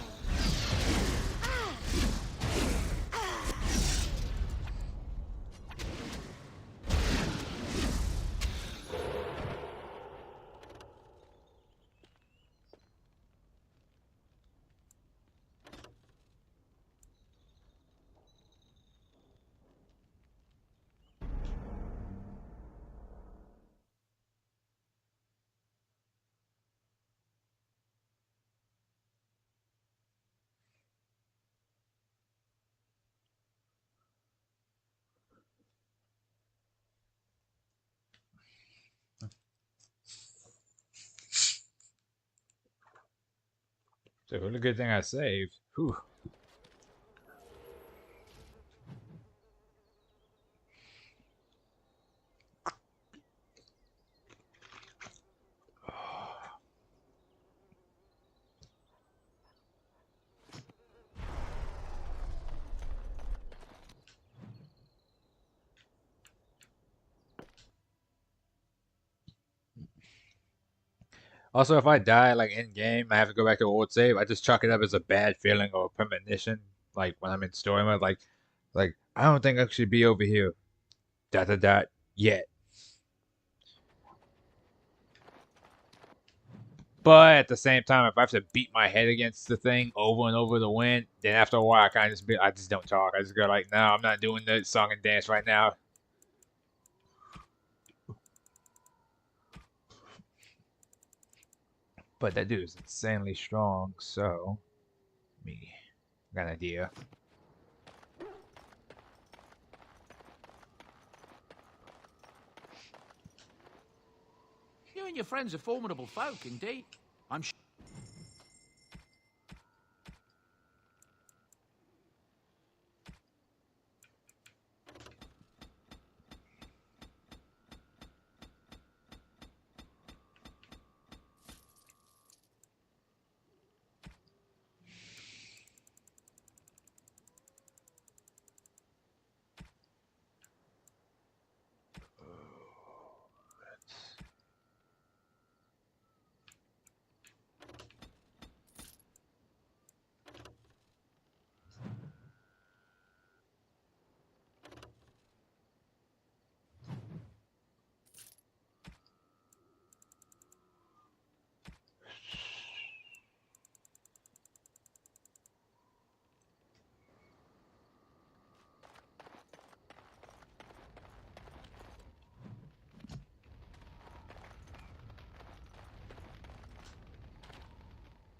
So really good thing I saved. Whew. Also, if I die like in game, I have to go back to old save. I just chalk it up as a bad feeling or a premonition. Like when I'm in story mode, like I don't think I should be over here. Dot dot dot. Yet. But at the same time, if I have to beat my head against the thing over and over to win, then after a while, I just don't talk. I just go like, no, I'm not doing the song and dance right now. But that dude is insanely strong, so me got an idea. You and your friends are formidable folk, indeed. I'm sure.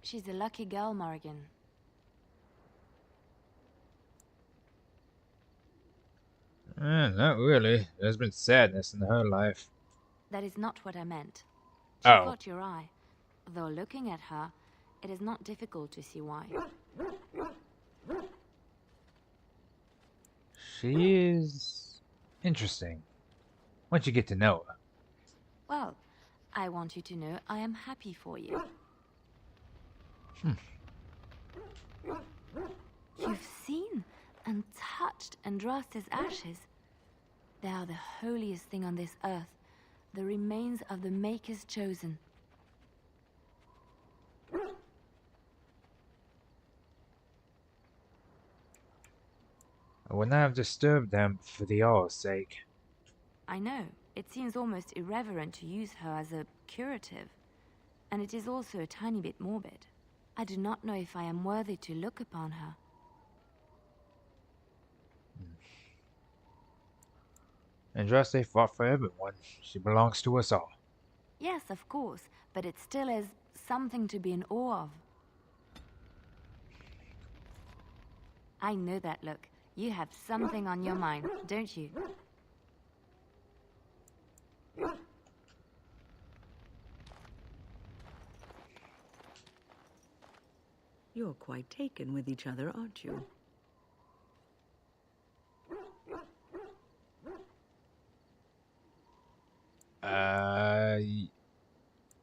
She's a lucky girl, Morrigan. Not really. There's been sadness in her life. That is not what I meant. She Oh. caught your eye. Though looking at her, it is not difficult to see why. She is interesting. Once you get to know her. Well, I want you to know I am happy for you. You've seen and touched Andraste's ashes. They are the holiest thing on this earth, the remains of the Maker's chosen. I would not have disturbed them for the All's sake. I know, it seems almost irreverent to use her as a curative, and it is also a tiny bit morbid. I do not know if I am worthy to look upon her. Andraste fought for everyone. She belongs to us all. Yes, of course, but it still is something to be in awe of. I know that look. You have something on your mind, don't you? You're quite taken with each other, aren't you?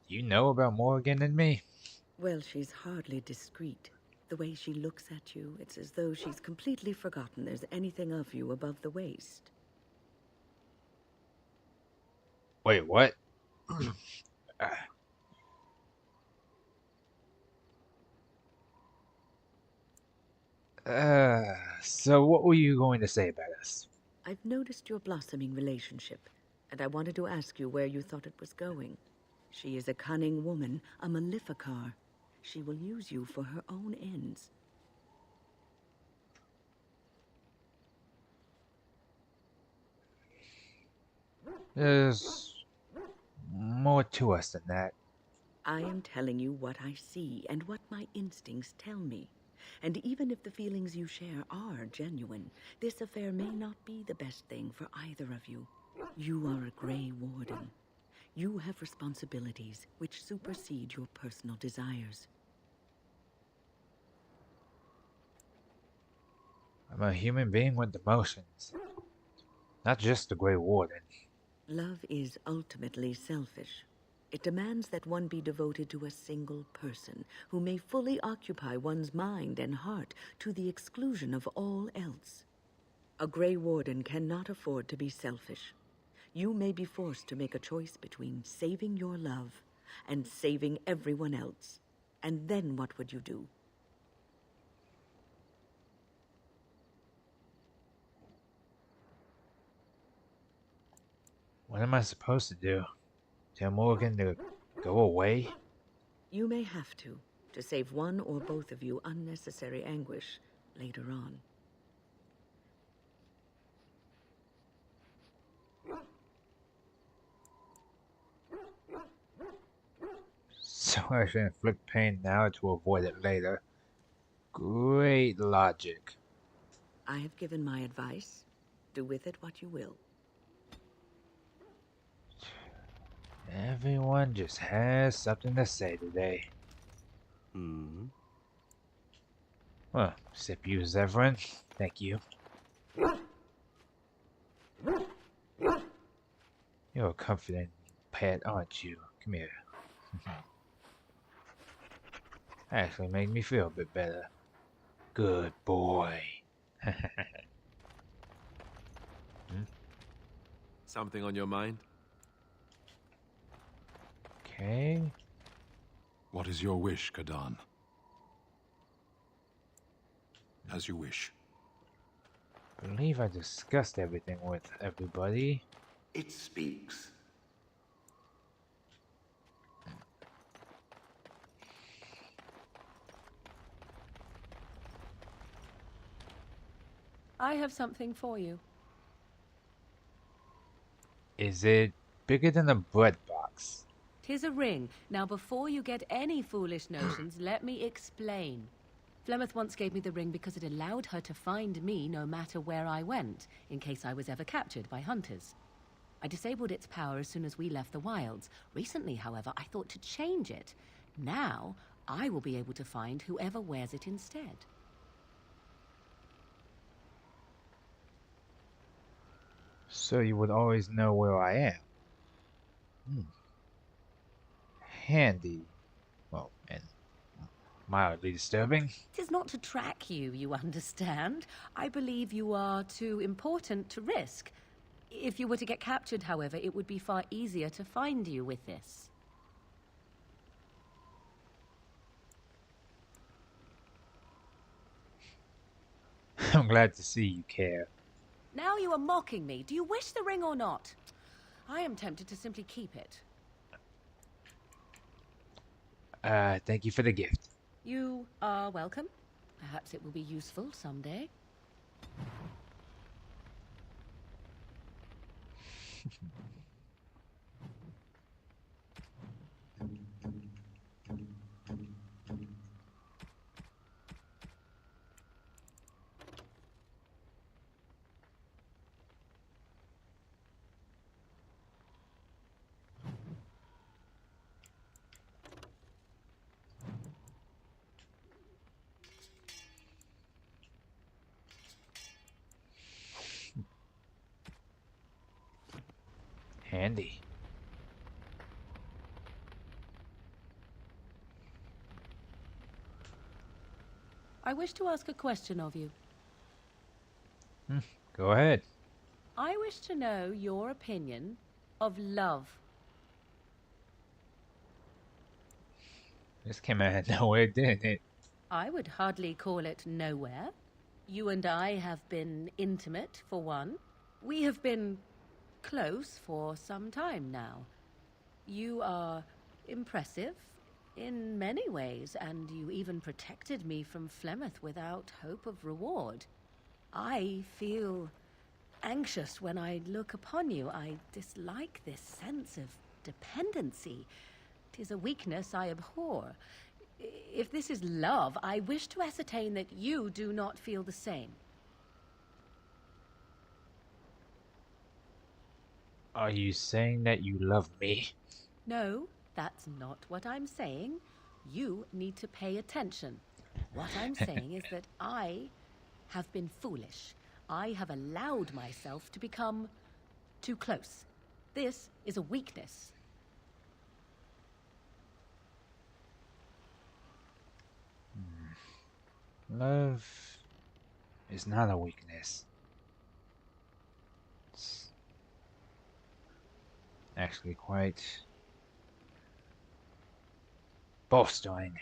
You know about Morgan than me? Well, she's hardly discreet. The way she looks at you, it's as though she's completely forgotten there's anything of you above the waist. Wait, what? So what were you going to say about us? I've noticed your blossoming relationship, and I wanted to ask you where you thought it was going. She is a cunning woman, a Maleficar. She will use you for her own ends. There's more to us than that. I am telling you what I see and what my instincts tell me. And even if the feelings you share are genuine, this affair may not be the best thing for either of you. You are a Grey Warden. You have responsibilities which supersede your personal desires. I'm a human being with emotions. Not just a Grey Warden. Love is ultimately selfish. It demands that one be devoted to a single person who may fully occupy one's mind and heart to the exclusion of all else. A Grey Warden cannot afford to be selfish. You may be forced to make a choice between saving your love and saving everyone else. And then what would you do? What am I supposed to do? Tell Morgan to go away? You may have to save one or both of you unnecessary anguish later on. So I should inflict pain now to avoid it later. Great logic. I have given my advice. Do with it what you will. Everyone just has something to say today. Well, except you, Zevran. Thank you. You're a comforting pet, aren't you? Come here. Actually made me feel a bit better. Good boy. Something on your mind? Okay. What is your wish, Kadan? As you wish. I believe I discussed everything with everybody. It speaks. I have something for you. Is it bigger than a bread box? 'Tis a ring. Now, before you get any foolish notions, let me explain. Flemeth once gave me the ring because it allowed her to find me no matter where I went, in case I was ever captured by hunters. I disabled its power as soon as we left the wilds. Recently, however, I thought to change it. Now, I will be able to find whoever wears it instead. So you would always know where I am. Hmm. Handy. Well, and mildly disturbing. It is not to track you, you understand. I believe you are too important to risk. If you were to get captured, however, it would be far easier to find you with this. I'm glad to see you care. Now you are mocking me. Do you wish the ring or not? I am tempted to simply keep it. Thank you for the gift. You are welcome. Perhaps it will be useful someday. Handy. I wish to ask a question of you. Go ahead. I wish to know your opinion of love. This came out of nowhere, didn't it? I would hardly call it nowhere. You and I have been intimate, for one. We have been close for some time now. You are impressive in many ways, and you even protected me from Flemeth without hope of reward. I feel anxious when I look upon you. I dislike this sense of dependency. 'Tis a weakness I abhor. If this is love, I wish to ascertain that you do not feel the same. Are you saying that you love me? No, that's not what I'm saying. You need to pay attention. What I'm saying is that I have been foolish. I have allowed myself to become too close. This is a weakness. Love is not a weakness. It's actually quite bolstering.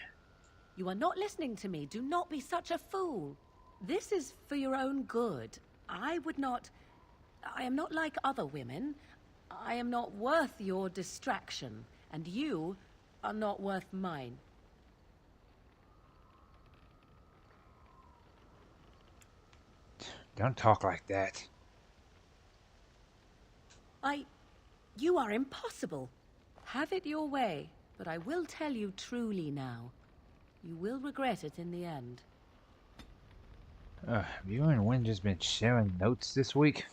You are not listening to me. Do not be such a fool. This is for your own good. I am not like other women. I am not worth your distraction, and you are not worth mine. Don't talk like that. You are impossible. Have it your way, but I will tell you truly now. You will regret it in the end. Have you and Wynn just been sharing notes this week?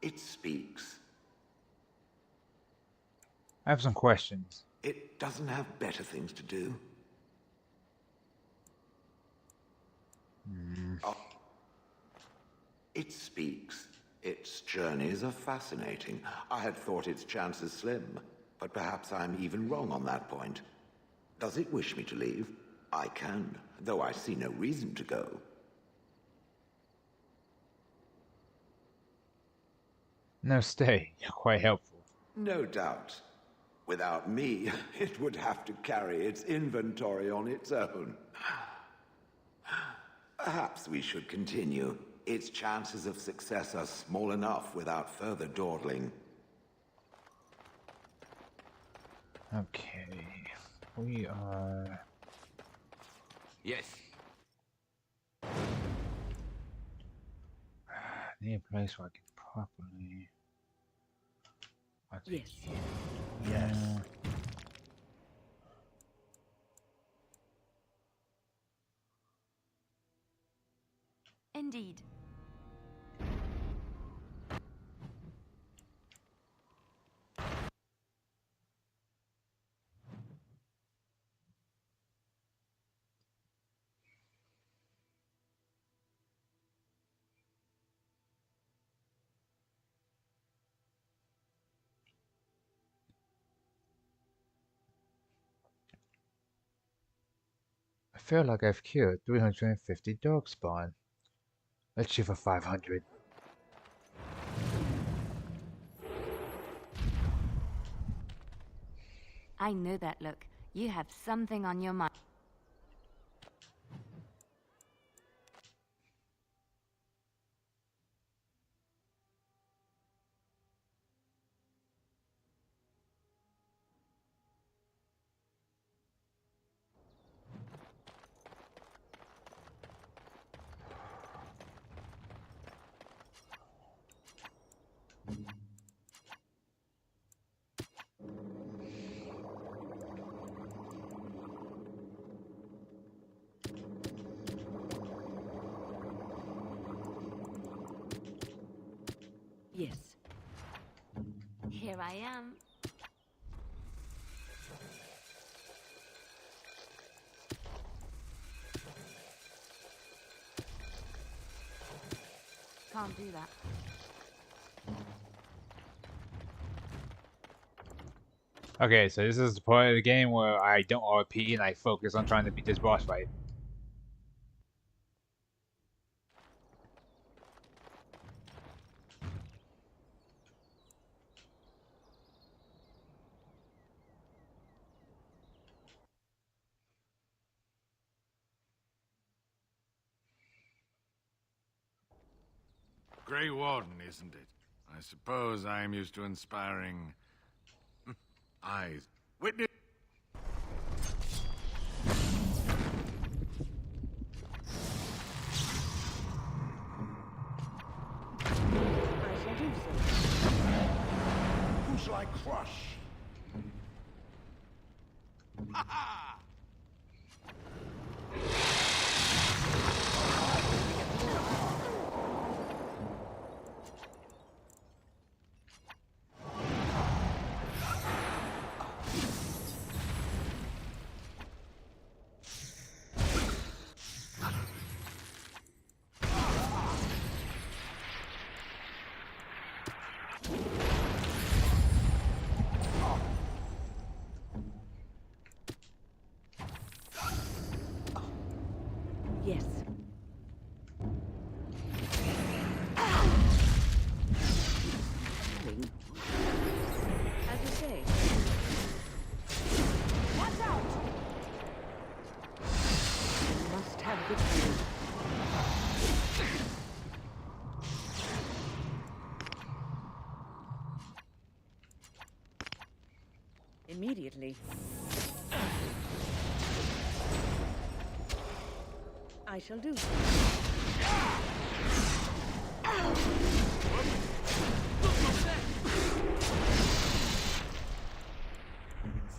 It speaks. I have some questions. It doesn't have better things to do. Oh. It speaks. Its journeys are fascinating. I had thought its chances slim, but perhaps I'm even wrong on that point. Does it wish me to leave? I can, though I see no reason to go. No, stay. You're quite helpful. No doubt. Without me, it would have to carry its inventory on its own. Perhaps we should continue. Its chances of success are small enough without further dawdling. Okay. We are... Yes. I need a place where I can properly... Yes. Yes. Indeed. feel like I've killed 350 darkspawn. Let's shoot for 500. I know that look. You have something on your mind. Yes. Here I am. Can't do that. Okay, so this is the part of the game where I don't RP and I focus on trying to beat this boss fight. Grey Warden, isn't it? I suppose I am used to inspiring eyes. Witness. Who shall I crush? Ha ha! Yes. As you say. Watch out! You must have victory. Immediately. I shall do so.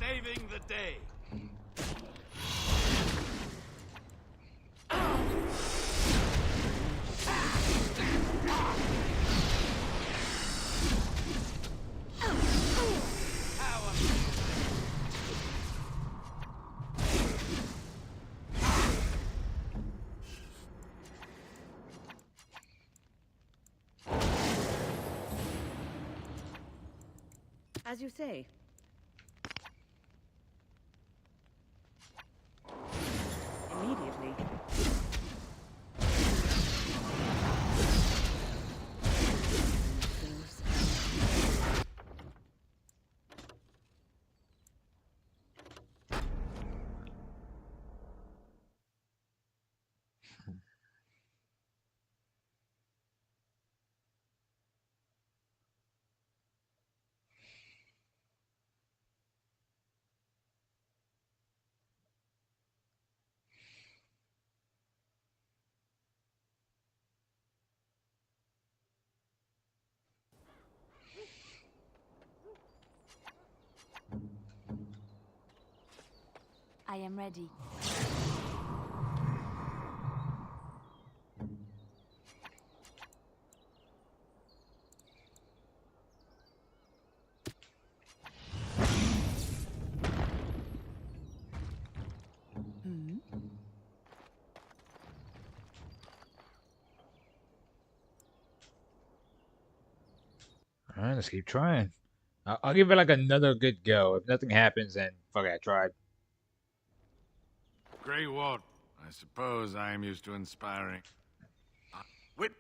Saving the day. As you say. Immediately. I am ready. Alright, let's keep trying. I'll give it like another good go. If nothing happens, then fuck it, I tried. Grey Warden, I suppose I am used to inspiring. Wait!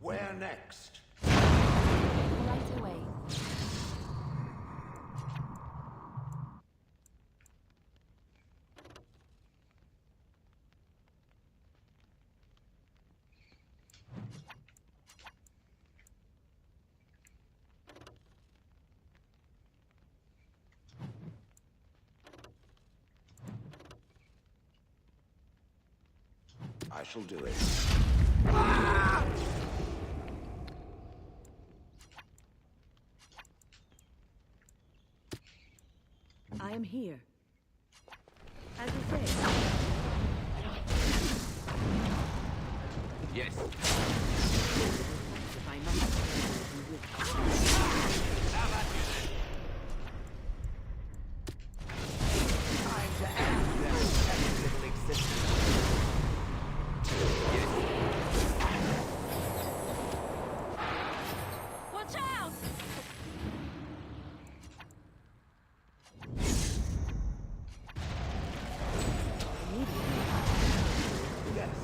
Where next? Right away. I shall do it. I am here. As you say. Yes. If I must. Time to end their pathetic little existence. Watch out! Yes.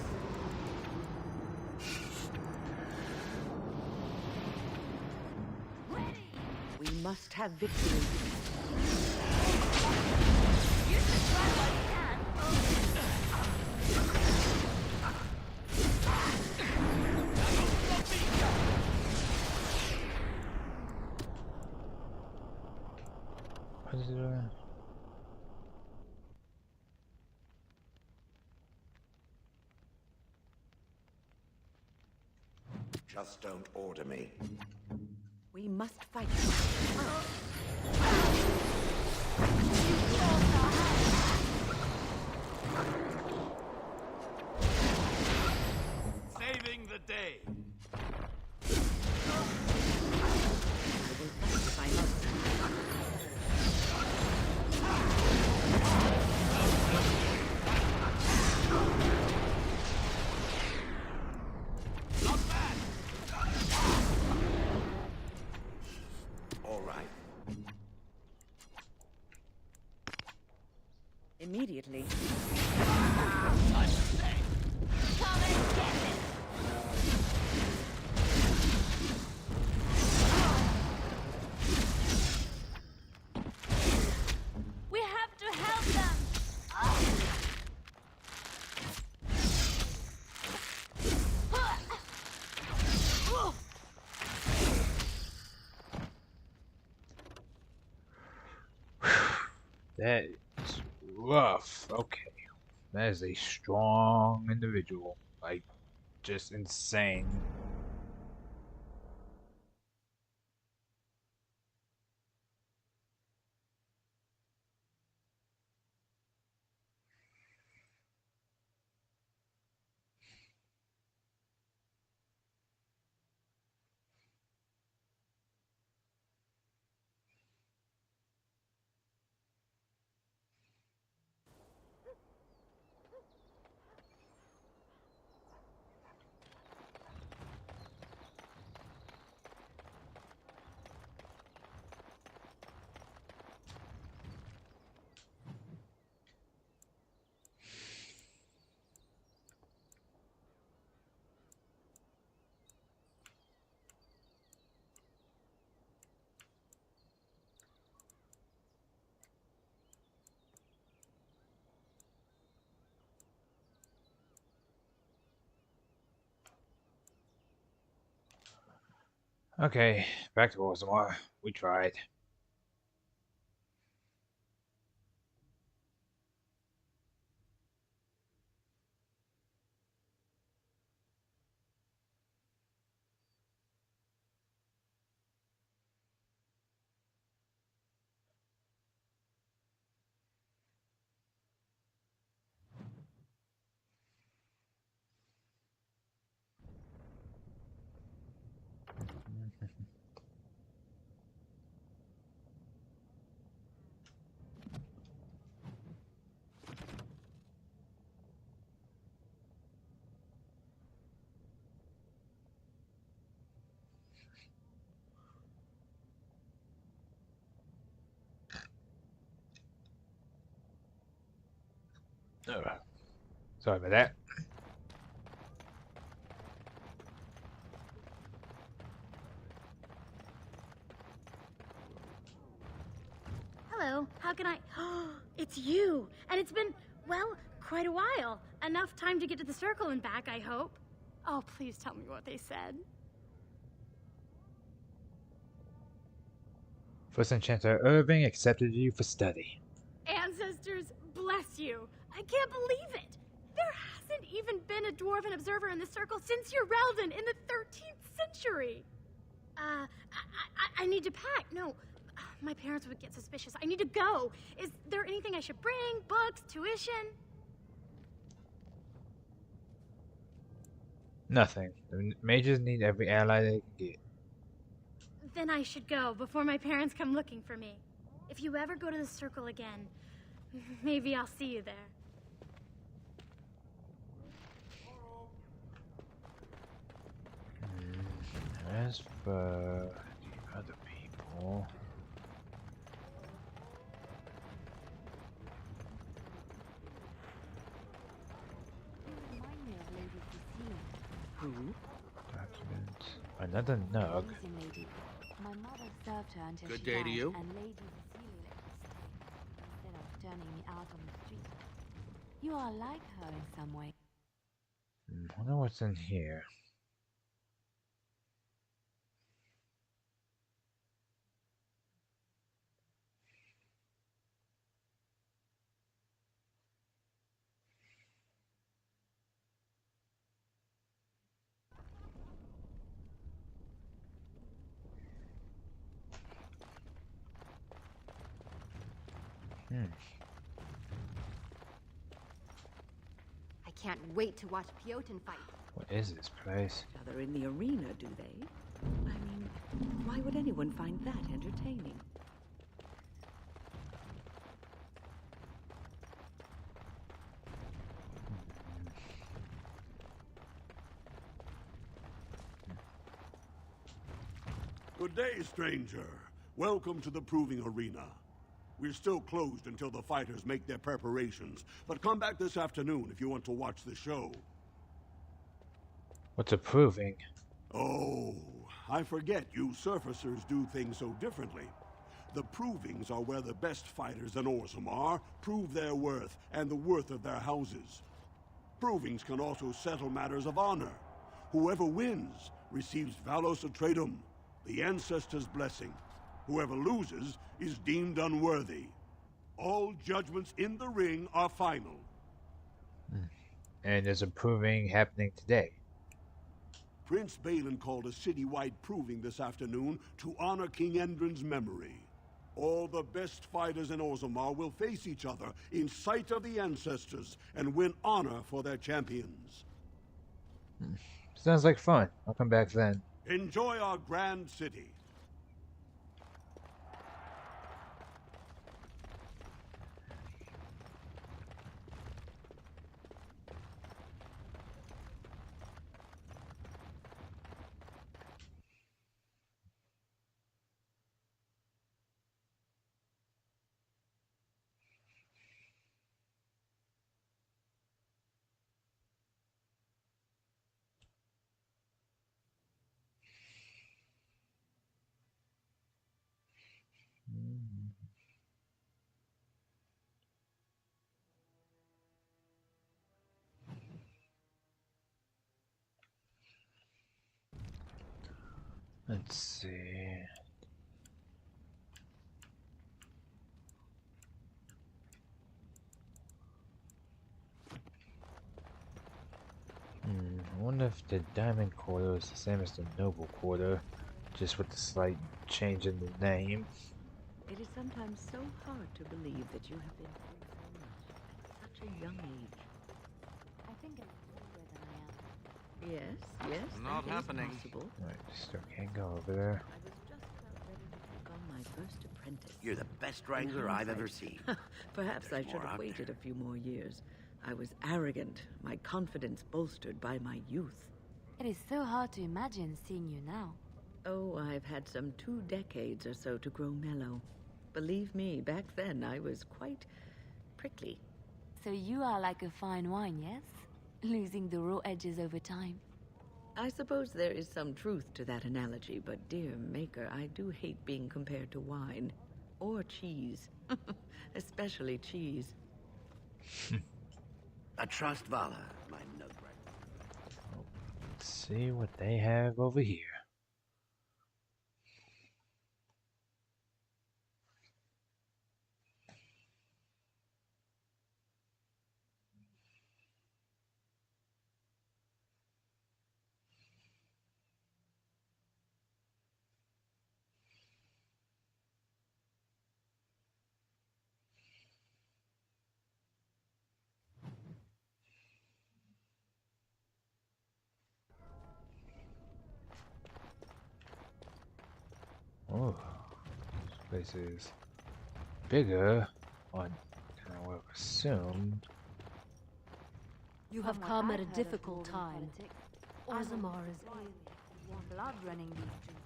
We must have victory. What is it doing? Just don't order me. We must fight. Saving the day. If I must. All right. Immediately. We have to help them! That is rough. Okay. That is a strong individual. Like, just insane. Okay, back to Orzammar. We tried. Sorry about that. Hello, how can I... It's you! And it's been, well, quite a while. Enough time to get to the circle and back, I hope. Oh, please tell me what they said. First Enchanter Irving accepted you for study. Ancestors, bless you. I can't believe it. There hasn't even been a dwarven observer in the circle since your Relden in the 13th century. I need to pack. No, my parents would get suspicious. I need to go. Is there anything I should bring? Books, tuition? Nothing. The mages need every ally they can get. Then I should go before my parents come looking for me. If you ever go to the circle again, maybe I'll see you there. As for the other people... Who? Document. Another Nug. My mother served her until Good she day to died, you. and Lady Cecilia let me stay instead of turning me out on the street. You are like her in some way. I wonder what's in here. I can't wait to watch Piotr fight. What is this place? They're in the arena, do they? I mean, why would anyone find that entertaining? Good day, stranger. Welcome to the Proving Arena. We're still closed until the fighters make their preparations, but come back this afternoon if you want to watch the show. What's a proving? Oh, I forget you surfacers do things so differently. The provings are where the best fighters in Orzammar prove their worth and the worth of their houses. Provings can also settle matters of honor. Whoever wins receives Valos Atreidum, the ancestors' blessing. Whoever loses is deemed unworthy. All judgments in the ring are final. And there's a proving happening today. Prince Balin called a citywide proving this afternoon to honor King Endrin's memory. All the best fighters in Orzammar will face each other in sight of the ancestors and win honor for their champions. Sounds like fun. I'll come back then. Enjoy our grand city. Let's see. I wonder if the Diamond Quarter is the same as the Noble Quarter, just with the slight change in the name. It is sometimes so hard to believe that you have been through so much at such a young age. I think I'm older than I am. Yes, Not that is happening. possible. Right, still can't go over there. I was just about ready to take on my first apprentice. You're the best wrangler I've ever seen. Perhaps I There's should more have out waited a few more years. I was arrogant, my confidence bolstered by my youth. It is so hard to imagine seeing you now. Oh, I've had some 2 decades or so to grow mellow. Believe me, back then I was quite prickly. So you are like a fine wine, yes? Losing the raw edges over time. I suppose there is some truth to that analogy, but dear Maker, I do hate being compared to wine. Or cheese. Especially cheese. I trust Vala, my note. Let's see what they have over here. Oh, this place is bigger on I would have assumed. You have come at a difficult time. Orzammar is alien. Blood running these streets.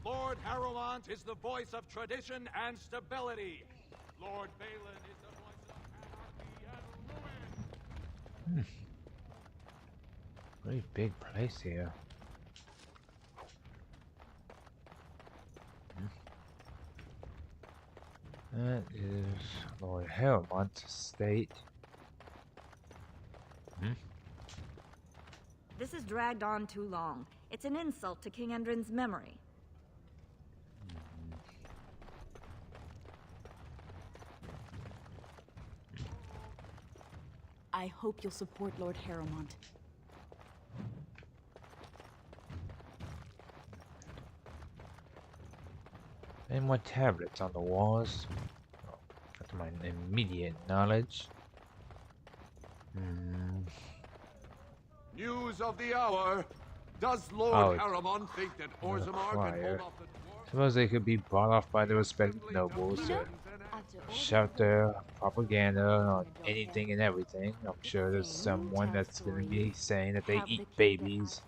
Lord Harrowmont is the voice of tradition and stability. Lord Balin is the voice of anarchy and ruin. Pretty big place here. That is Lord Harrowmont's estate. This has dragged on too long. It's an insult to King Endrin's memory. I hope you'll support Lord Harrowmont. Any more tablets on the walls? Oh, that's my immediate knowledge. News of the hour. Does Lord Harrowmont think that Orzammar can hold off the dwarves? Suppose they could be bought off by the respected nobles to shout their propaganda on anything and everything. I'm sure there's someone that's going to be saying that they eat babies.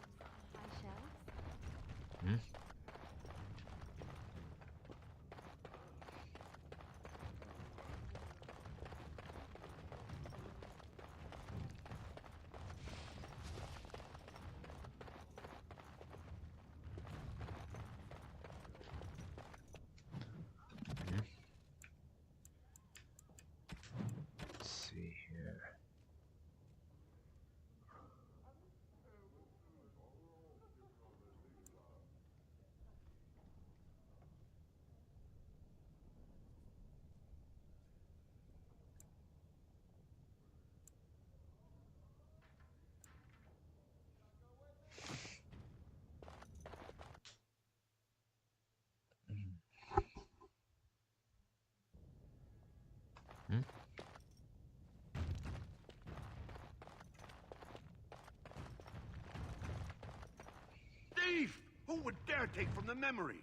Thief! Who would dare take from the memories?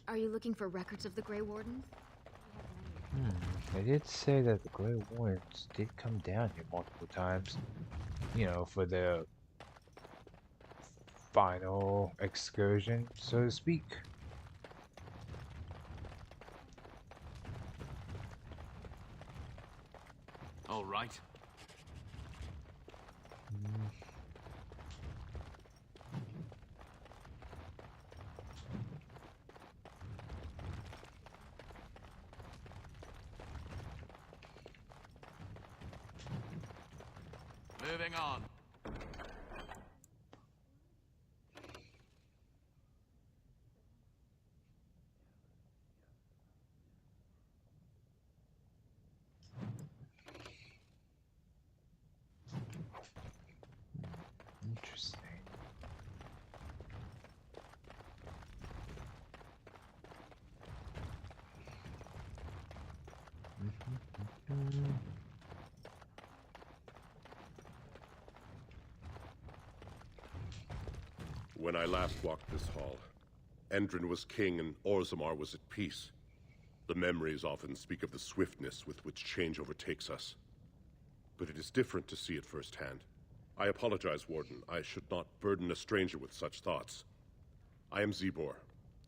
Are you looking for records of the Grey Wardens? They did say that the Grey Wardens did come down here multiple times, you know, for their final excursion, so to speak. All right. Moving on. Interesting. When I last walked this hall, Endrin was king and Orzammar was at peace. The memories often speak of the swiftness with which change overtakes us. But it is different to see it firsthand. I apologize, Warden. I should not burden a stranger with such thoughts. I am Zebor,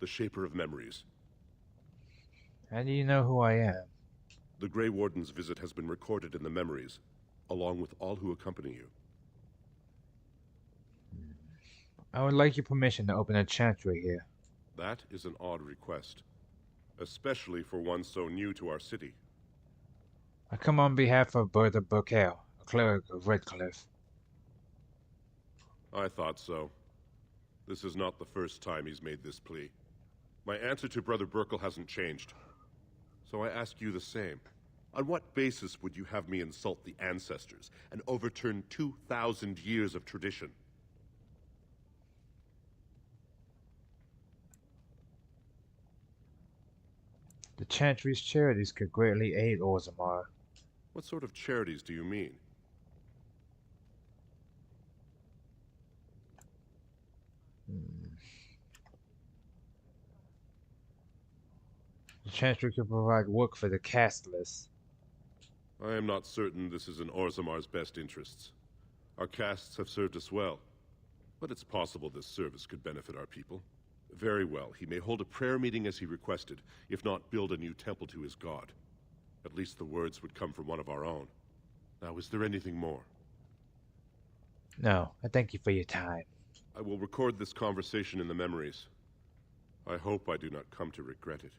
the Shaper of Memories. How do you know who I am? The Grey Warden's visit has been recorded in the memories, along with all who accompany you. I would like your permission to open a chantry here. That is an odd request, especially for one so new to our city. I come on behalf of Brother Burkell, a cleric of Redcliffe. I thought so. This is not the first time he's made this plea. My answer to Brother Burkell hasn't changed. So I ask you the same. On what basis would you have me insult the ancestors and overturn 2,000 years of tradition? The chantry's charities could greatly aid Orzammar. What sort of charities do you mean? The chantry could provide work for the casteless. I am not certain this is in Orzammar's best interests. Our castes have served us well, but it's possible this service could benefit our people. Very well, he may hold a prayer meeting as he requested, if not build a new temple to his god. At least the words would come from one of our own. Now, is there anything more? No, I thank you for your time. I will record this conversation in the memories. I hope I do not come to regret it.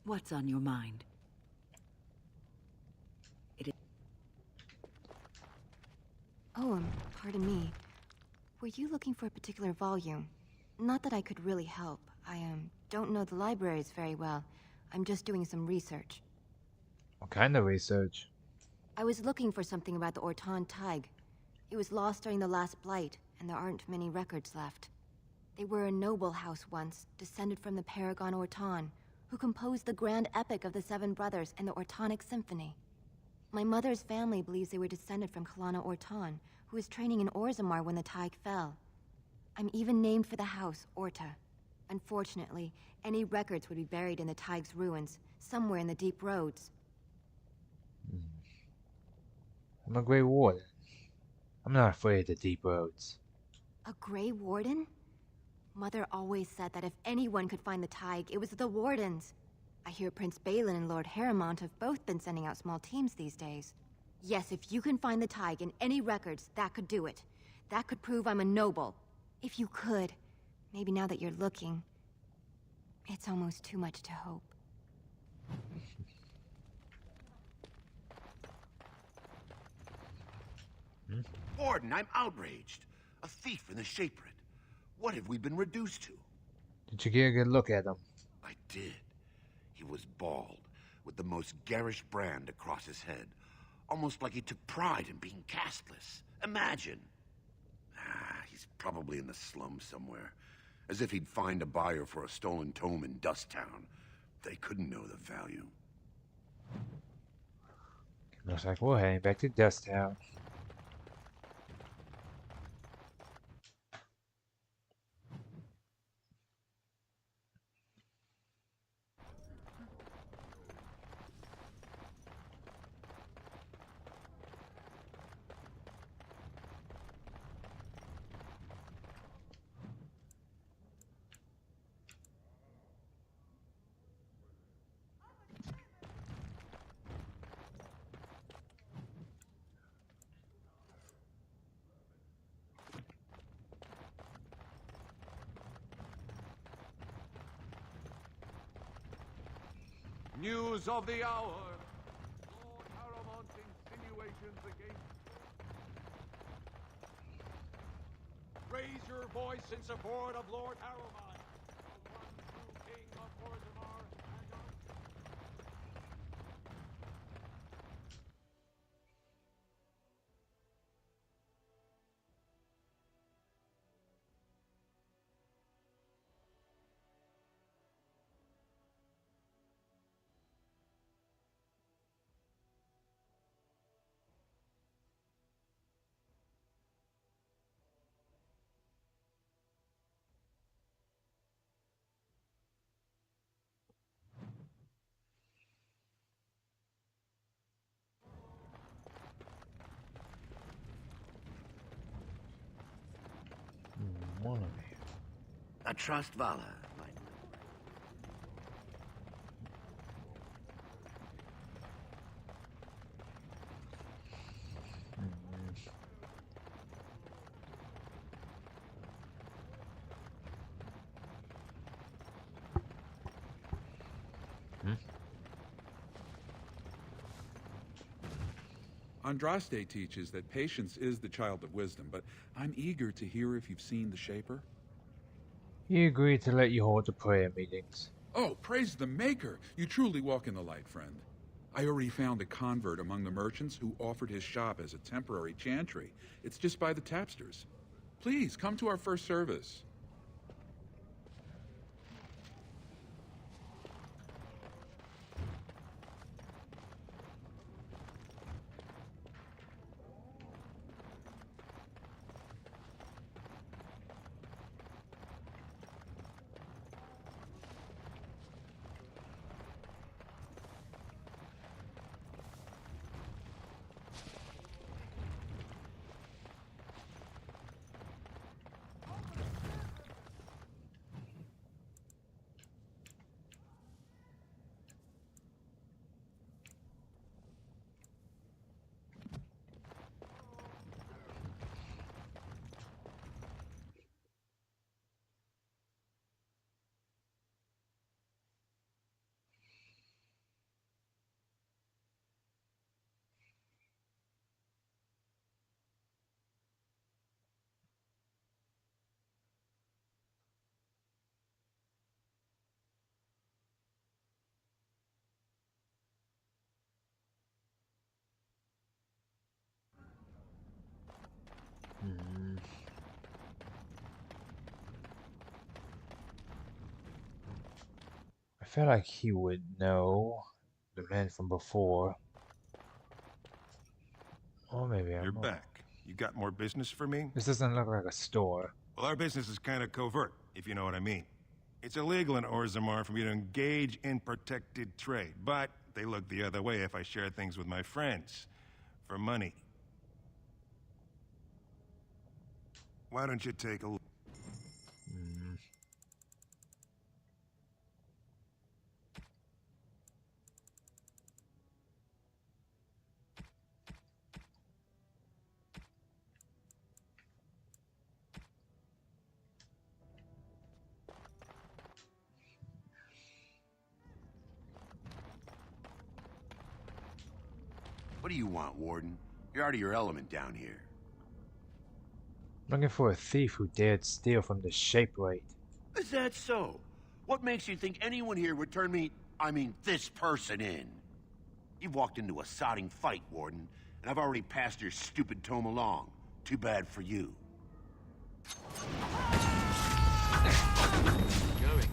What's on your mind? Oh, pardon me. Were you looking for a particular volume? Not that I could really help. I don't know the libraries very well. I'm just doing some research. What kind of research? I was looking for something about the Orton Tig. It was lost during the last Blight, and there aren't many records left. They were a noble house once, descended from the Paragon Orton, who composed the grand epic of the Seven Brothers and the Ortonic Symphony. My mother's family believes they were descended from Kalana Orton, who was training in Orzammar when the Tig fell. I'm even named for the house, Orta. Unfortunately, any records would be buried in the Tig's ruins, somewhere in the deep roads. I'm a Grey Warden. I'm not afraid of the deep roads. A Grey Warden? Mother always said that if anyone could find the Tig, it was the Wardens. I hear Prince Balin and Lord Harrowmont have both been sending out small teams these days. Yes, if you can find the Tig in any records, that could do it. That could prove I'm a noble. If you could. Maybe now that you're looking. It's almost too much to hope. Warden, I'm outraged. A thief in the Shapered. What have we been reduced to? Did you get a good look at him? I did. He was bald, with the most garish brand across his head. Almost like he took pride in being castless. Imagine. He's probably in the slums somewhere. As if he'd find a buyer for a stolen tome in Dust Town. They couldn't know the value. Looks like we're heading back to Dust Town. News of the hour. Lord Harrowmont's insinuations against... Raise your voice in support of Lord Harrowmont, the one true king of Orzammar and of... I trust Vala. Andraste teaches that patience is the child of wisdom, but I'm eager to hear if you've seen the Shaper. He agreed to let you hold the prayer meetings. Oh, praise the Maker! You truly walk in the light, friend. I already found a convert among the merchants who offered his shop as a temporary chantry. It's just by the tapsters. Please, come to our first service. I feel like he would know the man from before. Or maybe I'm You're wrong. back. You got more business for me? This doesn't look like a store. Well, our business is kind of covert, if you know what I mean. It's illegal in Orzammar for me to engage in protected trade, but they look the other way if I share things with my friends. For money. Why don't you take a look? What do you want, Warden? You're out of your element down here. Looking for a thief who dared steal from the Shaperate. Is that so? What makes you think anyone here would turn me, this person in? You've walked into a sodding fight, Warden, and I've already passed your stupid tome along. Too bad for you. Going.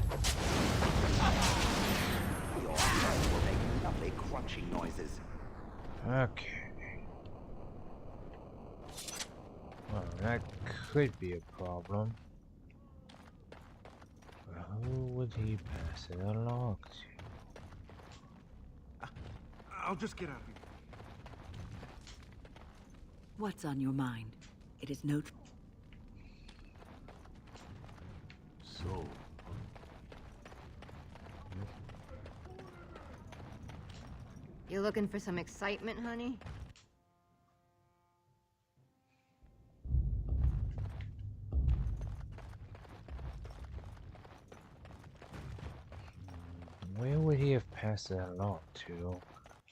Your hands will make lovely crunching noises. Okay. Well, that could be a problem. But who would he pass it along to? I'll just get out of here. What's on your mind? It is no... So... You looking for some excitement, honey? Where would he have passed it along to?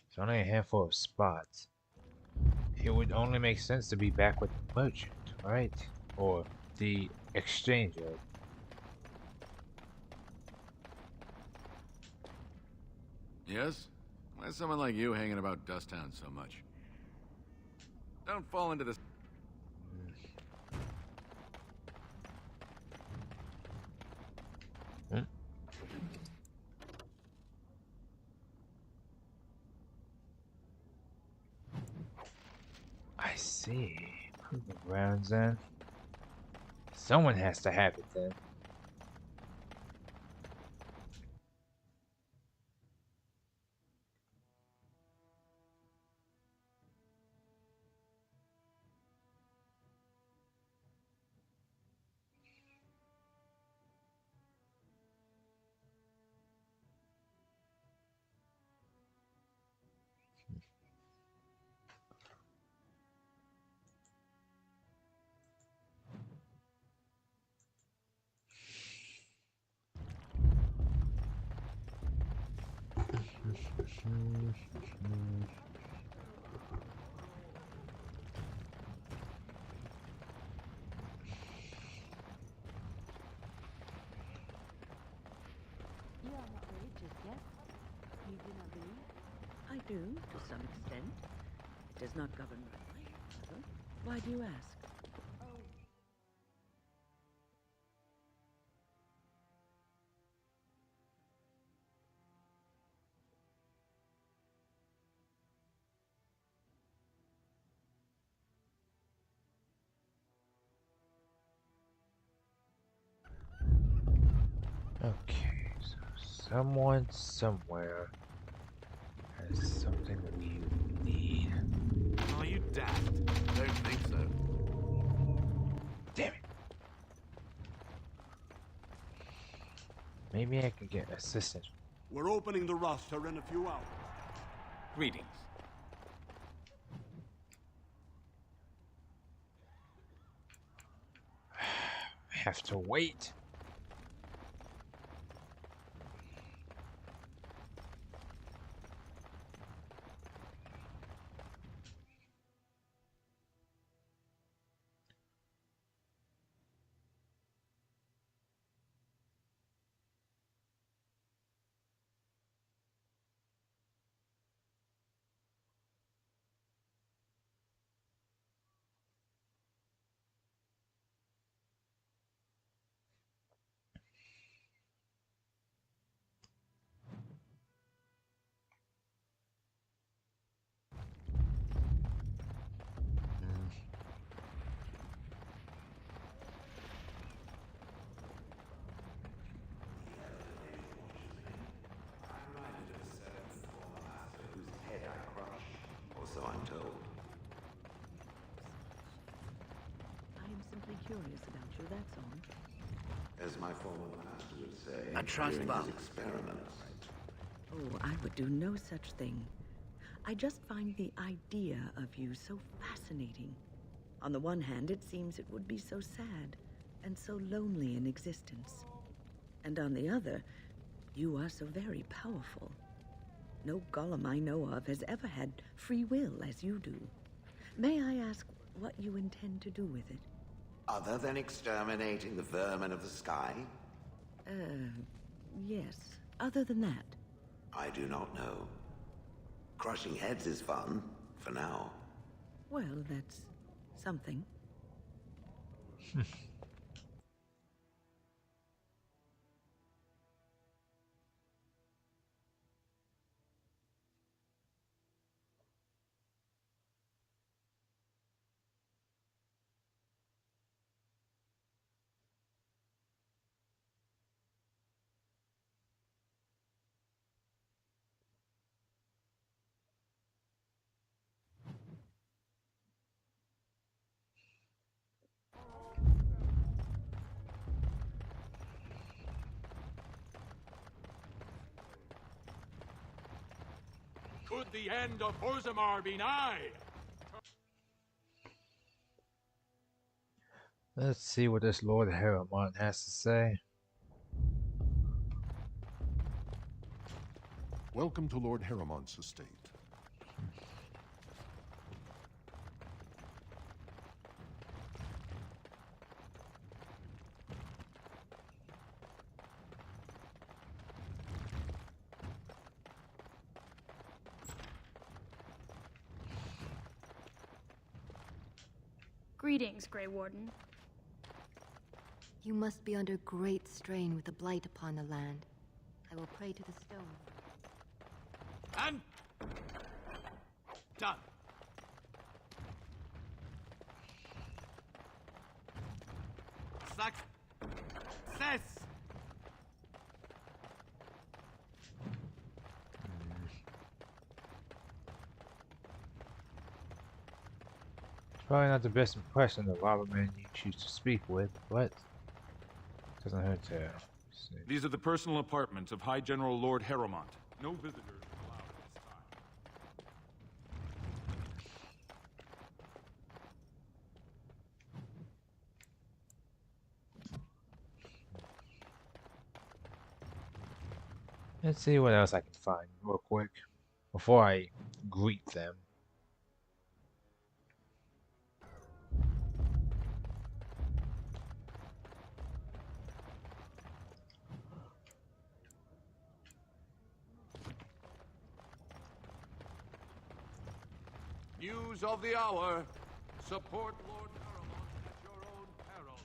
It's only a handful of spots. It would only make sense to be back with the merchant, right? Or the exchanger. Yes? Why is someone like you hanging about Dusttown so much? Don't fall into this... I see. Proving grounds then. Someone has to have it then. I do, to some extent. It does not govern my life, however. Why do you ask? Okay, so someone somewhere has something we need. Are you daft? Don't think so. Damn it. Maybe I can get assistance. We're opening the roster in a few hours. Greetings. I have to wait. So I'm told. I am simply curious about you, that's all. As my former master would say, A trust during fund. his experiments. Oh, I would do no such thing. I just find the idea of you so fascinating. On the one hand, it seems it would be so sad and so lonely in existence. And on the other, you are so very powerful. No golem I know of has ever had free will as you do. May I ask what you intend to do with it? Other than exterminating the vermin of the sky? Yes. Other than that. I do not know. Crushing heads is fun, for now. Well, that's something. Could the end of Orzammar be nigh? Let's see what this Lord Harriman has to say. Welcome to Lord Harriman's estate. Greetings, Grey Warden. You must be under great strain with the blight upon the land. I will pray to the stone. And done. Success. Probably not the best impression of whatever man you choose to speak with, but doesn't hurt to see. These are the personal apartments of High General Lord Harrowmont. No visitors allowed at this time. Let's see what else I can find real quick before I greet them. News of the hour. Support Lord Paramount at your own peril.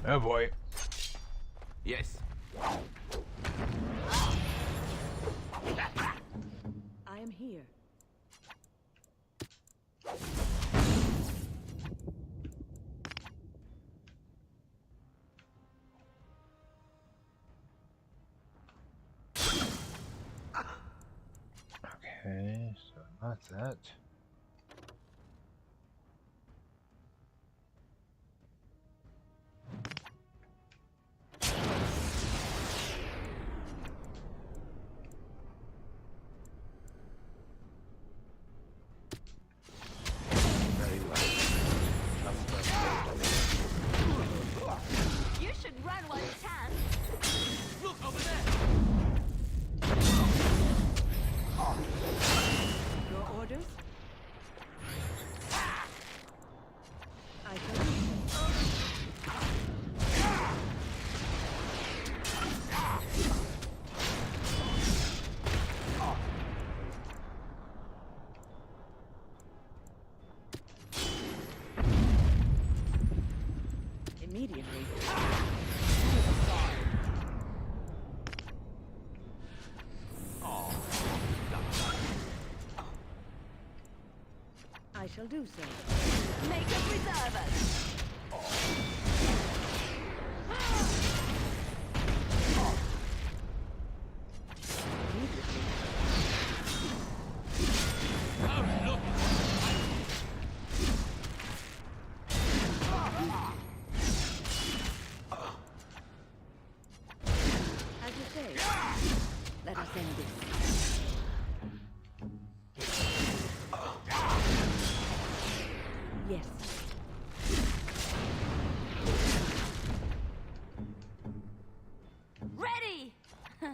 Oh boy. Yes. I am here. Okay, so not that. You should run while you can. Look over there. Your orders? I shall do. Immediately. I shall do so. Make us reserve us. As you say. Let us end this. Yes. Ready! This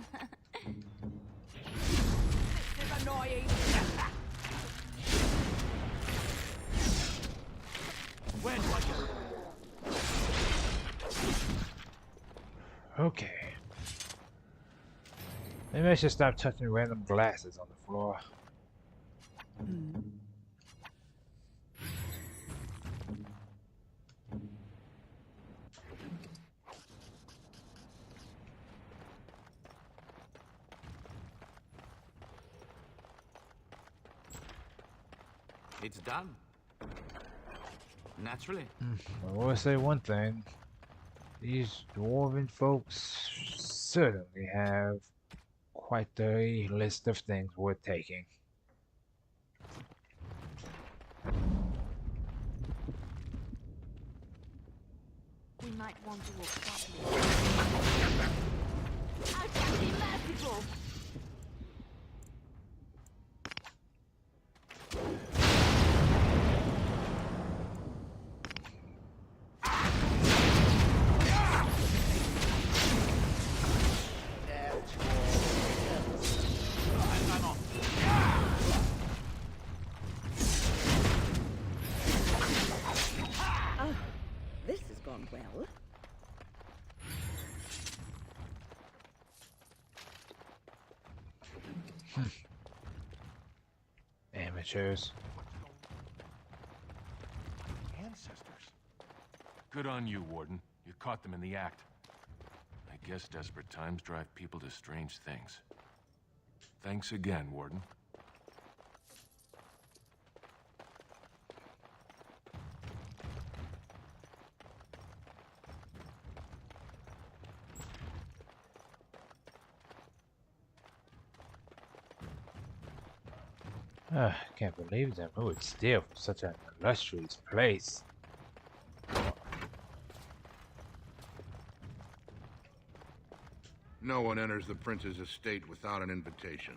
is annoying. Where do I go? Okay. Maybe I should stop touching random glasses on the floor. It's done. Naturally. I will say one thing. These dwarven folks certainly have quite the list of things worth taking. We might want to walk softly. I can be merciful. Amateurs. Ancestors. Good on you, Warden. You caught them in the act. I guess desperate times drive people to strange things. Thanks again, Warden. Can't believe them who would steal from such an illustrious place. No one enters the prince's estate without an invitation.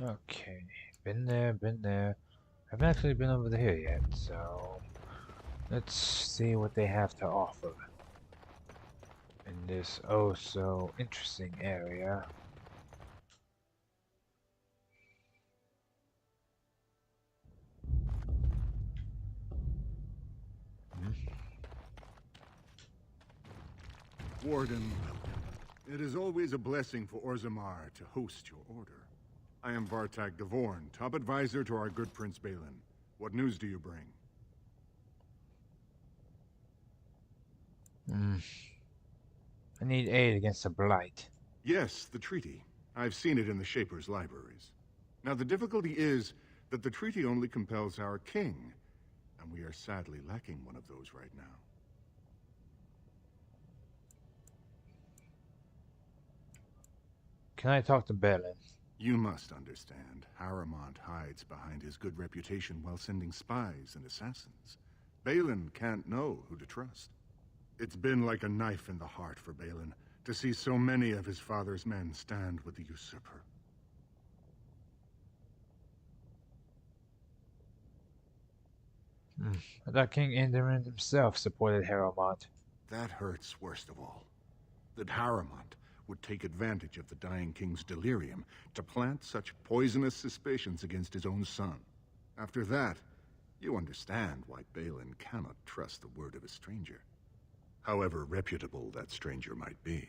Okay, been there, been there. I haven't actually been over here yet, so let's see what they have to offer in this oh so interesting area. Warden, it is always a blessing for Orzammar to host your order. I am Vartak Devorn, top advisor to our good Prince Balin. What news do you bring? I need aid against the Blight. Yes, the treaty. I've seen it in the Shaper's libraries. Now, the difficulty is that the treaty only compels our king, and we are sadly lacking one of those right now. Can I talk to Balin? You must understand, Harrowmont hides behind his good reputation while sending spies and assassins. Balin can't know who to trust. It's been like a knife in the heart for Balin to see so many of his father's men stand with the usurper. I thought King Enderman himself supported Harrowmont. That hurts worst of all. That Harrowmont would take advantage of the dying king's delirium to plant such poisonous suspicions against his own son. After that, you understand why Balin cannot trust the word of a stranger, however reputable that stranger might be.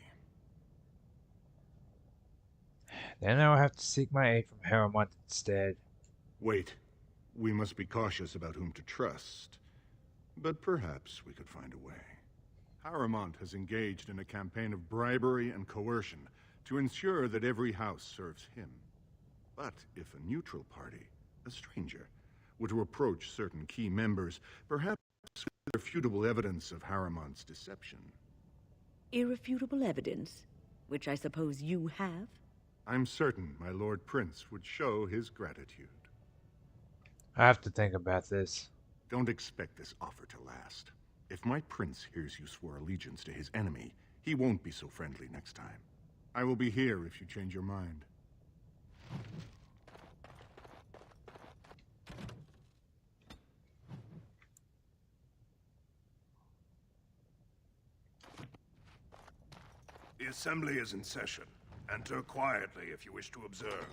Then I'll have to seek my aid from Harrowmont instead. Wait. We must be cautious about whom to trust, but perhaps we could find a way. Harrowmont has engaged in a campaign of bribery and coercion to ensure that every house serves him. But if a neutral party, a stranger, were to approach certain key members, perhaps with irrefutable evidence of Harrowmont's deception. Irrefutable evidence? Which I suppose you have? I'm certain my Lord Prince would show his gratitude. I have to think about this. Don't expect this offer to last. If my prince hears you swore allegiance to his enemy, he won't be so friendly next time. I will be here if you change your mind. The assembly is in session. Enter quietly if you wish to observe.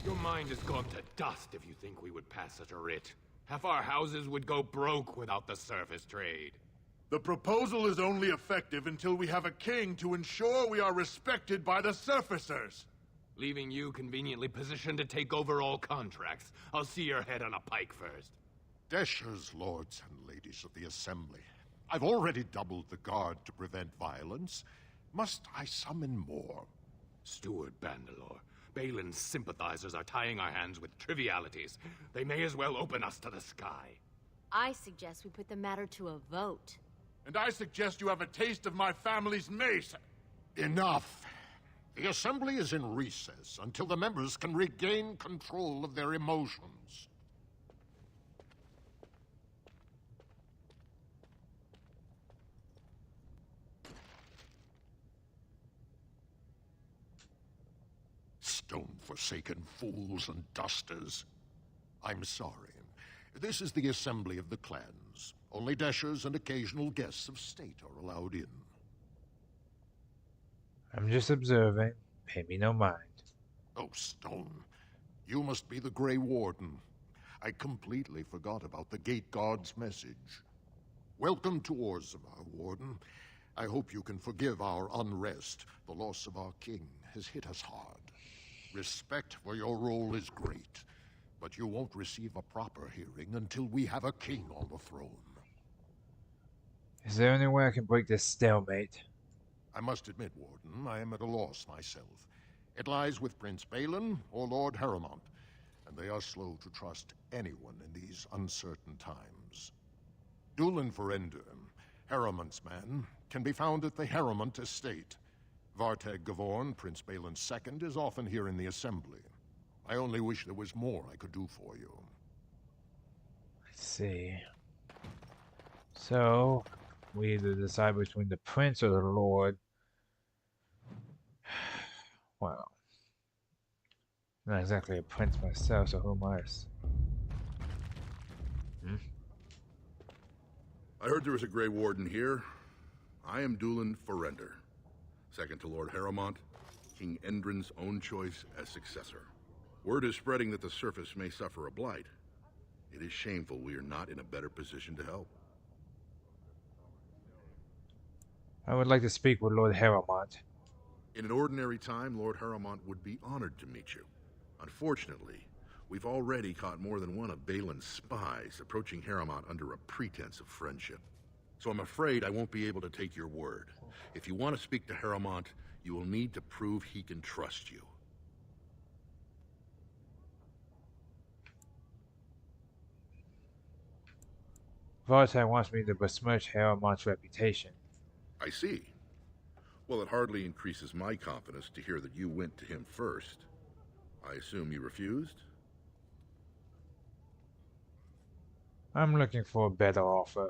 Your mind has gone to dust if you think we would pass such a writ. Half our houses would go broke without the surface trade. The proposal is only effective until we have a king to ensure we are respected by the surfacers. Leaving you conveniently positioned to take over all contracts. I'll see your head on a pike first. Deshers, lords and ladies of the Assembly. I've already doubled the guard to prevent violence. Must I summon more? Steward Bandalore, Balin's sympathizers are tying our hands with trivialities. They may as well open us to the sky. I suggest we put the matter to a vote. And I suggest you have a taste of my family's mace. Enough. The Assembly is in recess until the members can regain control of their emotions. stone-forsaken fools and dusters. I'm sorry. This is the assembly of the clans. Only dashers and occasional guests of state are allowed in. I'm just observing. Pay me no mind. Oh, Stone. You must be the Grey Warden. I completely forgot about the Gate God's message. Welcome to Orzammar, Warden. I hope you can forgive our unrest. The loss of our king has hit us hard. Respect for your role is great, but you won't receive a proper hearing until we have a king on the throne. Is there any way I can break this stalemate? I must admit, Warden, I am at a loss myself. It lies with Prince Balin or Lord Harrowmont, and they are slow to trust anyone in these uncertain times. Dulin Ferender, Harrowmont's man, can be found at the Harrowmont estate. Vartag Gavorn, Prince Balin's second, is often here in the assembly. I only wish there was more I could do for you. Let's see. So, we either decide between the prince or the lord. Well, not exactly a prince myself, so who am I? I heard there was a Grey Warden here. I am Dulin Ferender, second to Lord Harrowmont, King Endrin's own choice as successor. Word is spreading that the surface may suffer a blight. It is shameful we are not in a better position to help. I would like to speak with Lord Harrowmont. In an ordinary time, Lord Harrowmont would be honored to meet you. Unfortunately, we've already caught more than one of Balin's spies approaching Harrowmont under a pretense of friendship. So I'm afraid I won't be able to take your word. If you want to speak to Harrowmont, you will need to prove he can trust you. Vartag wants me to besmirch Harrowmont's reputation. I see. Well, it hardly increases my confidence to hear that you went to him first. I assume you refused? I'm looking for a better offer.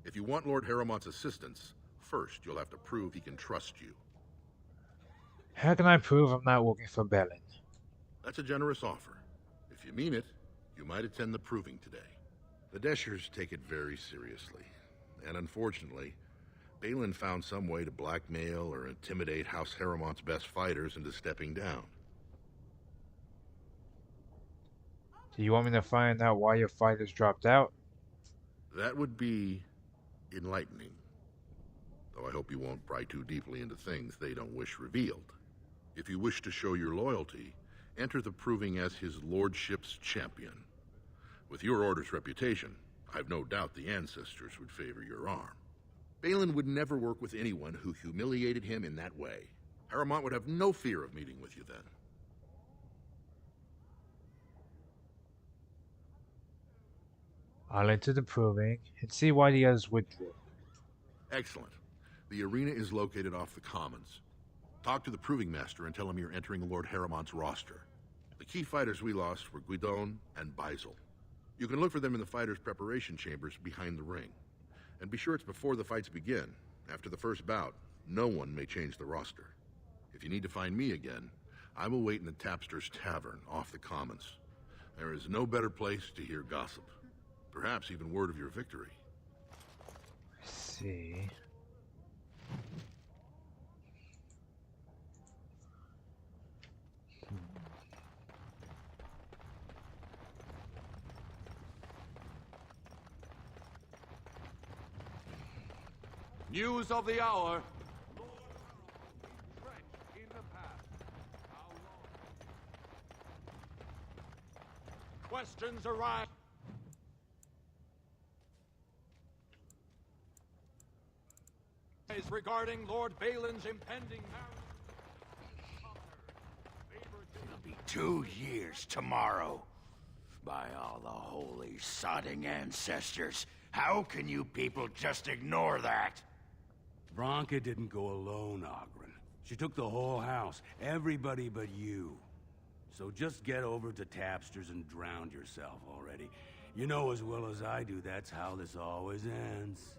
If you want Lord Harrowmont's assistance, first you'll have to prove he can trust you. How can I prove I'm not working for Balin? That's a generous offer. If you mean it, you might attend the proving today. The Deshers take it very seriously, and unfortunately, Balin found some way to blackmail or intimidate House Harrowmont's best fighters into stepping down. Do you want me to find out why your fighters dropped out? That would be enlightening. Though I hope you won't pry too deeply into things they don't wish revealed. If you wish to show your loyalty, enter the proving as his lordship's champion. With your order's reputation, I've no doubt the ancestors would favor your arm. Balin would never work with anyone who humiliated him in that way. Harrowmont would have no fear of meeting with you then. I'll enter the proving and see why the others withdrew. Excellent. The arena is located off the Commons. Talk to the proving master and tell him you're entering Lord Harrowmont's roster. The key fighters we lost were Guidon and Baisel. You can look for them in the fighters' preparation chambers behind the ring. And be sure it's before the fights begin. After the first bout, no one may change the roster. If you need to find me again, I will wait in the Tapster's Tavern off the Commons. There is no better place to hear gossip. Perhaps even word of your victory. Let's see. News of the hour. Questions arise. Regarding Lord Balin's impending marriage. It'll be 2 years tomorrow. By all the holy sodding ancestors, how can you people just ignore that? Bronca didn't go alone, Ogren. She took the whole house, everybody but you. So just get over to Tapster's and drown yourself already. You know as well as I do that's how this always ends.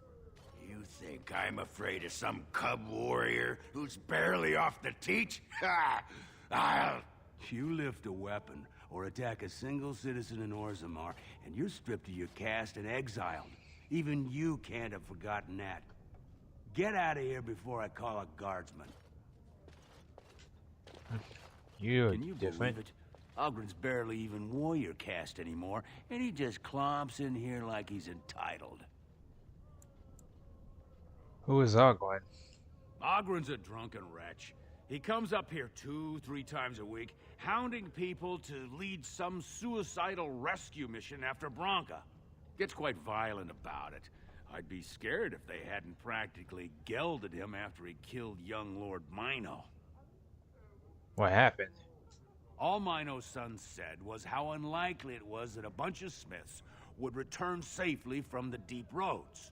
You think I'm afraid of some cub warrior who's barely off the teat? Ha! You lift a weapon or attack a single citizen in Orzammar, and you're stripped of your caste and exiled. Even you can't have forgotten that. Get out of here before I call a guardsman. You're Can you different. believe it? Ogren's barely even warrior caste anymore, and he just clomps in here like he's entitled. Who is Ogwen? Ogren's a drunken wretch. He comes up here 2-3 times a week, hounding people to lead some suicidal rescue mission after Branka. Gets quite violent about it. I'd be scared if they hadn't practically gelded him after he killed young Lord Mino. What happened? All Mino's son said was how unlikely it was that a bunch of Smiths would return safely from the deep roads.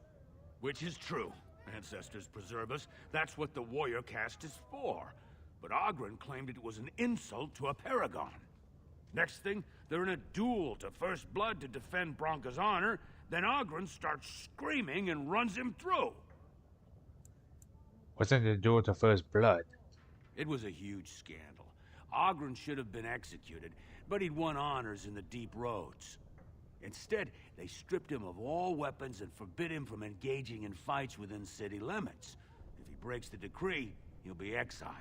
Which is true. Ancestors preserve us. That's what the warrior caste is for. But Ogren claimed it was an insult to a paragon. Next thing, they're in a duel to first blood to defend Branka's honor. Then Ogren starts screaming and runs him through. Wasn't the duel to first blood? It was a huge scandal. Ogren should have been executed, but he'd won honors in the deep roads. Instead, they stripped him of all weapons and forbid him from engaging in fights within city limits. If he breaks the decree, he'll be exiled.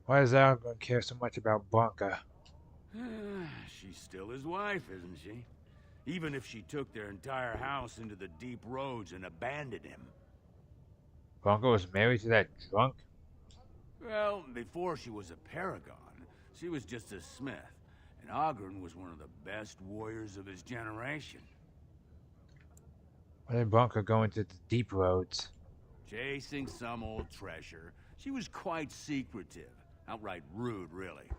Why does Ogwen care so much about Branka? She's still his wife, isn't she? Even if she took their entire house into the deep roads and abandoned him. Branka was married to that drunk? Well, before she was a paragon, she was just a smith. And Ogren was one of the best warriors of his generation. Why did Branka go into the deep roads? Chasing some old treasure. She was quite secretive. Outright rude, really.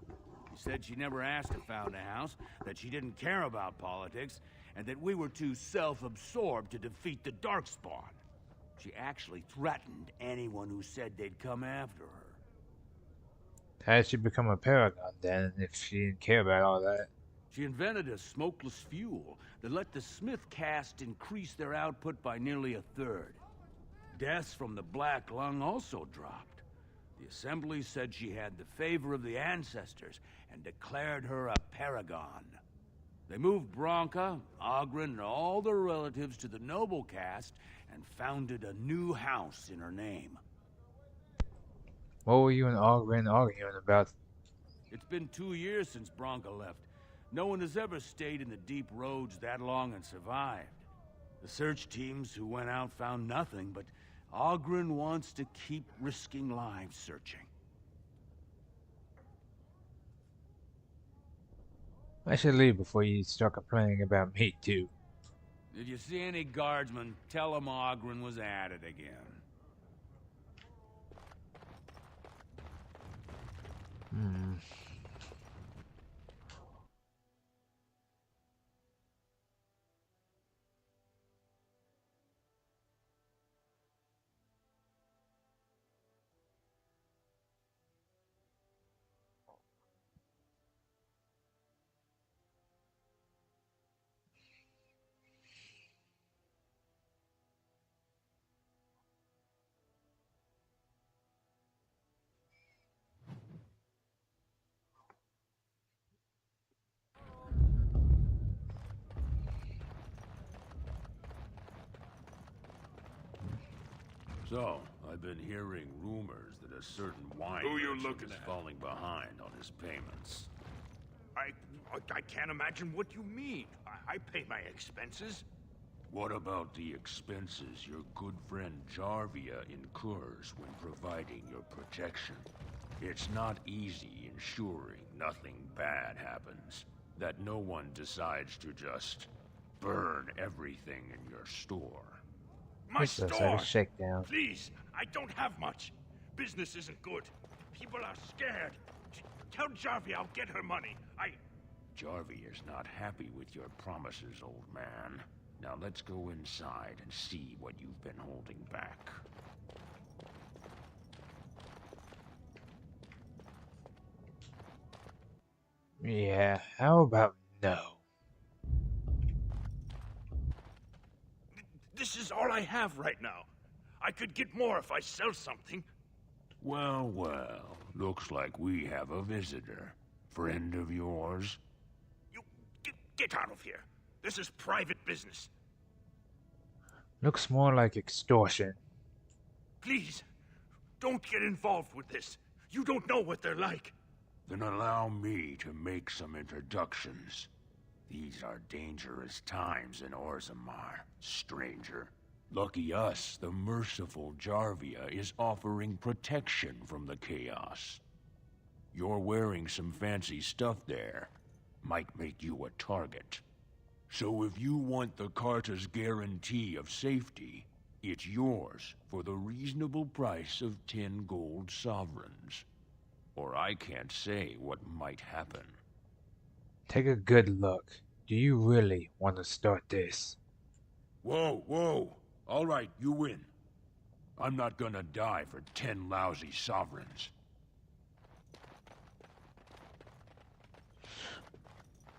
She said she never asked to found a house, that she didn't care about politics, and that we were too self-absorbed to defeat the Darkspawn. She actually threatened anyone who said they'd come after her. How did she become a paragon then, if she didn't care about all that? She invented a smokeless fuel that let the Smith caste increase their output by nearly 1/3. Deaths from the Black Lung also dropped. The Assembly said she had the favor of the ancestors and declared her a paragon. They moved Branka, Ogren, and all their relatives to the noble caste and founded a new house in her name. What were you and Ogren arguing about? It's been 2 years since Branka left. No one has ever stayed in the deep roads that long and survived. The search teams who went out found nothing, but Ogren wants to keep risking lives searching. I should leave before you start complaining about me, too. If you see any guardsmen, tell them Ogren was at it again. So, I've been hearing rumors that a certain wine Who you merchant looking is at? falling behind on his payments. I can't imagine what you mean. I pay my expenses. What about the expenses your good friend Jarvia incurs when providing your protection? It's not easy ensuring nothing bad happens, that no one decides to just burn everything in your store. My This looks like store! a shakedown. Please, I don't have much. Business isn't good. People are scared. Tell Jarvia I'll get her money. Jarvia is not happy with your promises, old man. Now let's go inside and see what you've been holding back. Yeah, how about no? This is all I have right now. I could get more if I sell something. Well, well, looks like we have a visitor. Friend of yours? Get out of here. This is private business. Looks more like extortion. Please, don't get involved with this. You don't know what they're like. Then allow me to make some introductions. These are dangerous times in Orzammar, stranger. Lucky us, the merciful Jarvia is offering protection from the chaos. You're wearing some fancy stuff there. Might make you a target. So if you want the Carta's guarantee of safety, it's yours for the reasonable price of 10 gold sovereigns. Or I can't say what might happen. Take a good look. Do you really want to start this? Whoa, whoa. All right, you win. I'm not gonna die for 10 lousy sovereigns.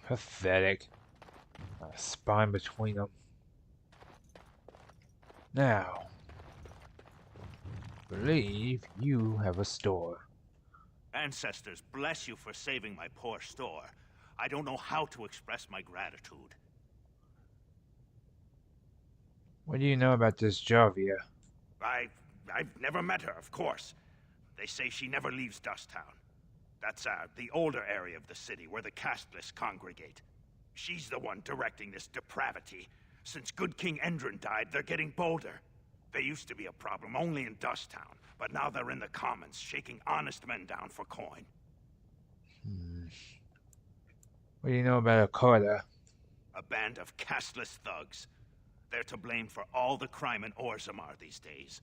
Pathetic. A spine between them. Now, believe you have a store. Ancestors, bless you for saving my poor store. I don't know how to express my gratitude. What do you know about this Jarvia? I've never met her, of course. They say she never leaves Dusttown. That's the older area of the city where the casteless congregate. She's the one directing this depravity. Since good King Endrin died, they're getting bolder. They used to be a problem only in Dusttown, but now they're in the commons, shaking honest men down for coin. What do you know about a Carta? A band of casteless thugs. They're to blame for all the crime in Orzammar these days.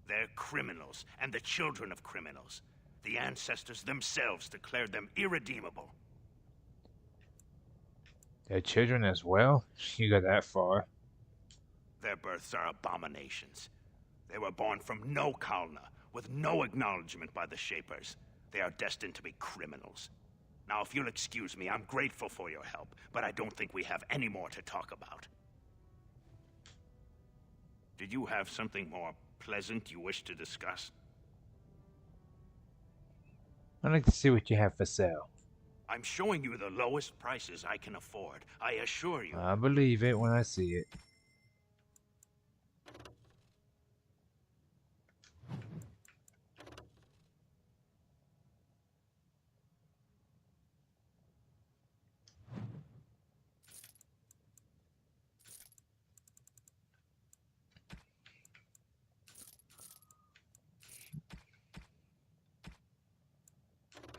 They're criminals, and the children of criminals. The ancestors themselves declared them irredeemable. Their children as well? You got that far. Their births are abominations. They were born from no Kalna, with no acknowledgement by the Shapers. They are destined to be criminals. Now, if you'll excuse me, I'm grateful for your help, but I don't think we have any more to talk about. Did you have something more pleasant you wish to discuss? I'd like to see what you have for sale. I'm showing you the lowest prices I can afford, I assure you. I believe it when I see it.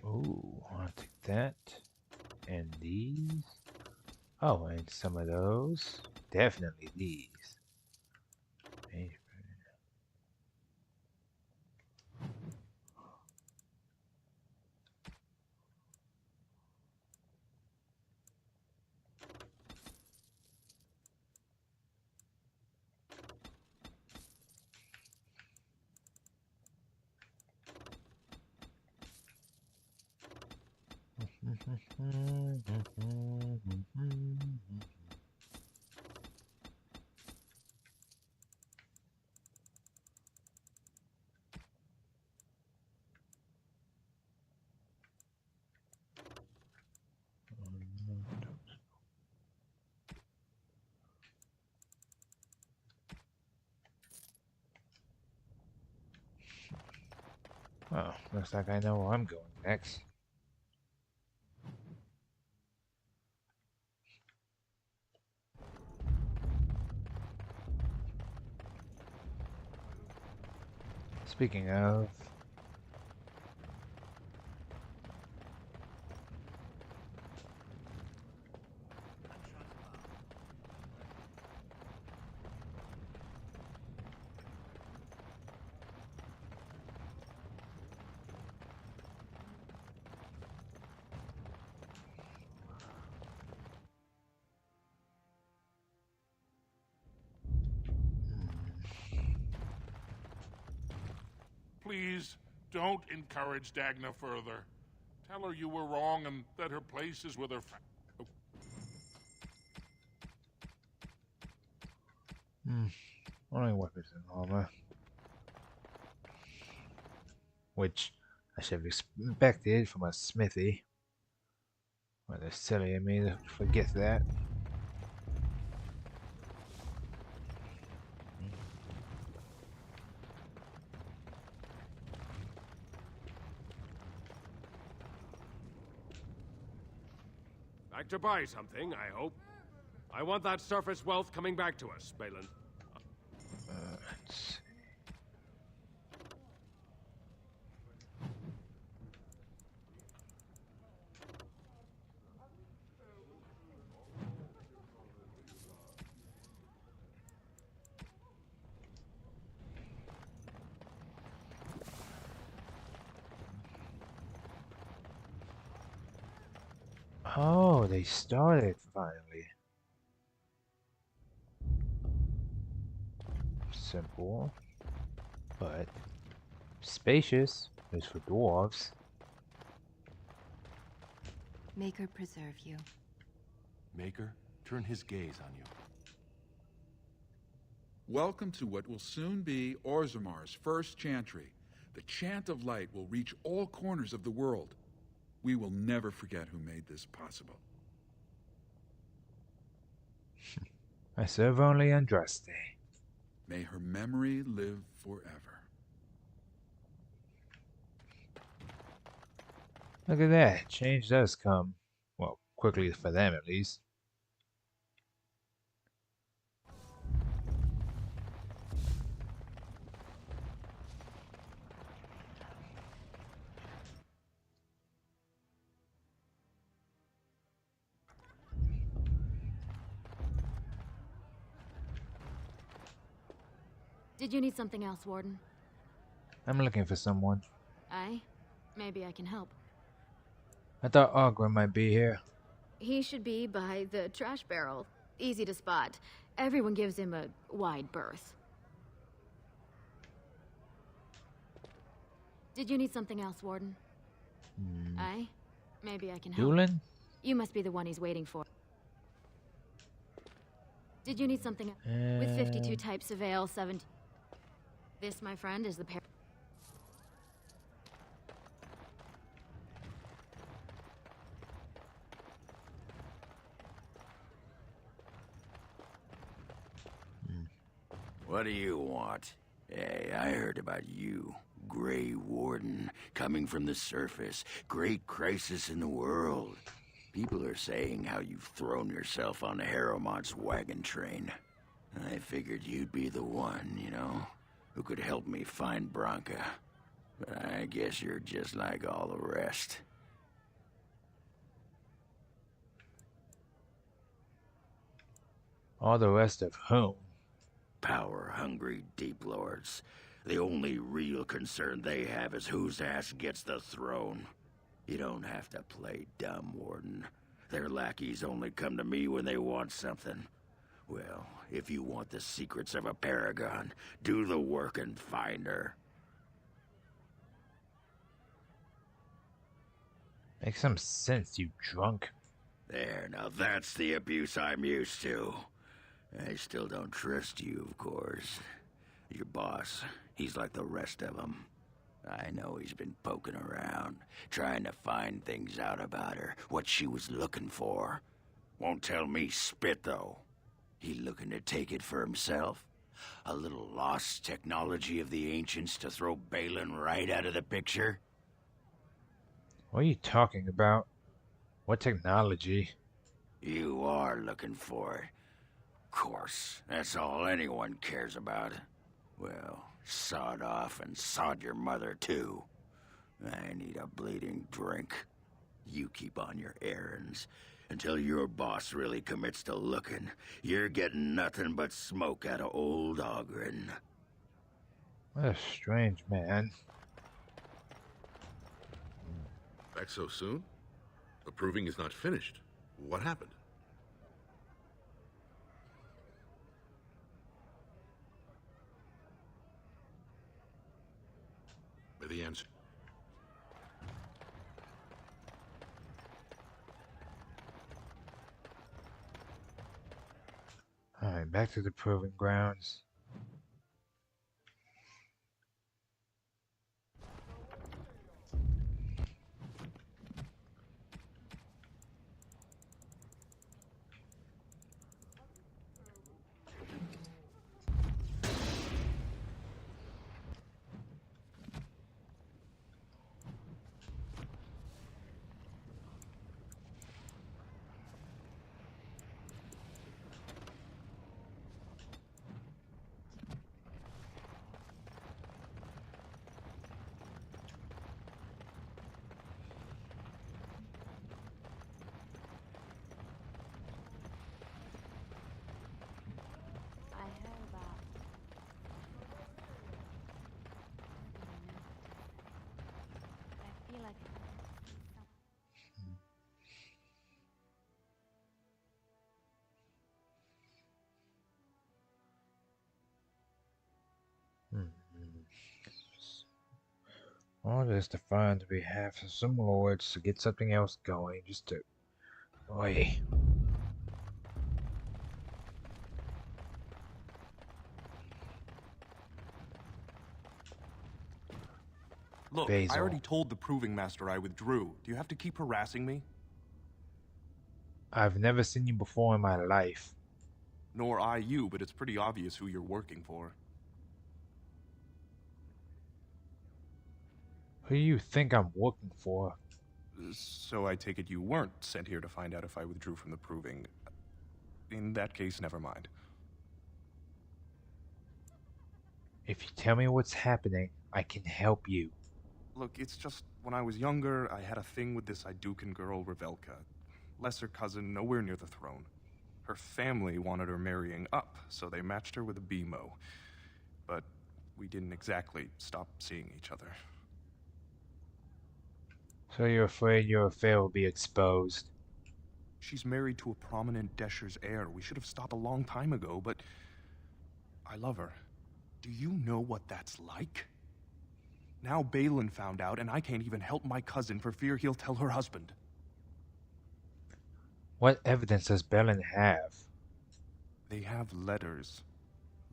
Oh, I'll take that. And these. Oh, and some of those. Definitely these. Oh, looks like I know where I'm going next. Speaking of... Please, don't encourage Dagna further. Tell her you were wrong and that her place is with her Only weapons and armor. which I should have expected from a smithy. Well, it's silly of me to forget that. Back to buy something, I hope. I want that surface wealth coming back to us, Balin. Let's Oh, they started finally. Simple, but spacious is for dwarves. Maker preserve you. Maker, turn his gaze on you. Welcome to what will soon be Orzamar's first chantry. The chant of light will reach all corners of the world. We will never forget who made this possible. I serve only Andraste. May her memory live forever. Look at that. Change does come. Well, quickly for them at least. Did you need something else, Warden? I'm looking for someone. Aye? Maybe I can help. I thought Ogren might be here. He should be by the trash barrel. Easy to spot. Everyone gives him a wide berth. Did you need something else, Warden? Aye? Maybe I can help. Doolin? You must be the one he's waiting for. Did you need something with 52 types of ale, 17? This, my friend, is the pair. What do you want? Hey, I heard about you. Grey Warden, coming from the surface. Great crisis in the world. People are saying how you've thrown yourself on Harrowmont's wagon train. I figured you'd be the one, you know, who could help me find Branka. But I guess you're just like all the rest. All the rest of whom? Power-hungry Deep Lords. The only real concern they have is whose ass gets the throne. You don't have to play dumb, Warden. Their lackeys only come to me when they want something. Well, if you want the secrets of a paragon, do the work and find her. Make some sense, you drunk. There, now that's the abuse I'm used to. I still don't trust you, of course. Your boss, he's like the rest of them. I know he's been poking around, trying to find things out about her, what she was looking for. Won't tell me spit, though. He looking to take it for himself? A little lost technology of the ancients to throw Balin right out of the picture? What are you talking about? What technology? You are looking for it. Of course, that's all anyone cares about. Well, sod off and sod your mother, too. I need a bleeding drink. You keep on your errands. Until your boss really commits to looking, you're getting nothing but smoke out of old Ogren. What a strange man. Back so soon? The proving is not finished. What happened? By the answer. Alright, back to the proving grounds. All this to find on behalf of some lords to get something else going, just to... Oi. Look, Basil. I already told the Proving Master I withdrew. Do you have to keep harassing me? I've never seen you before in my life. Nor I you, but it's pretty obvious who you're working for. Who do you think I'm working for? So I take it you weren't sent here to find out if I withdrew from the Proving. In that case, never mind. If you tell me what's happening, I can help you. Look, it's just, when I was younger, I had a thing with this Idukan girl, Revelka. Lesser cousin, nowhere near the throne. Her family wanted her marrying up, so they matched her with a BMO. But we didn't exactly stop seeing each other. So you're afraid your affair will be exposed? She's married to a prominent Desher's heir. We should have stopped a long time ago, but I love her. Do you know what that's like? Now Balin found out, and I can't even help my cousin for fear he'll tell her husband. What evidence does Balin have? They have letters.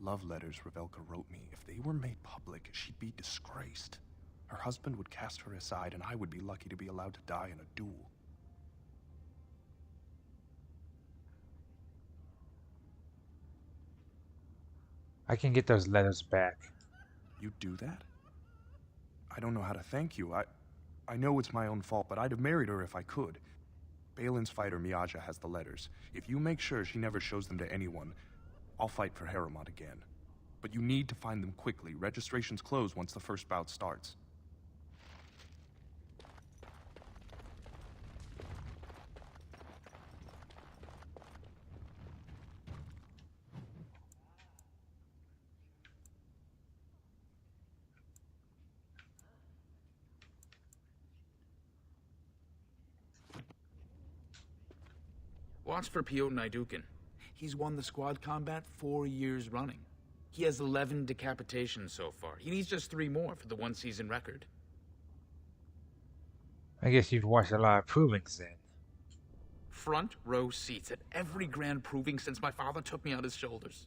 Love letters Revelka wrote me. If they were made public, she'd be disgraced. Her husband would cast her aside, and I would be lucky to be allowed to die in a duel. I can get those letters back. You'd do that? I don't know how to thank you. I know it's my own fault, but I'd have married her if I could. Balin's fighter Miaja has the letters. If you make sure she never shows them to anyone, I'll fight for Harrowmont again. But you need to find them quickly. Registrations close once the first bout starts. Watch for Piotr Idukan. He's won the squad combat 4 years running. He has 11 decapitations so far. He needs just 3 more for the one-season record. I guess you've watched a lot of provings then. Front row seats at every grand proving since my father took me on his shoulders.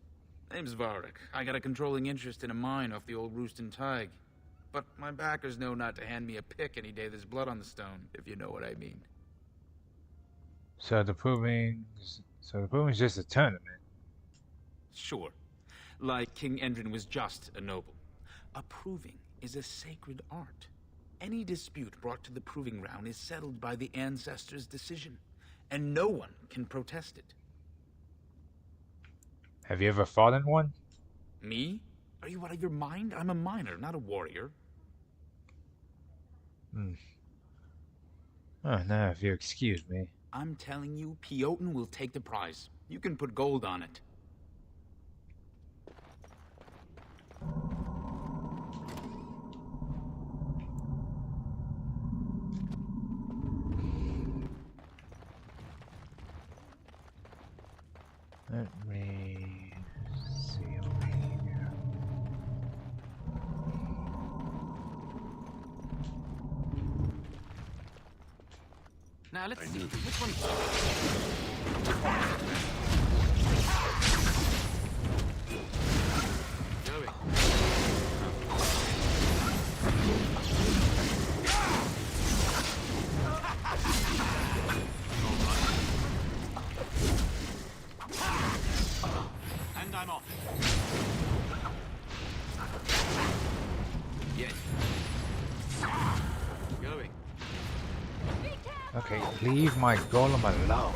Name's Varric. I got a controlling interest in a mine off the old Roostin Tig. But my backers know not to hand me a pick any day there's blood on the stone, if you know what I mean. So the proving's just a tournament. Sure. Like King Endrin was just a noble. A proving is a sacred art. Any dispute brought to the proving round is settled by the ancestors' decision, and no one can protest it. Have you ever fought in one? Me? Are you out of your mind? I'm a miner, not a warrior. Oh, now if you excuse me. I'm telling you, Piotr will take the prize. You can put gold on it. Let me see over here. Now let's see which one. Going. And I'm off. Yes. Going. Okay, leave my golem alone.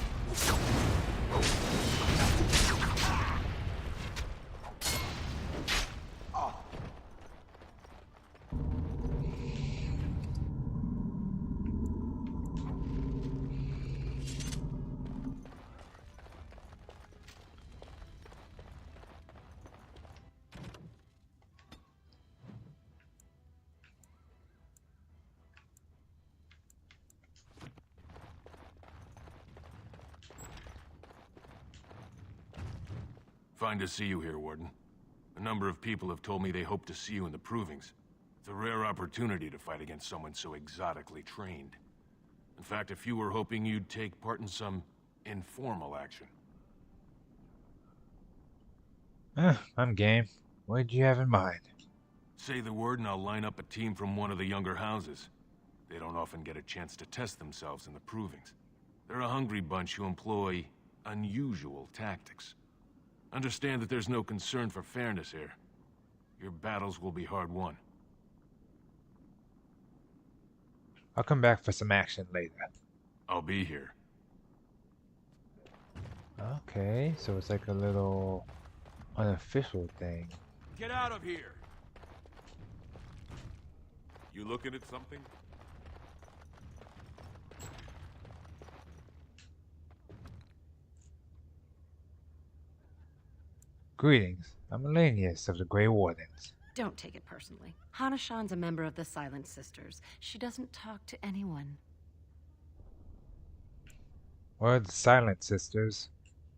Fine to see you here, Warden. A number of people have told me they hope to see you in the provings. It's a rare opportunity to fight against someone so exotically trained. In fact, a few were hoping you'd take part in some informal action. I'm game. What did you have in mind? Say the word and I'll line up a team from one of the younger houses. They don't often get a chance to test themselves in the provings. They're a hungry bunch who employ unusual tactics. Understand that there's no concern for fairness here. Your battles will be hard won. I'll come back for some action later. I'll be here. Okay, so it's like a little unofficial thing. Get out of here! You looking at something? Greetings. I'm Elenius of the Grey Wardens. Don't take it personally. Hana-shan's a member of the Silent Sisters. She doesn't talk to anyone. What are the Silent Sisters?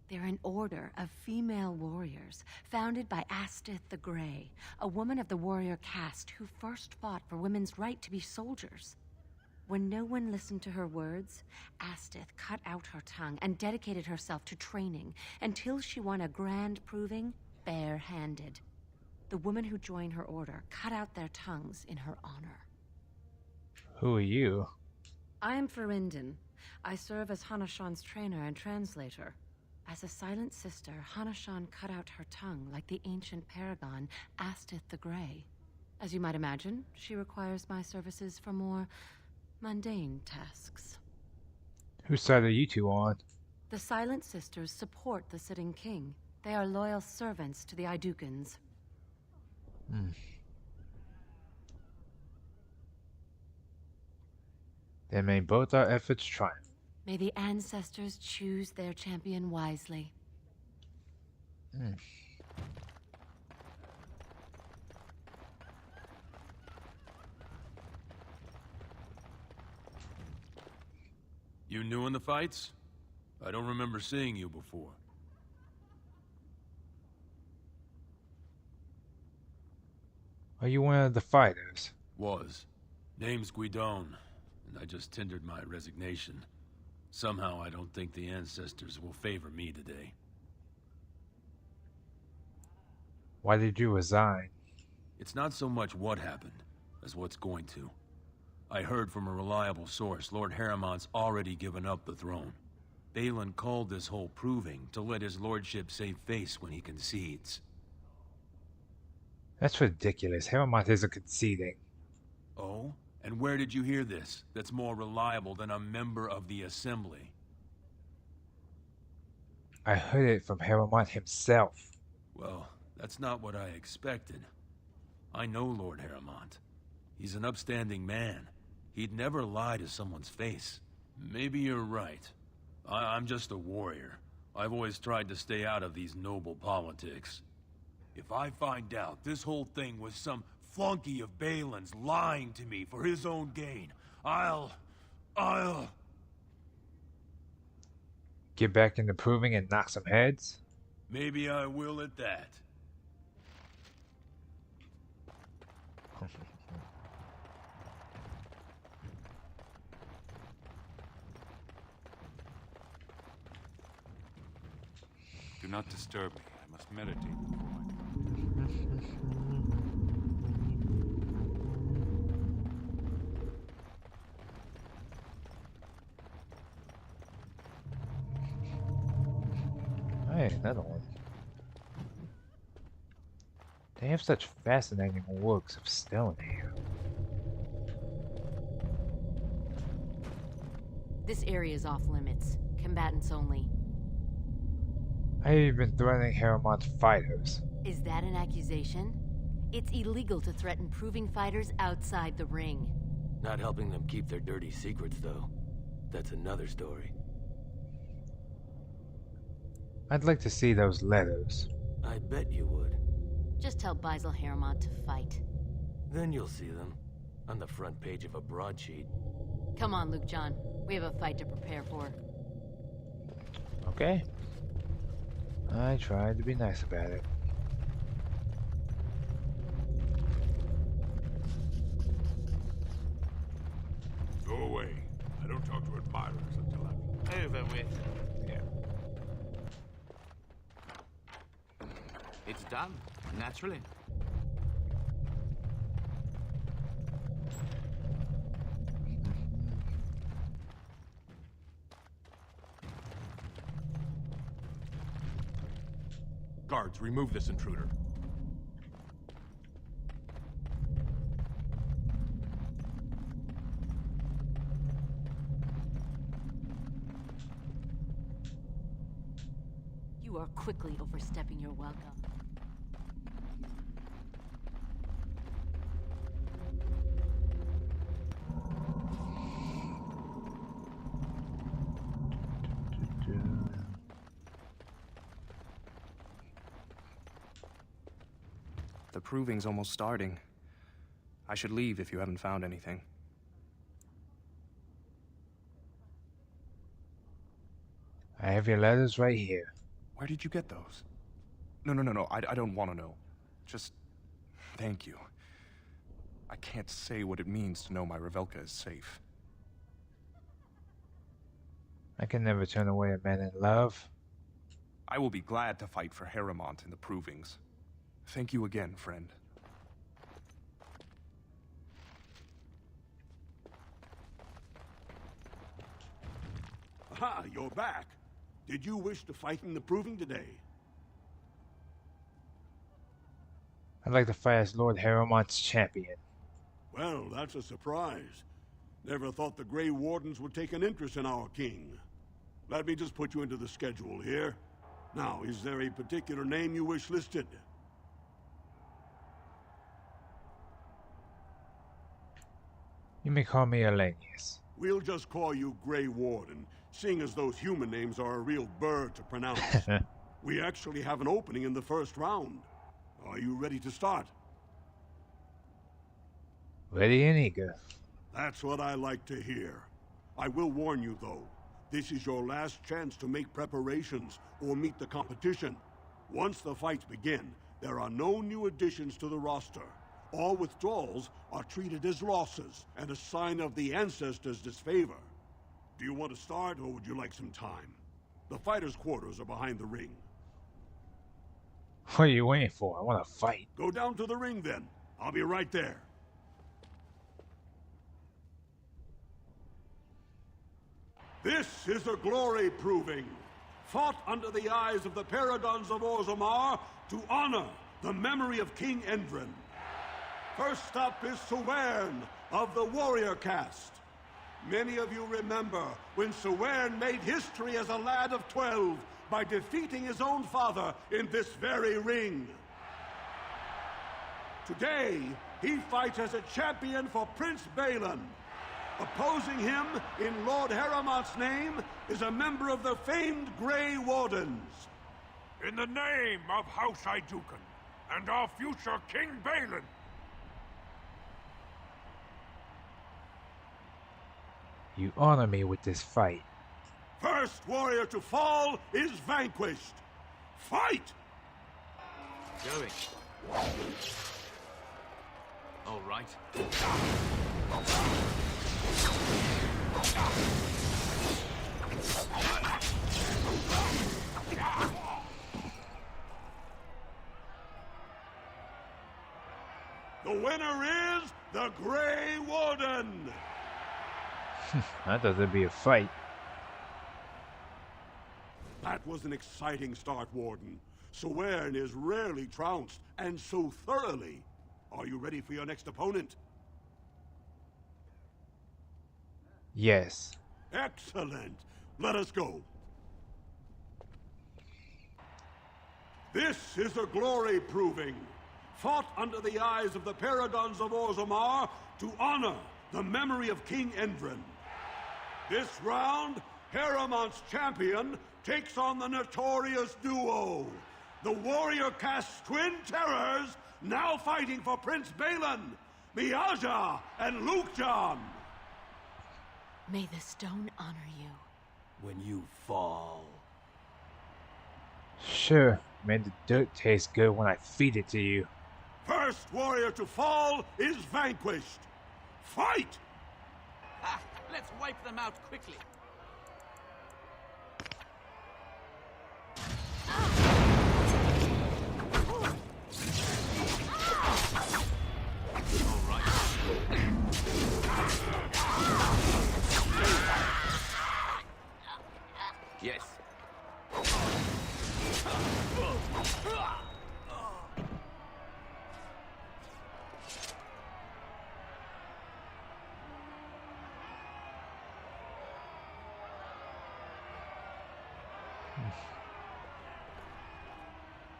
They're an order of female warriors, founded by Astith the Grey, a woman of the warrior caste who first fought for women's right to be soldiers. When no one listened to her words, Astith cut out her tongue and dedicated herself to training until she won a grand proving bare-handed. The women who joined her order cut out their tongues in her honor. Who are you? I am Ferinden. I serve as Hana-shan's trainer and translator. As a Silent Sister, Hana-shan cut out her tongue like the ancient paragon Astith the Grey. As you might imagine, she requires my services for more mundane tasks. Whose side are you two on? The Silent Sisters support the sitting king. They are loyal servants to the Idukans. Then may both our efforts triumph. May the ancestors choose their champion wisely. You new in the fights? I don't remember seeing you before. Are you one of the fighters? Was. Name's Guidon, and I just tendered my resignation. Somehow I don't think the ancestors will favor me today. Why did you resign? It's not so much what happened, as what's going to. I heard from a reliable source Lord Harriman's already given up the throne. Balin called this whole proving to let his lordship save face when he concedes. That's ridiculous. Harriman isn't conceding. Oh? And where did you hear this that's more reliable than a member of the Assembly? I heard it from Harriman himself. Well, that's not what I expected. I know Lord Harriman. He's an upstanding man. He'd never lie to someone's face. Maybe you're right. I'm just a warrior. I've always tried to stay out of these noble politics. If I find out this whole thing was some flunky of Balin's lying to me for his own gain, I'll... Get back into proving and knock some heads? Maybe I will at that. Do not disturb me. I must meditate before I... Hey, another one. They have such fascinating works of stone here. This area is off limits. Combatants only. I've even been threatening Harriman's fighters. Is that an accusation? It's illegal to threaten proving fighters outside the ring. Not helping them keep their dirty secrets, though. That's another story. I'd like to see those letters. I bet you would. Just tell Basil Harriman to fight. Then you'll see them. On the front page of a broadsheet. Come on, Luke John. We have a fight to prepare for. Okay. I tried to be nice about it. to admirers until I'm over with. Yeah. It's done, naturally. Guards, remove this intruder. You are quickly overstepping your welcome. The proving's almost starting. I should leave if you haven't found anything. I have your letters right here. Where did you get those? No. I don't want to know. Just thank you. I can't say what it means to know my Revelka is safe. I can never turn away a man in love. I will be glad to fight for Harrowmont in the provings. Thank you again, friend. Aha, you're back. Did you wish to fight in the proving today? I'd like to fight as Lord Harrowmont's champion. Well, that's a surprise. Never thought the Grey Wardens would take an interest in our king. Let me just put you into the schedule here. Now, is there a particular name you wish listed? You may call me Elenius. We'll just call you Grey Warden, seeing as those human names are a real burr to pronounce. We actually have an opening in the first round. Are you ready to start? Ready and eager. That's what I like to hear. I will warn you, though. This is your last chance to make preparations or meet the competition. Once the fights begin, there are no new additions to the roster. All withdrawals are treated as losses and a sign of the ancestors' disfavor. Do you want to start, or would you like some time? The fighters' quarters are behind the ring. What are you waiting for? I want to fight. Go down to the ring, then. I'll be right there. This is a glory proving, fought under the eyes of the Paradons of Orzammar to honor the memory of King Endrin. First up is Sewern of the warrior caste. Many of you remember when Sewern made history as a lad of 12 by defeating his own father in this very ring. Today, he fights as a champion for Prince Balin. Opposing him, in Lord Harrowmont's name, is a member of the famed Grey Wardens. In the name of House Idukan and our future King Balin. You honor me with this fight. First warrior to fall is vanquished. Fight! Going. All right. The winner is the Grey Warden. I thought there'd be a fight. That was an exciting start, Warden. Sewern is rarely trounced, and so thoroughly. Are you ready for your next opponent? Yes. Excellent. Let us go. This is a glory proving, fought under the eyes of the Paradons of Orzammar to honor the memory of King Endrin. This round, Harrowmont's champion takes on the notorious duo, the warrior caste twin terrors, now fighting for Prince Balin, Miaja and Lukejan. May the stone honor you. When you fall. Sure. May the dirt taste good when I feed it to you. First warrior to fall is vanquished. Fight! Let's wipe them out quickly. Yes.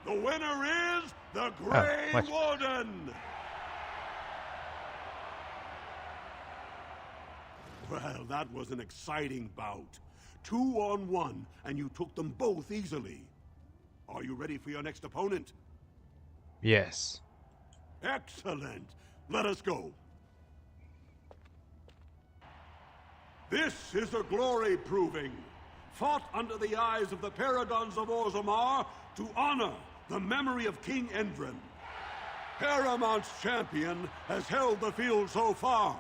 The winner is the Grey Warden! Well, that was an exciting bout. 2 on 1, and you took them both easily. Are you ready for your next opponent? Yes. Excellent. Let us go. This is a glory proving, fought under the eyes of the Paragons of Orzammar to honor the memory of King Endrin. Paramount's champion has held the field so far,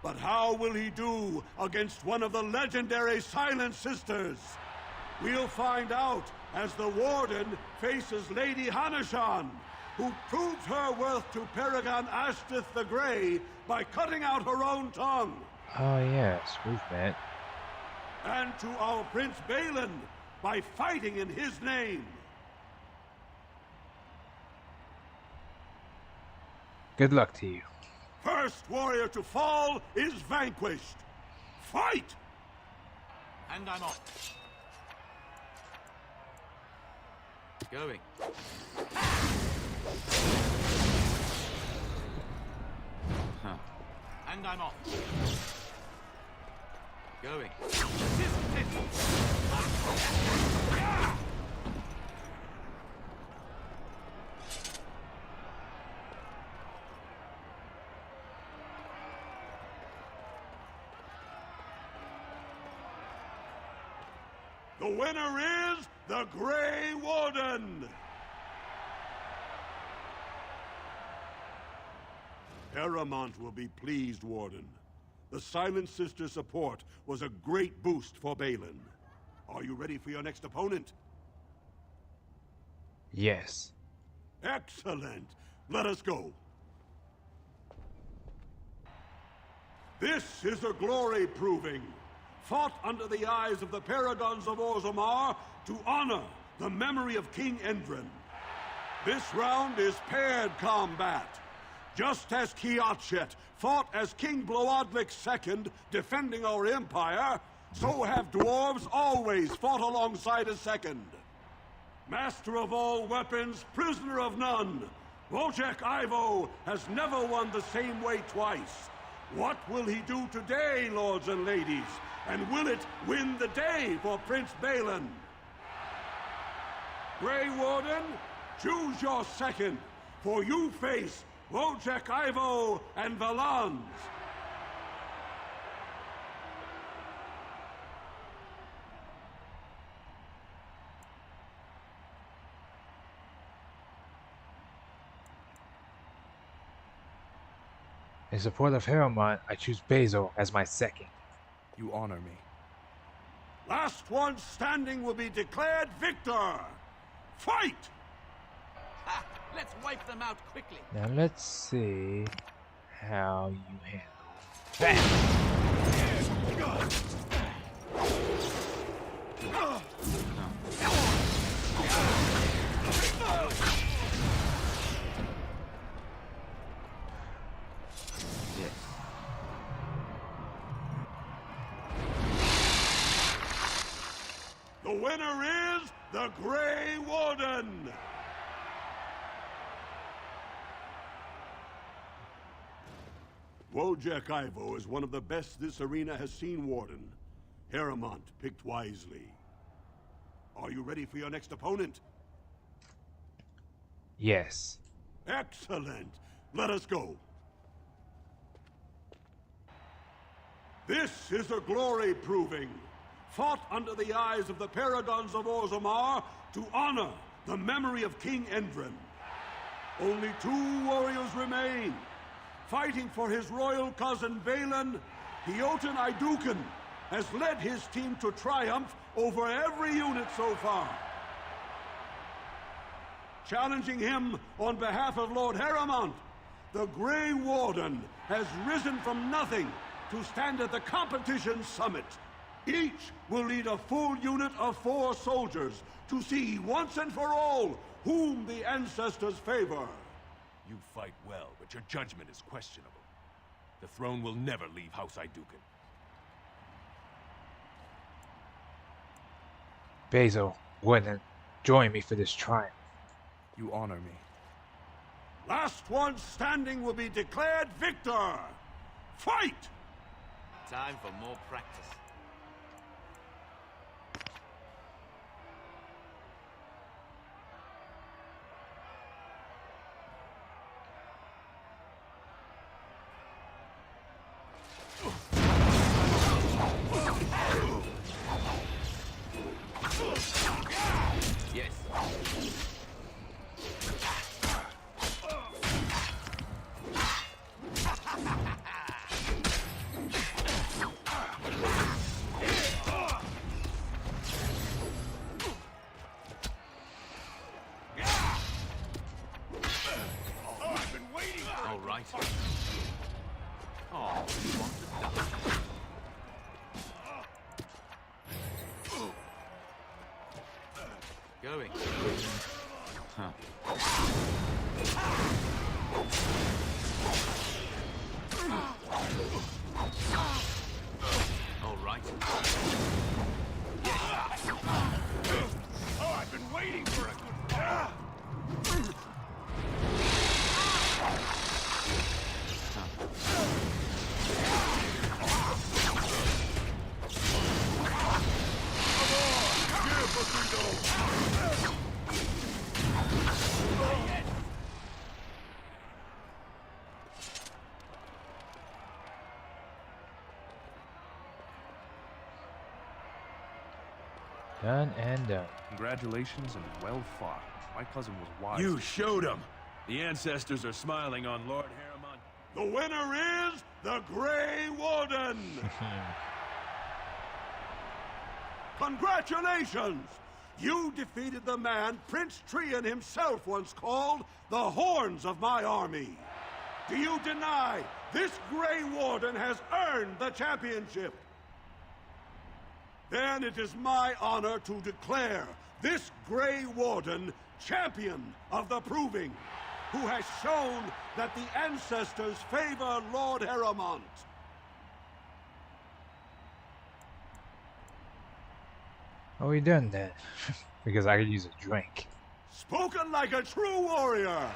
but how will he do against one of the legendary Silent Sisters? We'll find out as the Warden faces Lady Hanashan, who proves her worth to Paragon Ashtith the Grey by cutting out her own tongue. Oh yes, we've met. And to our Prince Balin by fighting in his name. Good luck to you. First warrior to fall is vanquished. Fight! And I'm off. Going. Huh. And I'm off. Going. The winner is the Grey Warden! Paramount will be pleased, Warden. The Silent Sister support was a great boost for Balin. Are you ready for your next opponent? Yes. Excellent. Let us go. This is a glory proving, fought under the eyes of the Paragons of Orzammar to honor the memory of King Endrin. This round is paired combat. Just as Kiatchet fought as King Bloadlik II defending our empire, so have dwarves always fought alongside a second. Master of all weapons, prisoner of none, Wojciech Ivo has never won the same way twice. What will he do today, lords and ladies? And will it win the day for Prince Balin? Grey Warden, choose your second, for you face Wojciech Ivo and Valans. In support of Harrowmont, I choose Basil as my second. You honor me. Last one standing will be declared victor. Fight! Let's wipe them out quickly. Now let's see how you handle that. The winner is the Grey Warden! Wojciech Ivo is one of the best this arena has seen, Warden. Harrowmont picked wisely. Are you ready for your next opponent? Yes. Excellent. Let us go. This is a glory proving, fought under the eyes of the Paragons of Orzammar to honor the memory of King Endrin. Only 2 warriors remain, fighting for his royal cousin Balin Jotun Iduken has led his team to triumph over every unit so far. Challenging him on behalf of Lord Heremont, the Grey Warden has risen from nothing to stand at the competition summit. Each will lead a full unit of 4 soldiers to see once and for all whom the ancestors favor. You fight well, but your judgment is questionable. The throne will never leave House Iduken. Basil wouldn't join me for this triumph. You honor me. Last one standing will be declared victor. Fight! Time for more practice. Yes. All right. Oh, you want to die? Going. Huh. All right. Yes. Oh, I've been waiting for a good fight. Done and done. Congratulations and well fought. My cousin was wise. You showed them. The ancestors are smiling on Lord Heremont. The winner is the Grey Warden! Congratulations! You defeated the man Prince Trian himself once called the Horns of my army. Do you deny this Grey Warden has earned the championship? Then it is my honor to declare this Grey Warden champion of the Proving, who has shown that the ancestors favor Lord Heremont. Are we done then? Because I could use a drink. Spoken like a true warrior!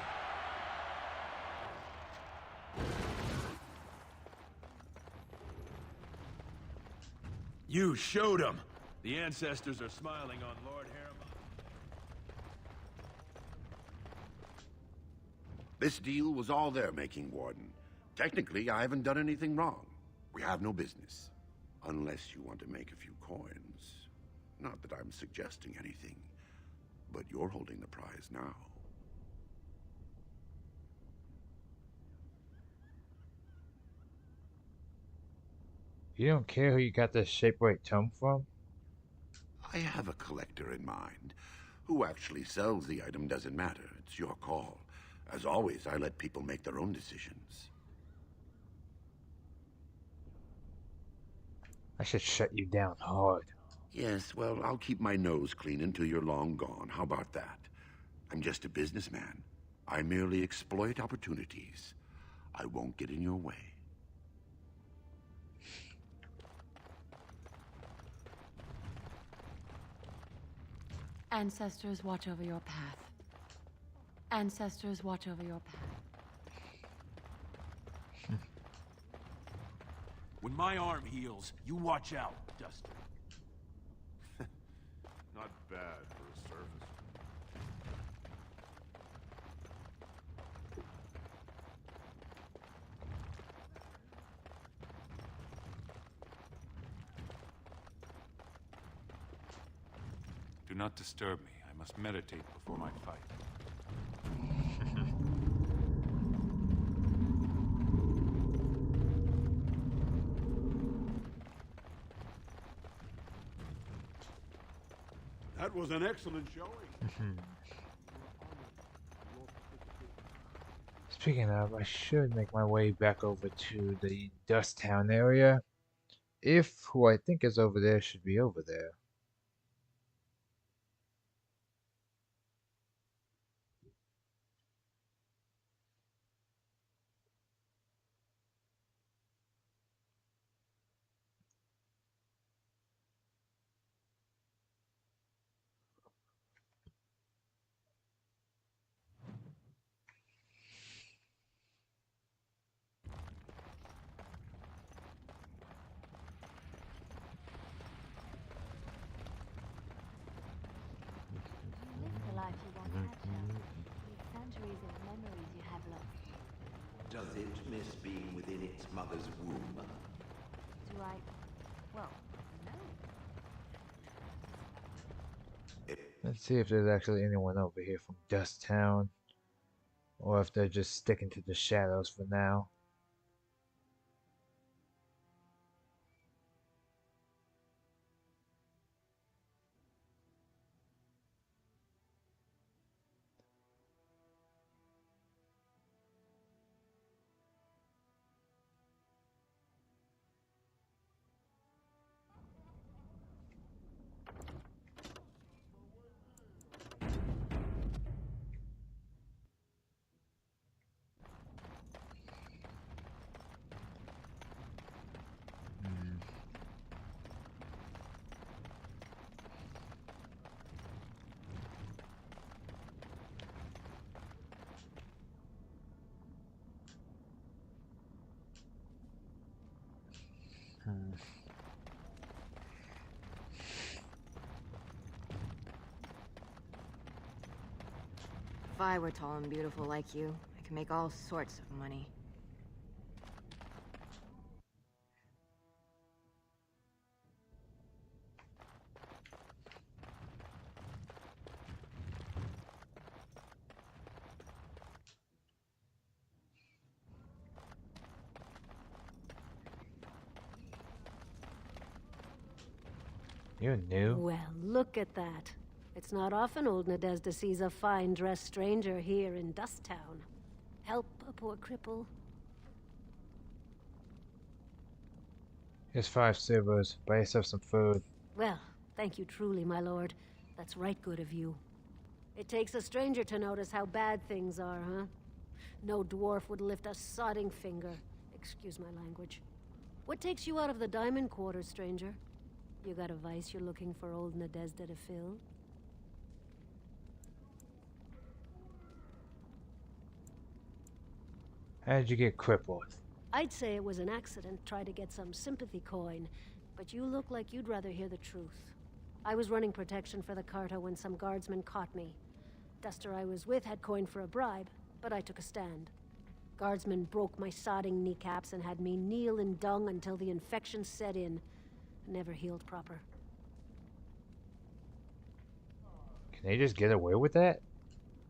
You showed them. The ancestors are smiling on Lord Heremont. This deal was all their making, Warden. Technically, I haven't done anything wrong. We have no business. Unless you want to make a few coins. Not that I'm suggesting anything, but you're holding the prize now. You don't care who you got this Shapewright tome from? I have a collector in mind. Who actually sells the item doesn't matter. It's your call. As always, I let people make their own decisions. I should shut you down hard. Yes, well, I'll keep my nose clean until you're long gone. How about that? I'm just a businessman. I merely exploit opportunities. I won't get in your way. Ancestors, watch over your path. Ancestors, watch over your path. When my arm heals, you watch out, Dustin. Not bad for a service. Do not disturb me. I must meditate before my fight. That was an excellent showing. Speaking of, I should make my way back over to the Dust Town area. If who I think is over there should be over there. The life you won't catch up. These centuries of memories you have left. Does it miss being within its mother's womb? Do I? Well, no. Let's see if there's actually anyone over here from Dust Town. Or if they're just sticking to the shadows for now. If I were tall and beautiful like you, I could make all sorts of money. You're new. Well, look at that. It's not often old Nadezhda sees a fine-dressed stranger here in Dust Town. Help a poor cripple. Here's 5 silvers. Buy yourself some food. Well, thank you truly, my lord. That's right good of you. It takes a stranger to notice how bad things are, huh? No dwarf would lift a sodding finger. Excuse my language. What takes you out of the diamond quarter, stranger? You got a vice you're looking for old Nadezhda to fill? How did you get crippled? I'd say it was an accident, try to get some sympathy coin, but you look like you'd rather hear the truth. I was running protection for the Carta when some guardsmen caught me. Duster I was with had coin for a bribe, but I took a stand. Guardsmen broke my sodding kneecaps and had me kneel in dung until the infection set in. Never healed proper. Can they just get away with that?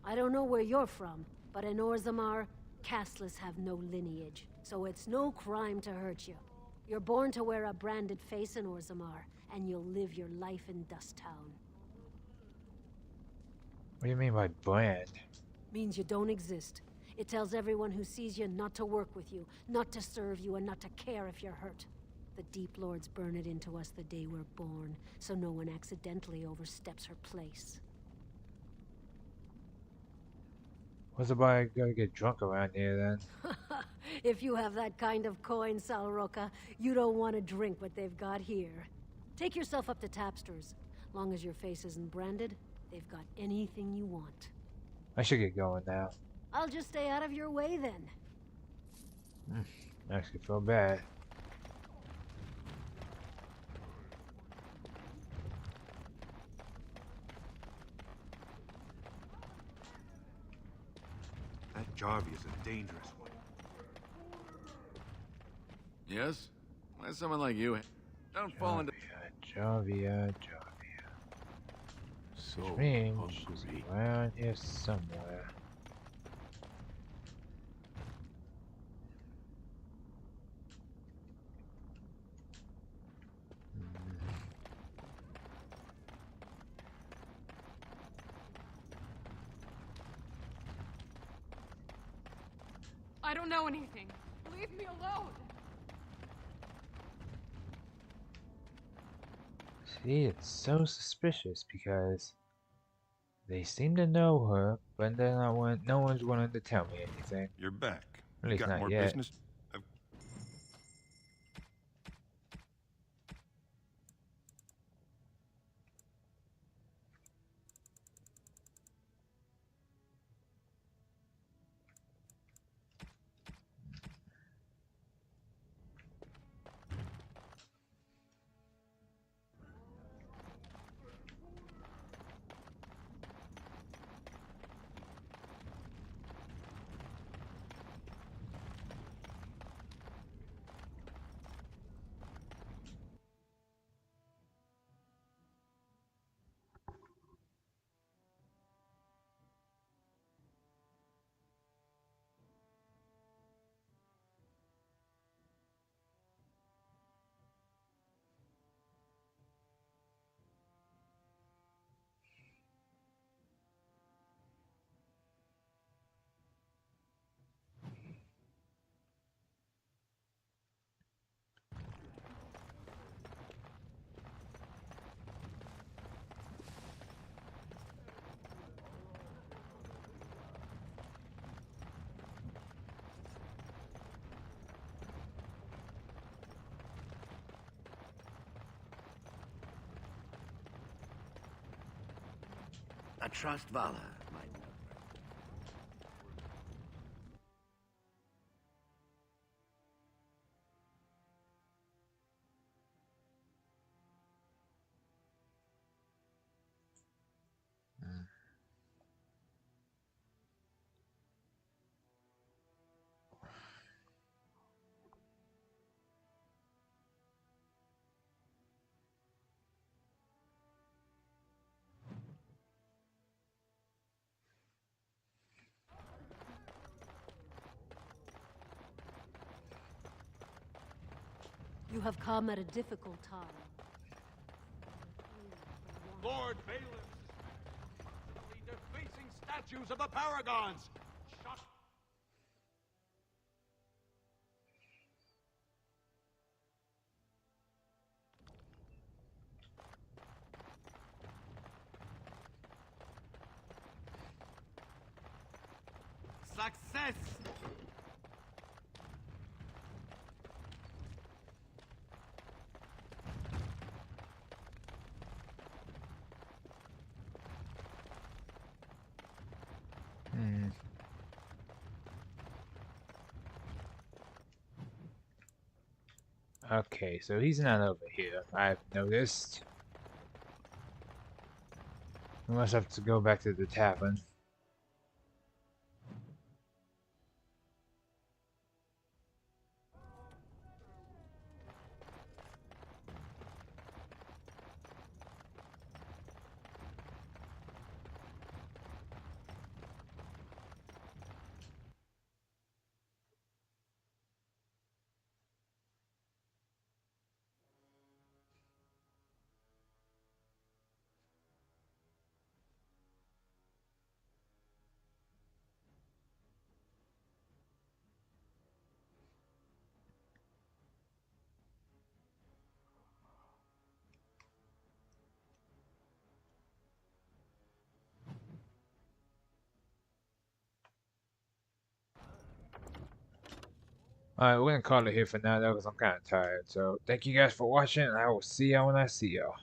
I don't know where you're from, but in Orzammar, casteless have no lineage, so it's no crime to hurt you. You're born to wear a branded face in Orzammar, and you'll live your life in Dust Town. What do you mean by brand? Means you don't exist. It tells everyone who sees you not to work with you, not to serve you, and not to care if you're hurt. The Deep Lords burn it into us the day we're born, so no one accidentally oversteps her place. What's about gonna get drunk around here then? If you have that kind of coin, Salroka, you don't want to drink what they've got here. Take yourself up to Tapster's. Long as your face isn't branded, they've got anything you want. I should get going now. I'll just stay out of your way then. I actually feel bad. That Jarvie is a dangerous one. Yes? Why someone like you? Don't fall into... Jarvia. So Which means she's hungry. around here somewhere. I don't know anything. Leave me alone. See, it's so suspicious because they seem to know her, but then no one's willing to tell me anything. You're back. At You least got not more yet. business? I trust Vala, my You have come at a difficult time. Lord Balin suspected of defacing statues of the Paragons. Shut. Success! Okay, so he's not over here, I've noticed. I must have to go back to the tavern. Alright, we're gonna call it here for now though, because I'm kind of tired. So, thank you guys for watching, and I will see y'all when I see y'all.